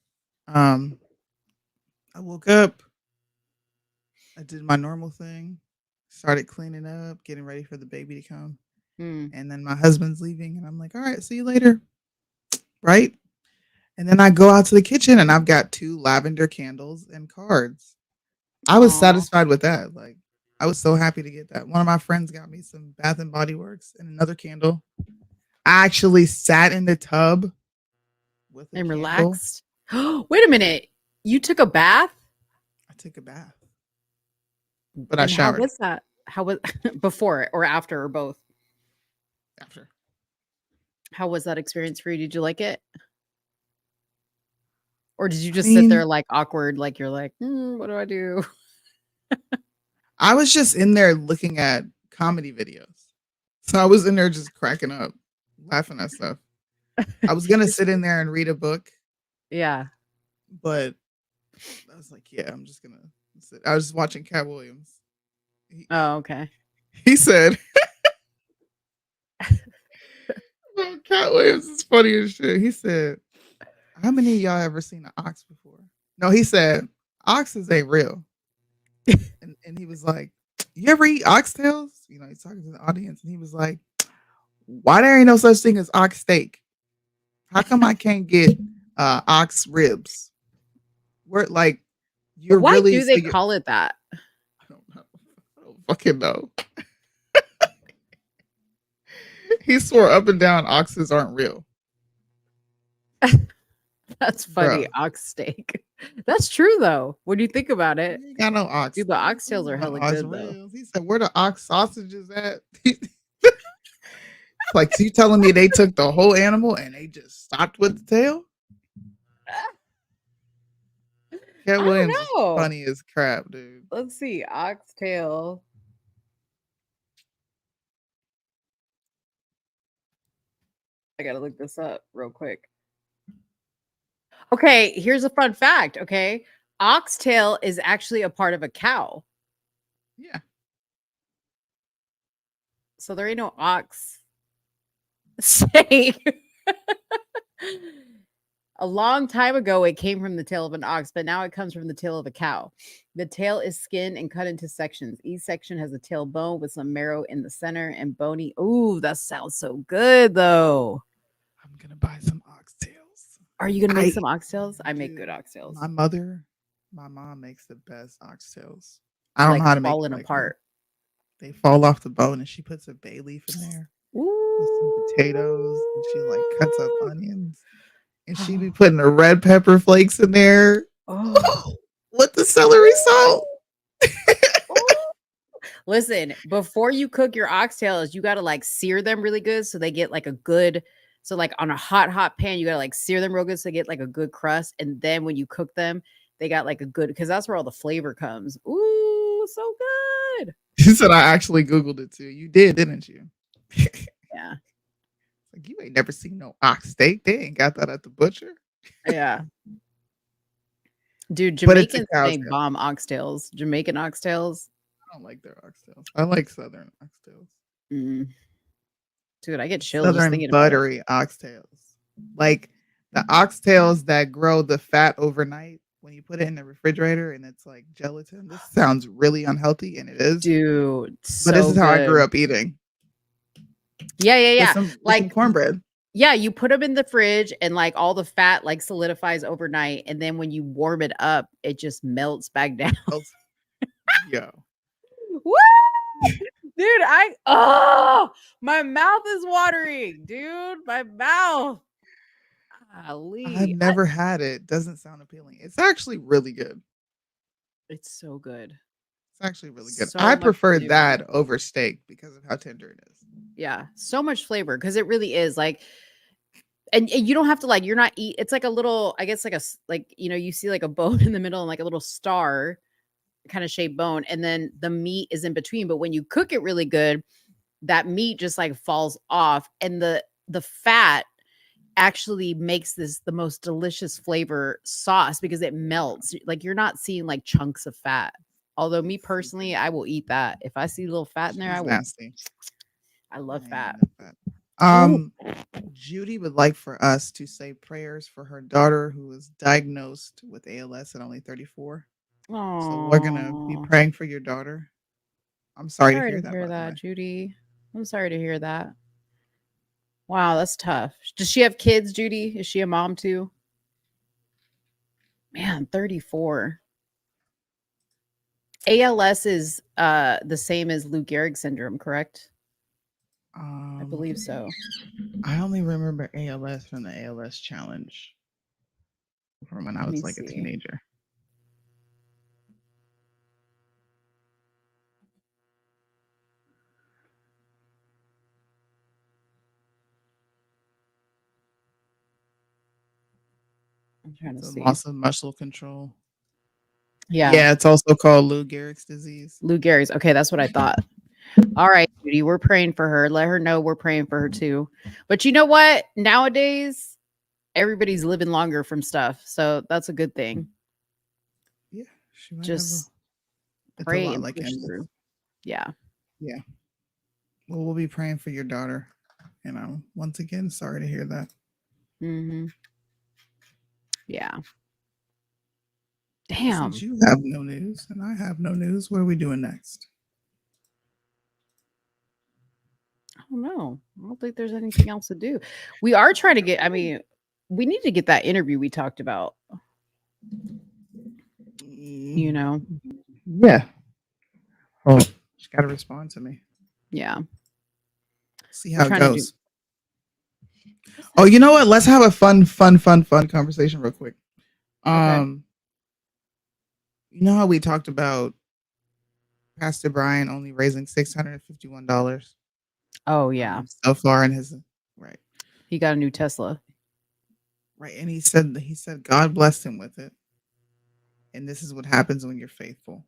I woke up. I did my normal thing. Started cleaning up, getting ready for the baby to come. And then my husband's leaving, and I'm like, all right, see you later. Right? And then I go out to the kitchen, and I've got 2 lavender candles and cards. I was satisfied with that. Like, I was so happy to get that. One of my friends got me some Bath and Body Works and another candle. I actually sat in the tub with a candle. Relaxed. Wait a minute. You took a bath? I took a bath. But I showered. How was that? How was before or after or both? After. How was that experience for you? Did you like it? Or did you just sit there like awkward, like you're like, what do I do? I was just in there looking at comedy videos. So I was in there just cracking up, laughing at stuff. I was going to sit in there and read a book. Yeah. But I was like, yeah, I'm just going to sit. I was just watching Cat Williams. Oh, okay. He said, Cat Williams is funny as shit. He said, how many of y'all ever seen an ox before? No, he said, oxes ain't real. and he was like, you ever eat oxtails? You know, he's talking to the audience, and he was like, why there ain't no such thing as ox steak? How come I can't get ox ribs? Where like you're why really do they call it that? I don't fucking know. He swore up and down oxes aren't real. That's funny. Bro. Ox steak. That's true though. When you think about it, I know ox. Dude, the oxtails are hella good though. He said, "Where the ox sausages at?" Like, so you telling me they took the whole animal and they just stopped with the tail? Cat Williams is funny as crap, dude. Let's see, oxtail. I gotta look this up real quick. Okay, here's a fun fact. Okay, oxtail is actually a part of a cow. Yeah. So there ain't no ox steak. A long time ago, it came from the tail of an ox, but now it comes from the tail of a cow. The tail is skinned and cut into sections. Each section has a tail bone with some marrow in the center and bony. Ooh, that sounds so good, though. I'm gonna buy some oxtails. Are you gonna make some oxtails? I make good oxtails. My mom makes the best oxtails. I don't Like know how to make it falling like her. apart. They fall off the bone, and she puts a bay leaf in there with some Ooh. potatoes, and she like cuts up onions, and she be putting the red pepper flakes in there Oh. with the celery salt. Listen, before you cook your oxtails, you gotta like sear them really good so they get like a good. So like on a hot pan, you gotta like sear them real good so they get like a good crust, and then when you cook them, they got like a good because that's where all the flavor comes. Ooh, so good. She said I actually Googled it too. You did, didn't you? Yeah. Like you ain't never seen no ox steak. They ain't got that at the butcher. Yeah. Dude, But it's a Jamaicans cow's make gut. bomb oxtails. Jamaican oxtails. I don't like their oxtails. I like southern oxtails. Mm. Dude, I get chills just Southern thinking about it. buttery oxtails. Like the oxtails that grow the fat overnight when you put it in the refrigerator and it's like gelatin. This sounds really unhealthy, and it is. Dude, But this so is how I good. grew up eating. Yeah. With some Like cornbread. yeah, you put them in the fridge and like all the fat like solidifies overnight, and then when you warm it up, it just melts back down. Yo. Woo! Dude, my mouth is watering, dude. My mouth. Golly. I've never had it. Doesn't sound appealing. It's actually really good. It's so good. It's actually really good. So I much prefer flavor. that over steak because of how tender it is. Yeah, so much flavor because it really is like, and you don't have to like, you're not eat. It's like a little, I guess like like you see like a bone in the middle and like a little star kind of shaped bone, and then the meat is in between. But when you cook it really good, that meat just like falls off, and the fat actually makes this the most delicious flavor sauce because it melts. Like you're not seeing like chunks of fat. Although me personally, I will eat that. If I see a little fat in there, I will. Nasty. I love fat. Judy would like for us to say prayers for her daughter who was diagnosed with ALS at only 34. So we're gonna be praying for your daughter. I'm sorry to hear that. By the way. Judy. I'm sorry to hear that. Wow, that's tough. Does she have kids, Judy? Is she a mom too? Man, 34. ALS is the same as Lou Gehrig syndrome, correct? I believe so. I only remember ALS from the ALS challenge from when I was like a teenager. I'm trying to see. Loss of muscle control. Yeah. Yeah, it's also called Lou Gehrig's disease. Lou Gehrig's. Okay, that's what I thought. All right, Judy, we're praying for her. Let her know we're praying for her too. But you know what? Nowadays, everybody's living longer from stuff. So that's a good thing. Yeah. She might just have pray it's a lot and like push Emily. through. Yeah. Yeah. Well, we'll be praying for your daughter. And once again, sorry to hear that. Mm-hmm. Yeah. Damn. Since you have no news and I have no news, what are we doing next? I don't know. I don't think there's anything else to do. We are trying to get, we need to get that interview we talked about. Yeah. Oh, she's got to respond to me. Yeah. See how it goes. Oh, you know what? Let's have a fun conversation real quick. You know how we talked about Pastor Brian only raising $651? Oh yeah. So far in his right. He got a new Tesla. Right. And he said God blessed him with it. And this is what happens when you're faithful.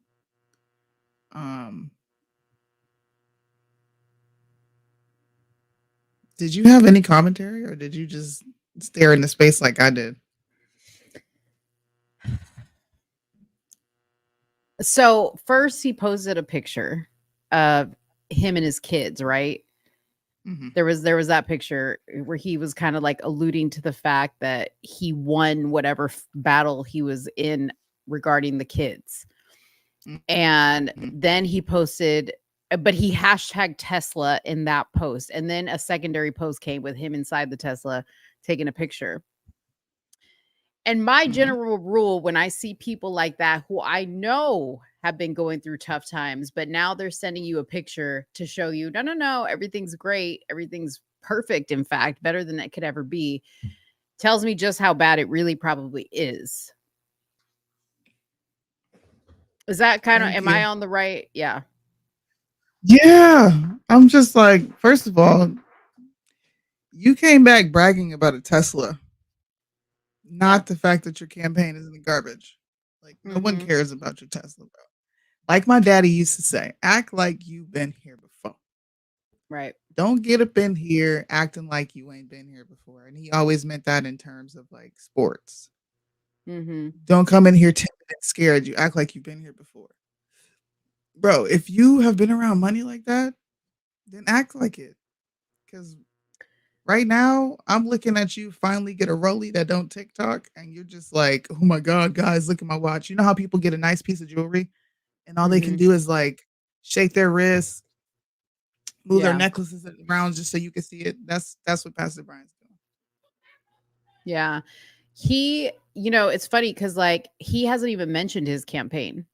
Did you have any commentary or did you just stare into space like I did? So first he posted a picture of him and his kids, right? Mm-hmm. There was that picture where he was kind of like alluding to the fact that he won whatever battle he was in regarding the kids. And then he posted, but he hashtagged Tesla in that post. And then a secondary post came with him inside the Tesla taking a picture. And my general rule when I see people like that who I know have been going through tough times, but now they're sending you a picture to show you, no, everything's great. Everything's perfect. In fact, better than it could ever be. Tells me just how bad it really probably is. Is that kind of, Thank am you. I on the right? Yeah. Yeah. I'm just like, first of all, you came back bragging about a Tesla, not the fact that your campaign is in the garbage. Like, no one cares about your Tesla, bro. Like my daddy used to say, act like you've been here before. Right. Don't get up in here acting like you ain't been here before. And he always meant that in terms of like sports. Don't come in here timid and scared. You act like you've been here before. Bro, if you have been around money like that, then act like it. Because right now, I'm looking at you finally get a rollie that don't TikTok, and you're just like, oh my God, guys, look at my watch. You know how people get a nice piece of jewelry and all they can do is like shake their wrists, move their necklaces around just so you can see it. That's what Pastor Brian's doing. Yeah. He, it's funny because like he hasn't even mentioned his campaign,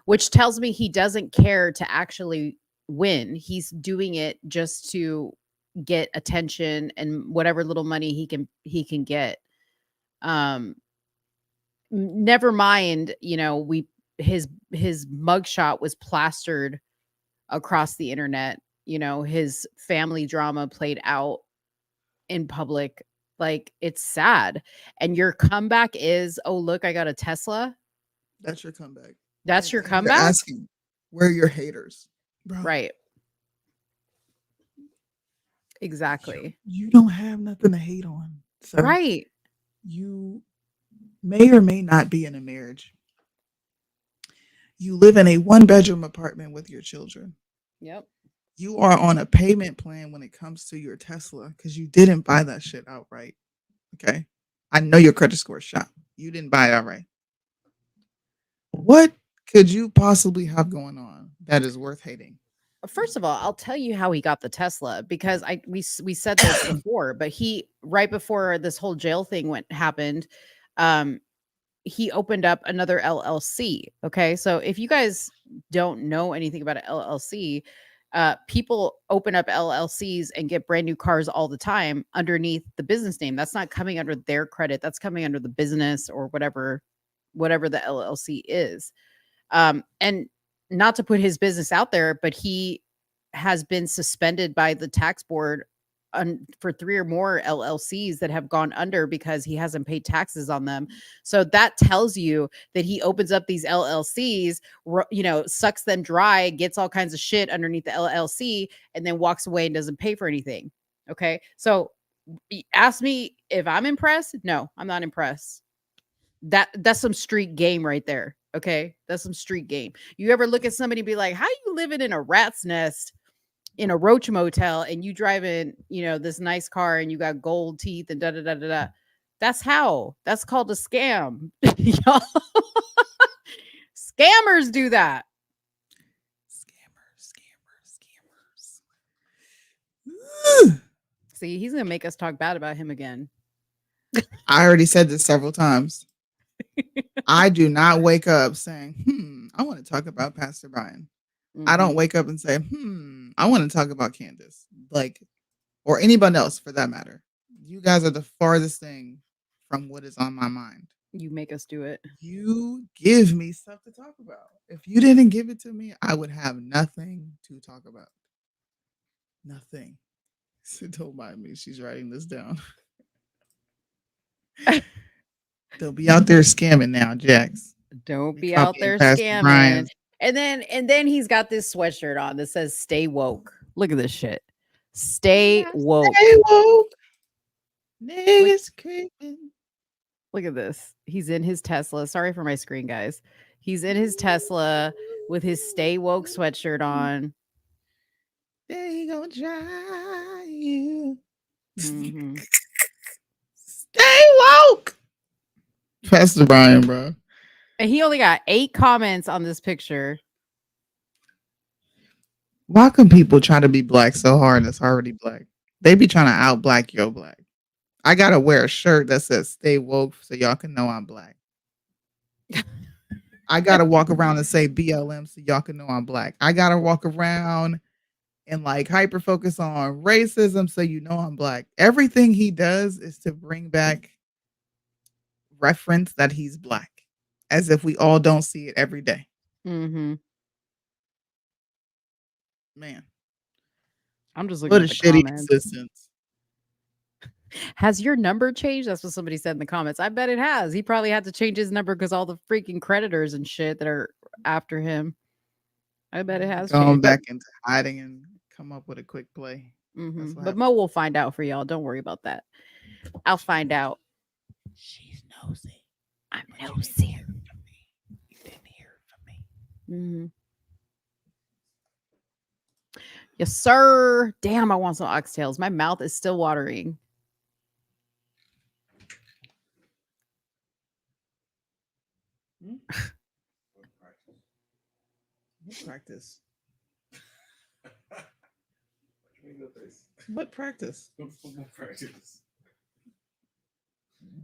which tells me he doesn't care to actually win. He's doing it just to get attention and whatever little money he can get. Never mind, his mugshot was plastered across the internet. His family drama played out in public. Like, it's sad. And your comeback is, oh, look, I got a Tesla. That's your comeback. That's your You're comeback? asking, where are your haters? Bro. Right. Exactly. You don't have nothing to hate on. So right. You may or may not be in a marriage. You live in a 1-bedroom apartment with your children. Yep. You are on a payment plan when it comes to your Tesla because you didn't buy that shit outright. Okay. I know your credit score is shot. You didn't buy it outright. What could you possibly have going on that is worth hating? First of all, I'll tell you how he got the Tesla because we said this before, but he right before this whole jail thing happened, he opened up another LLC. Okay, so if you guys don't know anything about an LLC, people open up LLCs and get brand new cars all the time underneath the business name. That's not coming under their credit. That's coming under the business or whatever the LLC is. And not to put his business out there, but he has been suspended by the tax board for 3 or more LLCs that have gone under because he hasn't paid taxes on them. So that tells you that he opens up these LLCs, sucks them dry, gets all kinds of shit underneath the LLC, and then walks away and doesn't pay for anything. Okay. So ask me if I'm impressed. No, I'm not impressed. That's some street game right there. Okay. That's some street game. You ever look at somebody and be like, how you living in a rat's nest in a roach motel and you driving, this nice car and you got gold teeth and da da da da da. That's called a scam. Y'all. Scammers do that. Scammers. See, he's gonna make us talk bad about him again. I already said this several times. I do not wake up saying, I want to talk about Pastor Brian. I don't wake up and say, I want to talk about Candace, or anybody else for that matter. You guys are the farthest thing from what is on my mind. You make us do it. You give me stuff to talk about. If you didn't give it to me, I would have nothing to talk about. Nothing. So don't mind me. She's writing this down. Don't be out there scamming now, Jax. Don't be out there scamming. Brian. And then he's got this sweatshirt on that says "Stay woke." Look at this shit. Stay woke. Stay woke. Niggas creeping. Look at this. He's in his Tesla. Sorry for my screen, guys. He's in his Tesla with his "Stay woke" sweatshirt on. They gonna try you. Stay woke. Pastor Brian, bro. And he only got 8 comments on this picture. Why can people try to be black so hard that's already black? They be trying to out black your black. I gotta wear a shirt that says "Stay woke" so y'all can know I'm black. I gotta walk around and say BLM so y'all can know I'm black. I gotta walk around and like hyper focus on racism so you know I'm black. Everything he does is to bring back reference that he's black, as if we all don't see it every day. Mm-hmm. Man, I'm just looking what a at the shitty comments. existence. Has your number changed? That's what somebody said in the comments. I bet it has. He probably had to change his number because all the freaking creditors and shit that are after him. I bet it has Going changed. back into hiding and come up with a quick play. That's what But happened. Mo will find out for y'all. Don't worry about that. I'll find out. She's nosy. I'm nosy. Mhm. Yes, sir. Damn, I want some oxtails. My mouth is still watering. Practice. What practice? Football practice.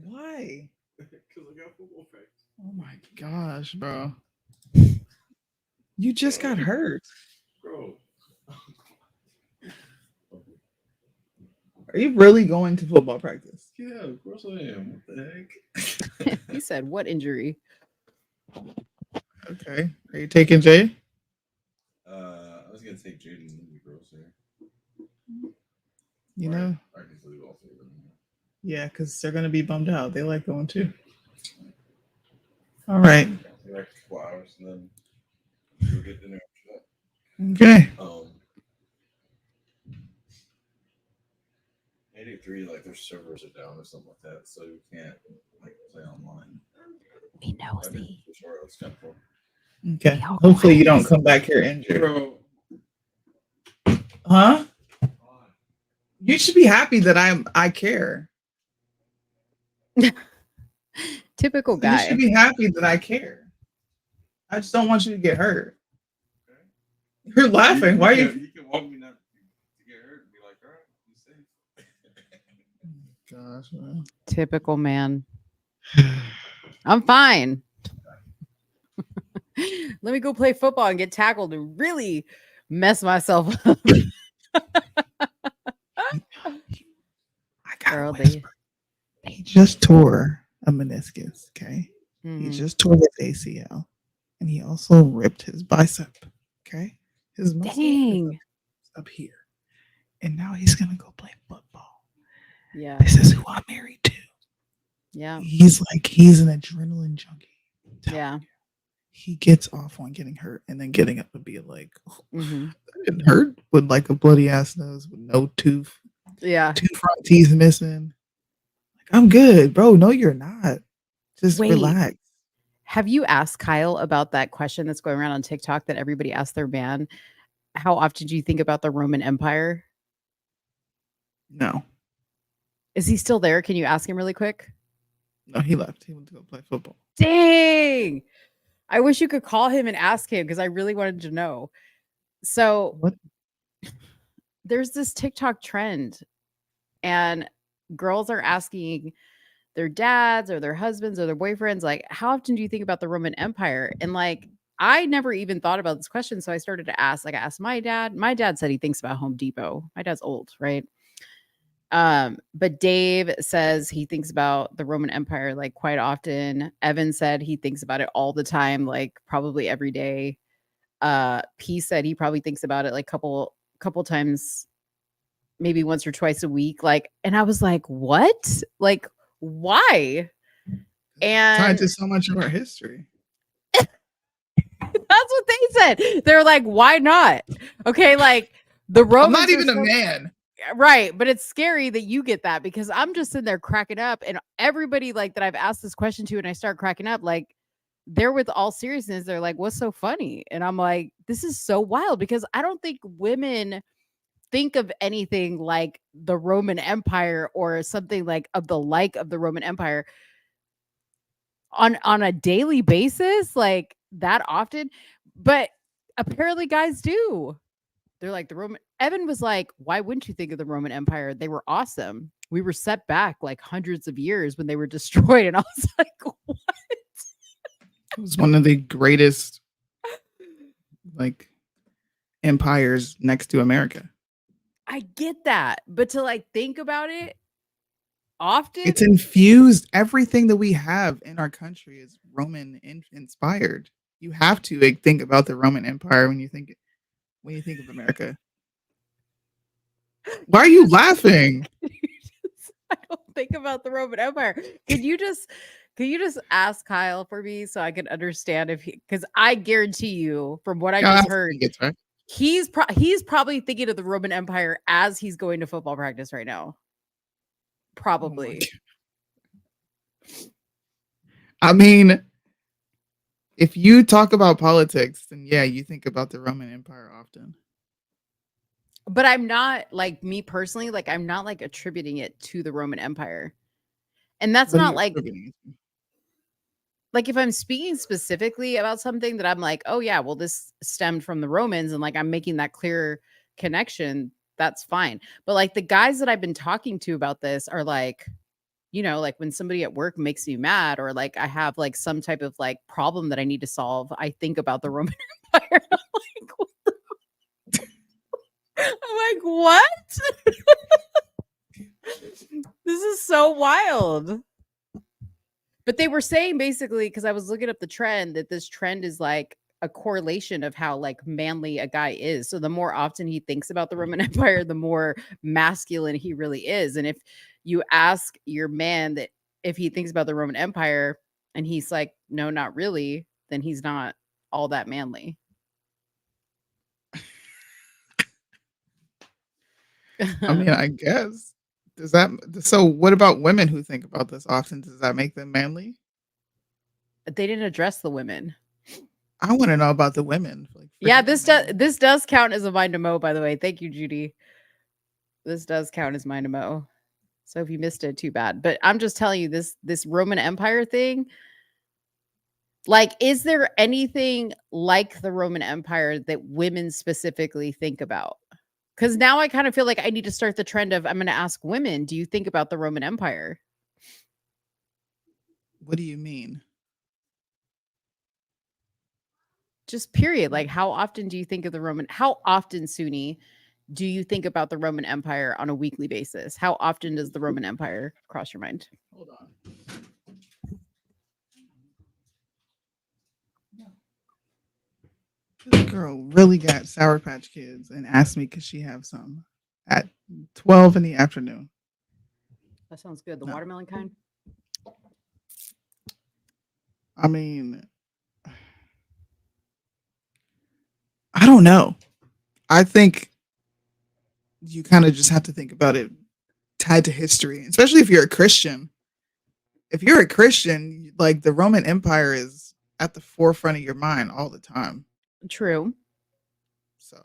Why? Because I got football practice. Oh my gosh, bro. You just got hurt. Bro. Are you really going to football practice? Yeah, of course I am. What the heck? He said, what injury? Okay. Are you taking Jay? I was gonna take Jaden and the girls there. You know? I can leave all three of them. Yeah, because they're gonna be bummed out. They like going too. All right. Like a couple hours and then we'll get dinner after that. Okay. 83, like their servers are down or something like that, so you can't like play online. Be nosy. Okay. Hopefully you don't come back here injured. Bro. Huh? You should be happy that I care. Typical You guy. should be happy that I care. I just don't want you to get hurt. You're laughing. Why are you? You can want me not to get hurt and be like, all right, you safe. Gosh, man. Typical man. I'm fine. Let me go play football and get tackled and really mess myself up. Girl, he just tore a meniscus. Okay. He just tore his ACL, and he also ripped his bicep. Okay. His muscle is up here, and now he's gonna go play football. Yeah. This is who I'm married to. Yeah. He's an adrenaline junkie. Yeah. He gets off on getting hurt and then getting up and being like, Mm-hmm. that didn't hurt, with like a bloody ass nose with no tooth. Yeah. 2 front teeth missing. Like, I'm good, bro. No, you're not. Just relax. Have you asked Kyle about that question that's going around on TikTok that everybody asks their man? How often do you think about the Roman Empire? No. Is he still there? Can you ask him really quick? No, he left. He went to go play football. Dang. I wish you could call him and ask him because I really wanted to know. So there's this TikTok trend and girls are asking their dads or their husbands or their boyfriends, like, how often do you think about the Roman Empire? And like, I never even thought about this question. So I started to ask, like, I asked my dad. My dad said he thinks about Home Depot. My dad's old, right? But Dave says he thinks about the Roman Empire like quite often. Evan said he thinks about it all the time, like probably every day. P said he probably thinks about it like couple times, maybe once or twice a week. Like, and I was like, what? Like, why? And Tied to so much of our history. that's what they said. They're like, why not? Okay, like the Romans. I'm not even are a man. Right, but it's scary that you get that because I'm just sitting there cracking up, and everybody like that I've asked this question to, and I start cracking up. Like they're with all seriousness, they're like, "What's so funny?" And I'm like, "This is so wild," because I don't think women think of anything like the Roman Empire or something like of the Roman Empire on a daily basis, like that often. But apparently, guys do. They're like the Roman. Evan was like, "Why wouldn't you think of the Roman Empire? They were awesome." we were set back like hundreds of years when they were destroyed. And I was like, what? It was one of the greatest like empires next to America. I get that. But to like think about it often, It's infused. Everything that we have in our country is Roman inspired. You have to like, think about the Roman Empire when you think of America. Why are you laughing? I don't think about the Roman Empire. Can you just ask Kyle for me so I can understand if he, because I guarantee you from what I Yeah, just I heard, think it's right. he's probably thinking of the Roman Empire as he's going to football practice right now. Probably. I mean, if you talk about politics, then yeah, you think about the Roman Empire often. But I'm not like me personally, like I'm not like attributing it to the Roman Empire. And that's What are not you like attributing it to? like if I'm speaking specifically about something that I'm like, oh yeah, well this stemmed from the Romans and like I'm making that clear connection, that's fine. But like the guys that I've been talking to about this are like, you know, like when somebody at work makes me mad or like I have like some type of like problem that I need to solve, I think about the Roman Empire. I'm like, what? This is so wild. But they were saying basically, because I was looking up the trend, that this trend is like a correlation of how like manly a guy is. So the more often he thinks about the Roman Empire, the more masculine he really is. And if you ask your man that if he thinks about the Roman Empire and he's like, no, not really, then he's not all that manly. I mean, I guess. Does that so what about women who think about this often? Does that make them manly? They didn't address the women. I want to know about the women. Like, Yeah, this does count as a mind to mow, by the way. Thank you, Judy. This does count as mind to mow. So if you missed it, too bad. But I'm just telling you, this Roman Empire thing, like, is there anything like the Roman Empire that women specifically think about? Because now I kind of feel like I need to start the trend of I'm going to ask women, do you think about the Roman Empire? What do you mean? Just period. Like, how often do you think of the Roman? How often, Soonie, do you think about the Roman Empire on a weekly basis? How often does the Roman Empire cross your mind? Hold on. This girl really got Sour Patch Kids and asked me could she have some at 12 in the afternoon. That sounds good. The watermelon kind? I mean, I don't know. I think you kind of just have to think about it tied to history, especially if you're a Christian. If you're a Christian, like the Roman Empire is at the forefront of your mind all the time. True. So,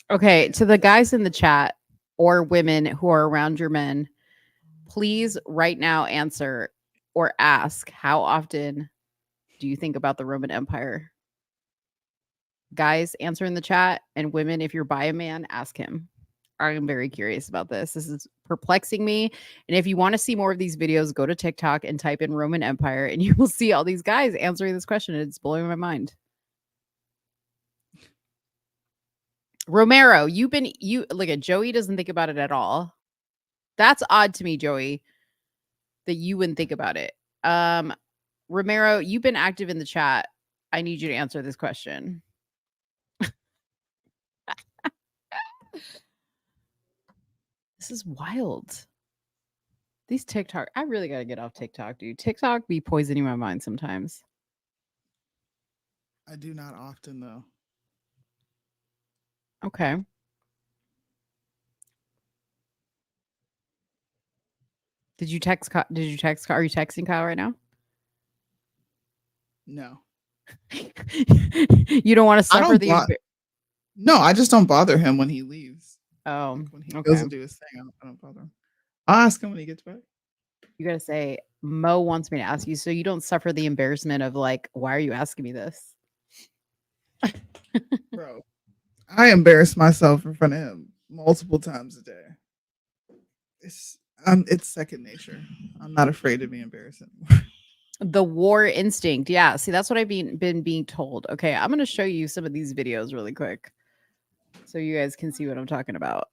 okay, to the guys in the chat or women who are around your men, please right now answer or ask, how often do you think about the Roman Empire? Guys, answer in the chat, and women, if you're by a man, ask him. I'm very curious about this. This is perplexing me. And if you want to see more of these videos, go to TikTok and type in Roman Empire, and you will see all these guys answering this question. It's blowing my mind. Romero, you look at Joey doesn't think about it at all. That's odd to me, Joey, that you wouldn't think about it. Romero, you've been active in the chat. I need you to answer this question. This is wild. These TikTok, I really got to get off TikTok, dude. TikTok be poisoning my mind sometimes. I do not often though. Okay. Did you text? Are you texting Kyle right now? No. You don't want to suffer the. No, I just don't bother him when he leaves. Oh, when he okay. goes and do his thing, I don't bother him. I'll ask him when he gets back. You gotta say, Mo wants me to ask you, so you don't suffer the embarrassment of like, why are you asking me this? Bro, I embarrass myself in front of him multiple times a day. It's second nature. I'm not afraid to be embarrassed anymore. The war instinct. Yeah. See, that's what I've been being told. Okay, I'm gonna show you some of these videos really quick, so you guys can see what I'm talking about.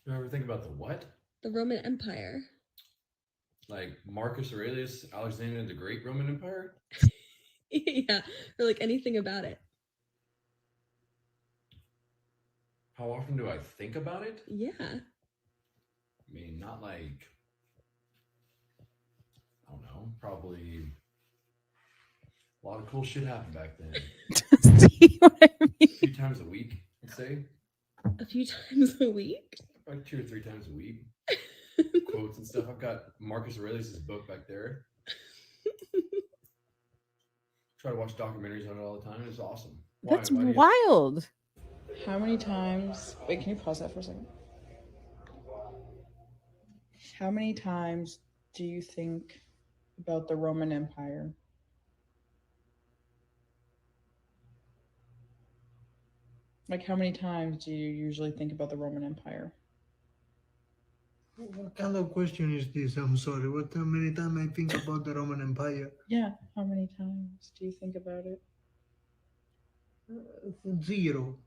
You ever think about the what? The Roman Empire. Like Marcus Aurelius, Alexander the Great Roman Empire? Yeah, or like anything about it. How often do I think about it? Yeah. I mean, not like, I don't know, probably a lot of cool shit happened back then. See what I mean? A few times a week, I'd say. A few times a week? Like 2 or 3 times a week. Quotes and stuff. I've got Marcus Aurelius' book back there. Try to watch documentaries on it all the time. It's awesome. That's Why do you- wild. How many times? Wait, can you pause that for a second? How many times do you think about the Roman Empire? Like, how many times do you usually think about the Roman Empire? What kind of question is this? I'm sorry. What how many times I think about the Roman Empire? Yeah, how many times do you think about it? 0.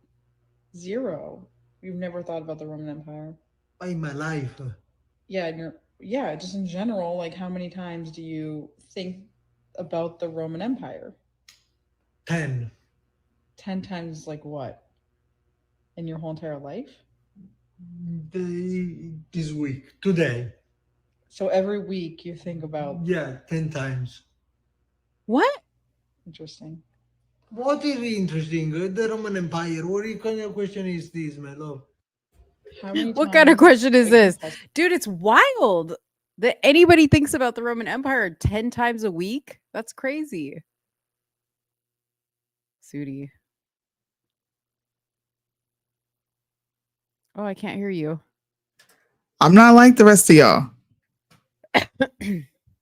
0. You've never thought about the Roman Empire? In my life. Yeah, just in general, like how many times do you think about the Roman Empire? 10. 10 times like what? In your whole entire life? This week, today. So every week you think about... Yeah, 10 times. What? Interesting. What is interesting? The Roman Empire. What kind of question is this, my love? How many What kind of times- question is this? Dude, it's wild that anybody thinks about the Roman Empire 10 times a week. That's crazy. Soonie. Oh, I can't hear you. I'm not like the rest of y'all.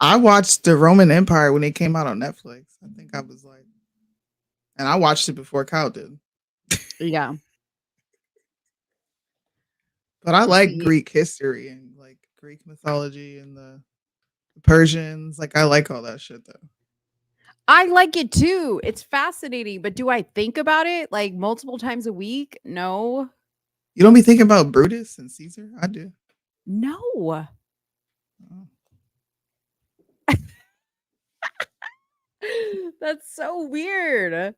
I watched the Roman Empire when it came out on Netflix. I think I was like, and I watched it before Kyle did. Yeah. But I like Greek history and like Greek mythology and the Persians. Like I like all that shit though. I like it too. It's fascinating, but do I think about it like multiple times a week? No. You don't be thinking about Brutus and Caesar? I do. No. That's so weird.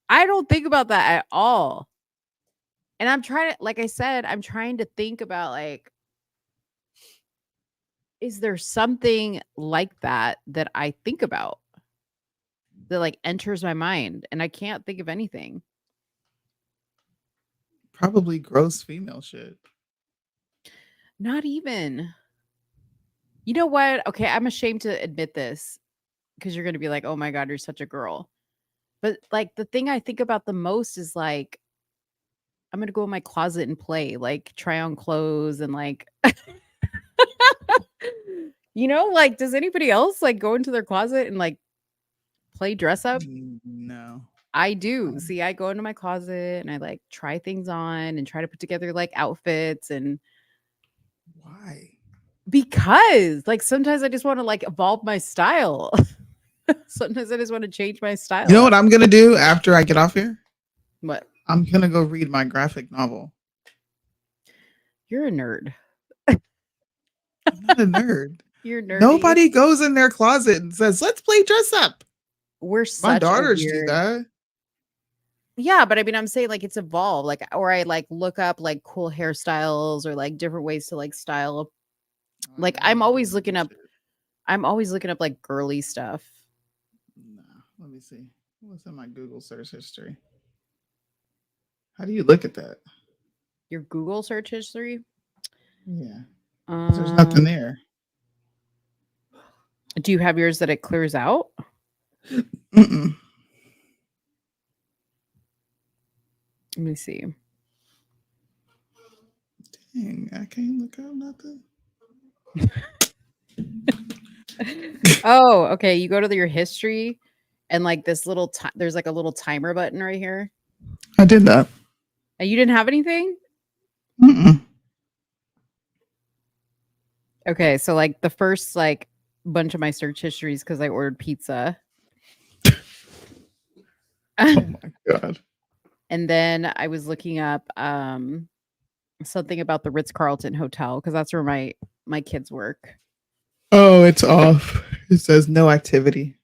I don't think about that at all. And I'm trying to, like I said, I'm trying to think about like, is there something like that that I think about that like enters my mind? And I can't think of anything. Probably gross female shit. Not even. You know what? Okay, I'm ashamed to admit this because you're going to be like, oh my God, you're such a girl. But like the thing I think about the most is like, I'm going to go in my closet and play, like try on clothes and like, you know, like, does anybody else like go into their closet and like play dress up? No. I do. See, I go into my closet and I like try things on and try to put together like outfits. And why? Because like sometimes I just want to like evolve my style. Sometimes I just want to change my style. You know what I'm gonna do after I get off here? What? I'm gonna go read my graphic novel. You're a nerd. I'm not a nerd. You're nerdy. Nobody goes in their closet and says, let's play dress up. We're My such a daughters do weird- that. Yeah, but I mean, I'm saying like it's evolved, like, or I like look up like cool hairstyles or like different ways to like style. Like I'm always looking up like girly stuff. Let me see. What's in my Google search history? How do you look at that? Your Google search history? Yeah. There's nothing there. Do you have yours that it clears out? Mm-mm. Let me see. Dang, I can't look up nothing. Oh, okay. You go to your history and like this little there's like a little timer button right here. I did that. And you didn't have anything? Mm-mm. Okay, so like the first like bunch of my search histories because I ordered pizza. Oh my god. And then I was looking up something about the Ritz-Carlton Hotel because that's where my kids work. Oh, it's off. It says no activity.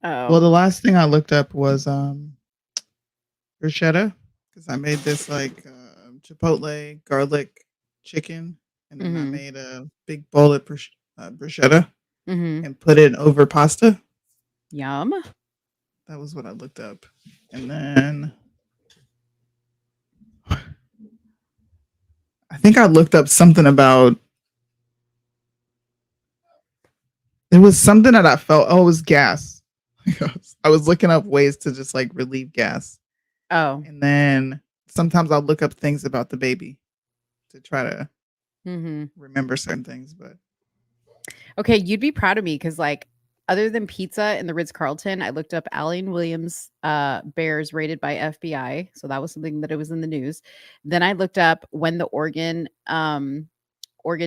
Oh. Well, the last thing I looked up was bruschetta because I made this like chipotle garlic chicken, and then I Mhm. made a big bowl of bruschetta Mhm. and put it over pasta. Yum. That was what I looked up, and then I think I looked up something about. It was something that I felt. Oh, it was gas. I was looking up ways to just like relieve gas. Oh. And then sometimes I'll look up things about the baby to try to Mhm. remember certain things. But Okay, you'd be proud of me because like other than pizza and the Ritz-Carlton, I looked up Allen Williams bears rated by FBI. So that was something that it was in the news. Then I looked up when the Oregon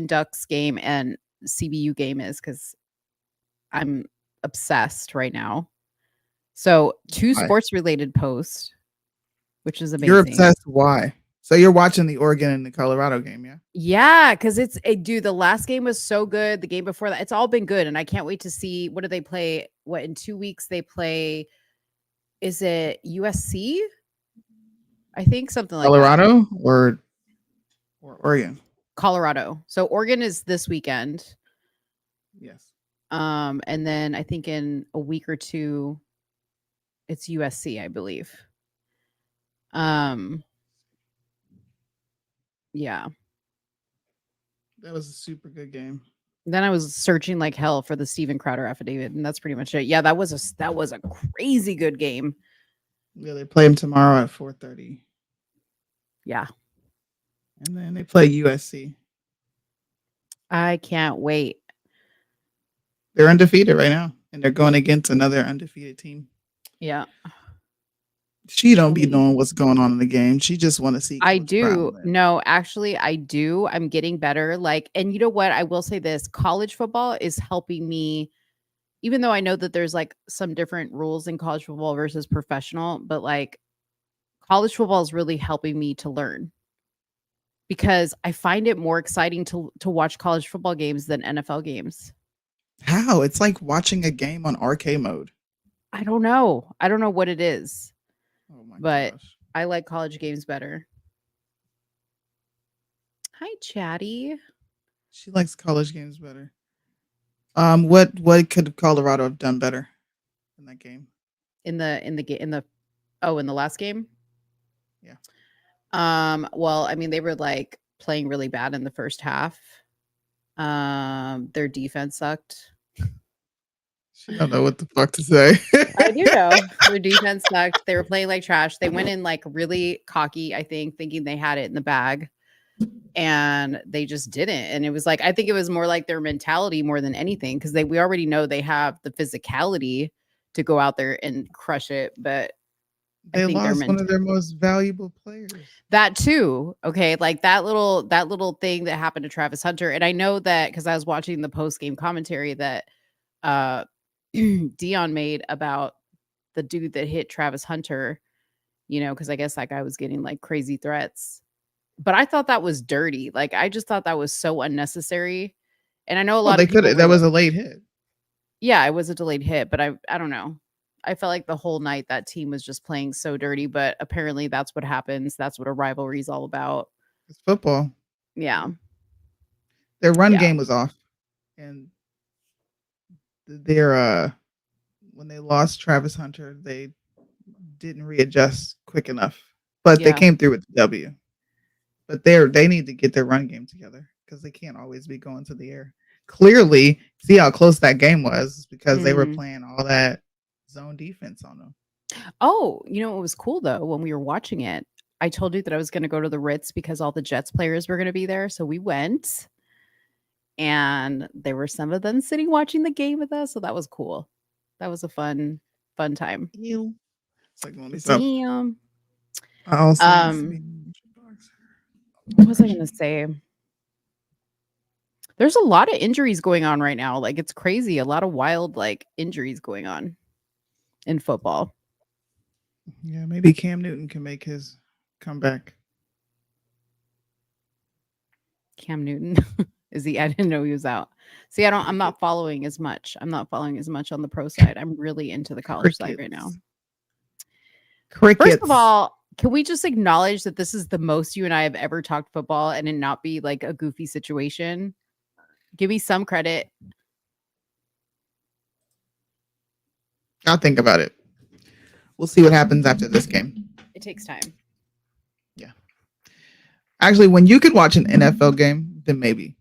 Ducks game and CBU game is because I'm obsessed right now. So 2 Why? sports related posts, which is you're amazing. obsessed. Why? So you're watching the Oregon and the Colorado game, yeah? Yeah, because dude, the last game was so good. The game before that, it's all been good. And I can't wait to see what do they play? What in 2 weeks they play? Is it USC? I think something like that. Colorado or Oregon? Colorado. So Oregon is this weekend. Yes. And then I think in a week or two, it's USC, I believe. Yeah. That was a super good game. Then I was searching like hell for the Steven Crowder affidavit, and that's pretty much it. Yeah, that was a crazy good game. Yeah, they play them tomorrow at 4:30. Yeah. And then they play USC. I can't wait. They're undefeated right now, and they're going against another undefeated team. Yeah. She don't be knowing what's going on in the game. She just want to see. I Coach do. Brown win. No, actually, I do. I'm getting better. Like, and you know what? I will say this: college football is helping me, even though I know that there's like some different rules in college football versus professional, but like college football is really helping me to learn because I find it more exciting to watch college football games than NFL games. How? It's like watching a game on arcade mode. I don't know. I don't know what it is. Oh my but gosh. I like college games better. Hi, Chatty. She likes college games better. What could Colorado have done better in that game? In the last game? Yeah. Well, I mean, they were like playing really bad in the first half. Their defense sucked. She don't know what the fuck to say. I do know. Their defense sucked. They were playing like trash. They went in like really cocky, I think, thinking they had it in the bag. And they just didn't. And it was like, I think it was more like their mentality more than anything, because we already know they have the physicality to go out there and crush it. But they lost one of their most valuable players. That too. Okay. Like that little thing that happened to Travis Hunter. And I know that because I was watching the post-game commentary that Dion made about the dude that hit Travis Hunter, because I guess that guy was getting like crazy threats. But I thought that was dirty. Like I just thought that was so unnecessary. And I know a lot of people that was a late hit. Yeah, it was a delayed hit, but I don't know. I felt like the whole night that team was just playing so dirty, but apparently that's what happens. That's what a rivalry is all about. It's football. Yeah. Their run game was off. And their when they lost Travis Hunter, they didn't readjust quick enough. But they came through with the W. But they need to get their run game together because they can't always be going to the air. Clearly, see how close that game was because they were playing all that zone defense on them. Oh, what was cool though when we were watching it? I told you that I was going to go to the Ritz because all the Jets players were going to be there. So we went, and there were some of them sitting watching the game with us. So that was cool. That was a fun Fun time. Ew. It's like, let me stop. Damn. I also used to be What was I gonna say? There's a lot of injuries going on right now. Like it's crazy. A lot of wild like injuries going on in football. Yeah, maybe Cam Newton can make his comeback. Cam Newton. Is he? I didn't know he was out. See, I'm not following as much. I'm not following as much on the pro side. I'm really into the college side right now. Crickets. First of all, can we just acknowledge that this is the most you and I have ever talked football and it not be like a goofy situation? Give me some credit. I'll think about it. We'll see what happens after this game. It takes time. Actually, when you could watch an NFL game, then maybe.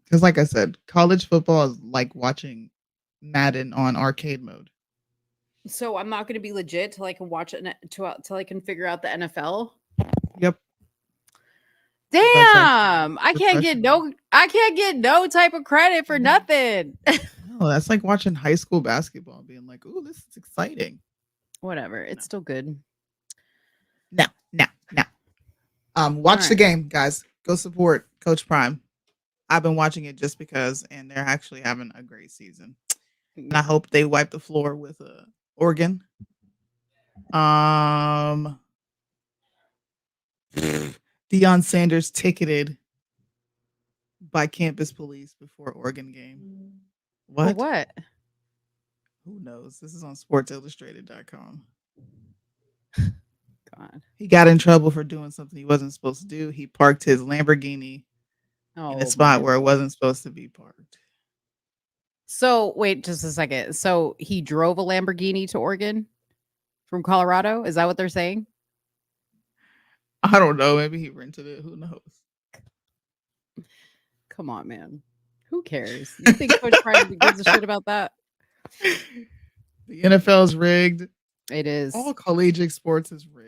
Because like I said, college football is like watching Madden on arcade mode. So I'm not going to be legit till I can watch it till I can figure out the NFL. Yep. Damn, I can't get no type of credit for nothing. No, that's like watching high school basketball, being like, "Ooh, this is exciting." Whatever, it's still good. No. Watch the right. game, guys. Go support Coach Prime. I've been watching it just because, and they're actually having a great season. And I hope they wipe the floor with Oregon. Deion Sanders ticketed by campus police before Oregon game. For What? what? Who knows? This is on sportsillustrated.com. God. He got in trouble for doing something he wasn't supposed to do. He parked his Lamborghini in a spot where it wasn't supposed to be parked. So wait just a second. So he drove a Lamborghini to Oregon from Colorado? Is that what they're saying? I don't know. Maybe he rented it. Who knows? Come on, man. Who cares? You think Coach Prime gives a shit about that? The NFL is rigged. It is. All collegiate sports is rigged.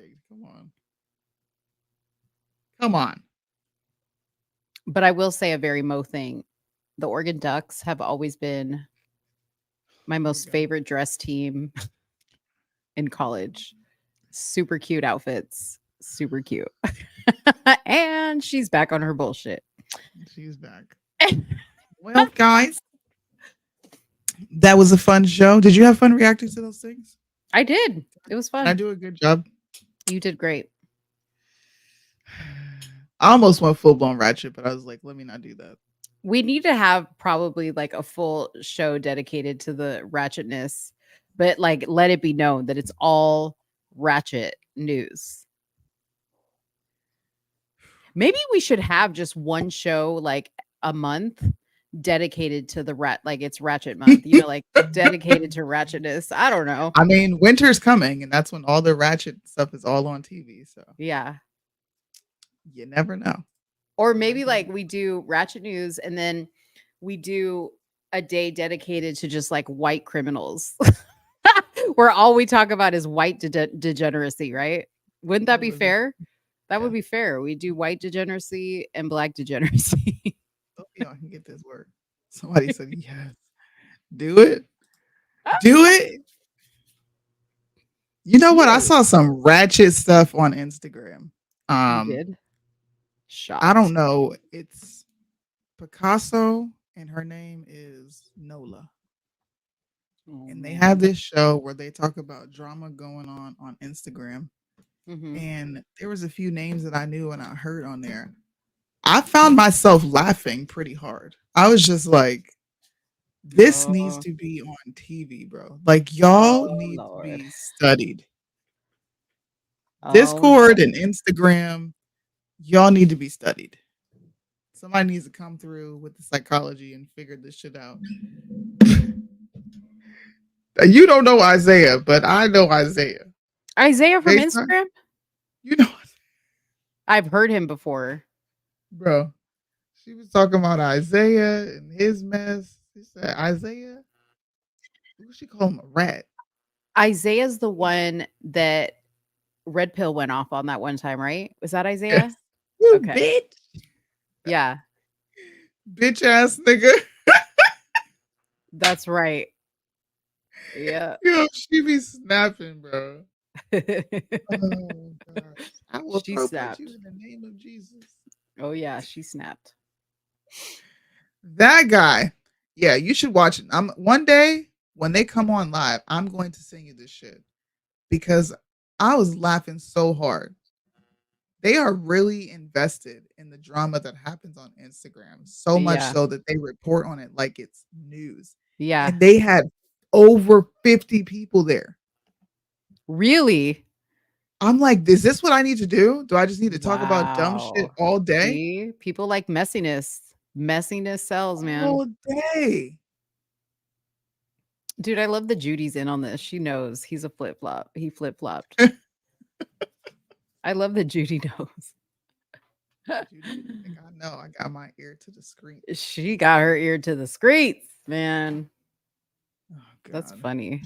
Come on. But I will say a very Mo thing. The Oregon Ducks have always been my most favorite dress team in college. Super cute outfits. Super cute. And she's back on her bullshit. She's back. Well, guys, that was a fun show. Did you have fun reacting to those things? I did. It was fun. Did I do a good job? You did great. I almost went full blown ratchet, but I was like, let me not do that. We need to have probably like a full show dedicated to the ratchetness, but like let it be known that it's all ratchet news. Maybe we should have just one show like a month dedicated to the like it's ratchet month, you know, like dedicated to ratchetness. I don't know. I mean, winter's coming, and that's when all the ratchet stuff is all on TV. So yeah, you never know. Or maybe like we do ratchet news and then we do a day dedicated to just like white criminals where all we talk about is white degeneracy, right? Wouldn't that be fair? That would be fair. We do white degeneracy and black degeneracy. I can get this word. Somebody said yes. Do it. Do it. You know what? I saw some ratchet stuff on Instagram. You did? Shocked. I don't know. It's Picasso and her name is Nola. And they have this show where they talk about drama going on Instagram. And there was a few names that I knew and I heard on there. I found myself laughing pretty hard. I was just like, this needs to be on TV, bro. Like, y'all need to be studied. Discord and Instagram, y'all need to be studied. Somebody needs to come through with the psychology and figure this shit out. You don't know Isaiah, but I know Isaiah. Isaiah from Instagram? You know, I've heard him before. Bro, she was talking about Isaiah and his mess. She said, Isaiah? What she call him, a rat? Isaiah's the one that Red Pill went off on that one time, right? Was that Isaiah? You okay. Bitch. Yeah. Bitch ass nigga. That's right. Yeah. Yo, she be snapping, bro. Oh gosh. I will She throw punch snapped. you in the name of Jesus. Oh yeah, she snapped. That guy. Yeah, you should watch it. One day when they come on live, I'm going to sing you this shit because I was laughing so hard. They are really invested in the drama that happens on Instagram, so much Yeah. so that they report on it like it's news. Yeah. And they had over 50 people there. Really? I'm like, is this what I need to do? Do I just need to talk about dumb shit Wow. all day? See? People like messiness. Messiness sells, man. All day. Dude, I love that Judy's in on this. She knows he's a flip flop. He flip flopped. I love that Judy knows. Judy, like, I know. I got my ear to the screen. She got her ear to the streets, man. Oh, That's God. funny.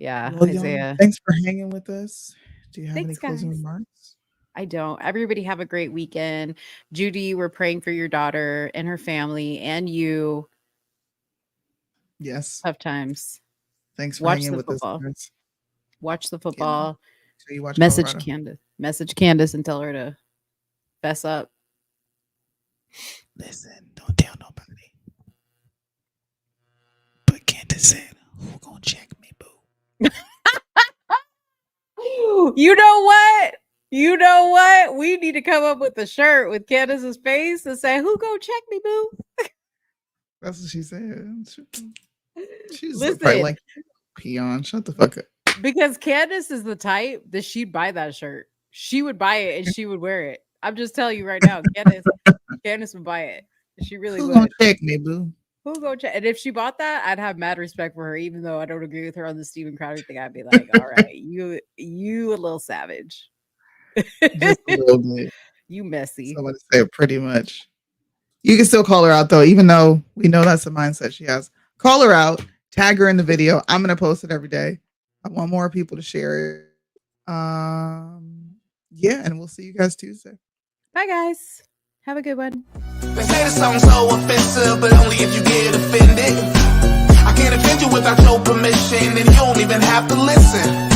Yeah, Well, y'all, Isaiah. thanks for hanging with us. Do you have any Thanks, closing guys. remarks? I don't. Everybody have a great weekend. Judy, we're praying for your daughter and her family and you. Yes. Tough times. Thanks for Watch hanging the with football. us, guys. Watch the football. So you watch Message Colorado. Candace. Message Candace and tell her to fess up. Listen, don't tell nobody. But Candace said, who gonna check me, boo? You know what? You know what? We need to come up with a shirt with Candace's face and say, "Who go check me, boo?" That's what she said. She's Listen. probably like, peon, shut the fuck up. Because Candace is the type that she'd buy that shirt. She would buy it and she would wear it. I'm just telling you right now, Candace would buy it. She really Who would. gonna check me, boo? Who go check? And if she bought that, I'd have mad respect for her, even though I don't agree with her on the Steven Crowder thing. I'd be like, all right, you a little savage. Just a little bit. You messy. Somebody said pretty much. You can still call her out though, even though we know that's the mindset she has. Call her out, tag her in the video. I'm gonna post it every day. I want more people to share it. Yeah, and we'll see you guys Tuesday. Bye, guys. Have a good one. They say the song's so offensive, but only if you get offended. I can't offend you without your permission, and you don't even have to listen.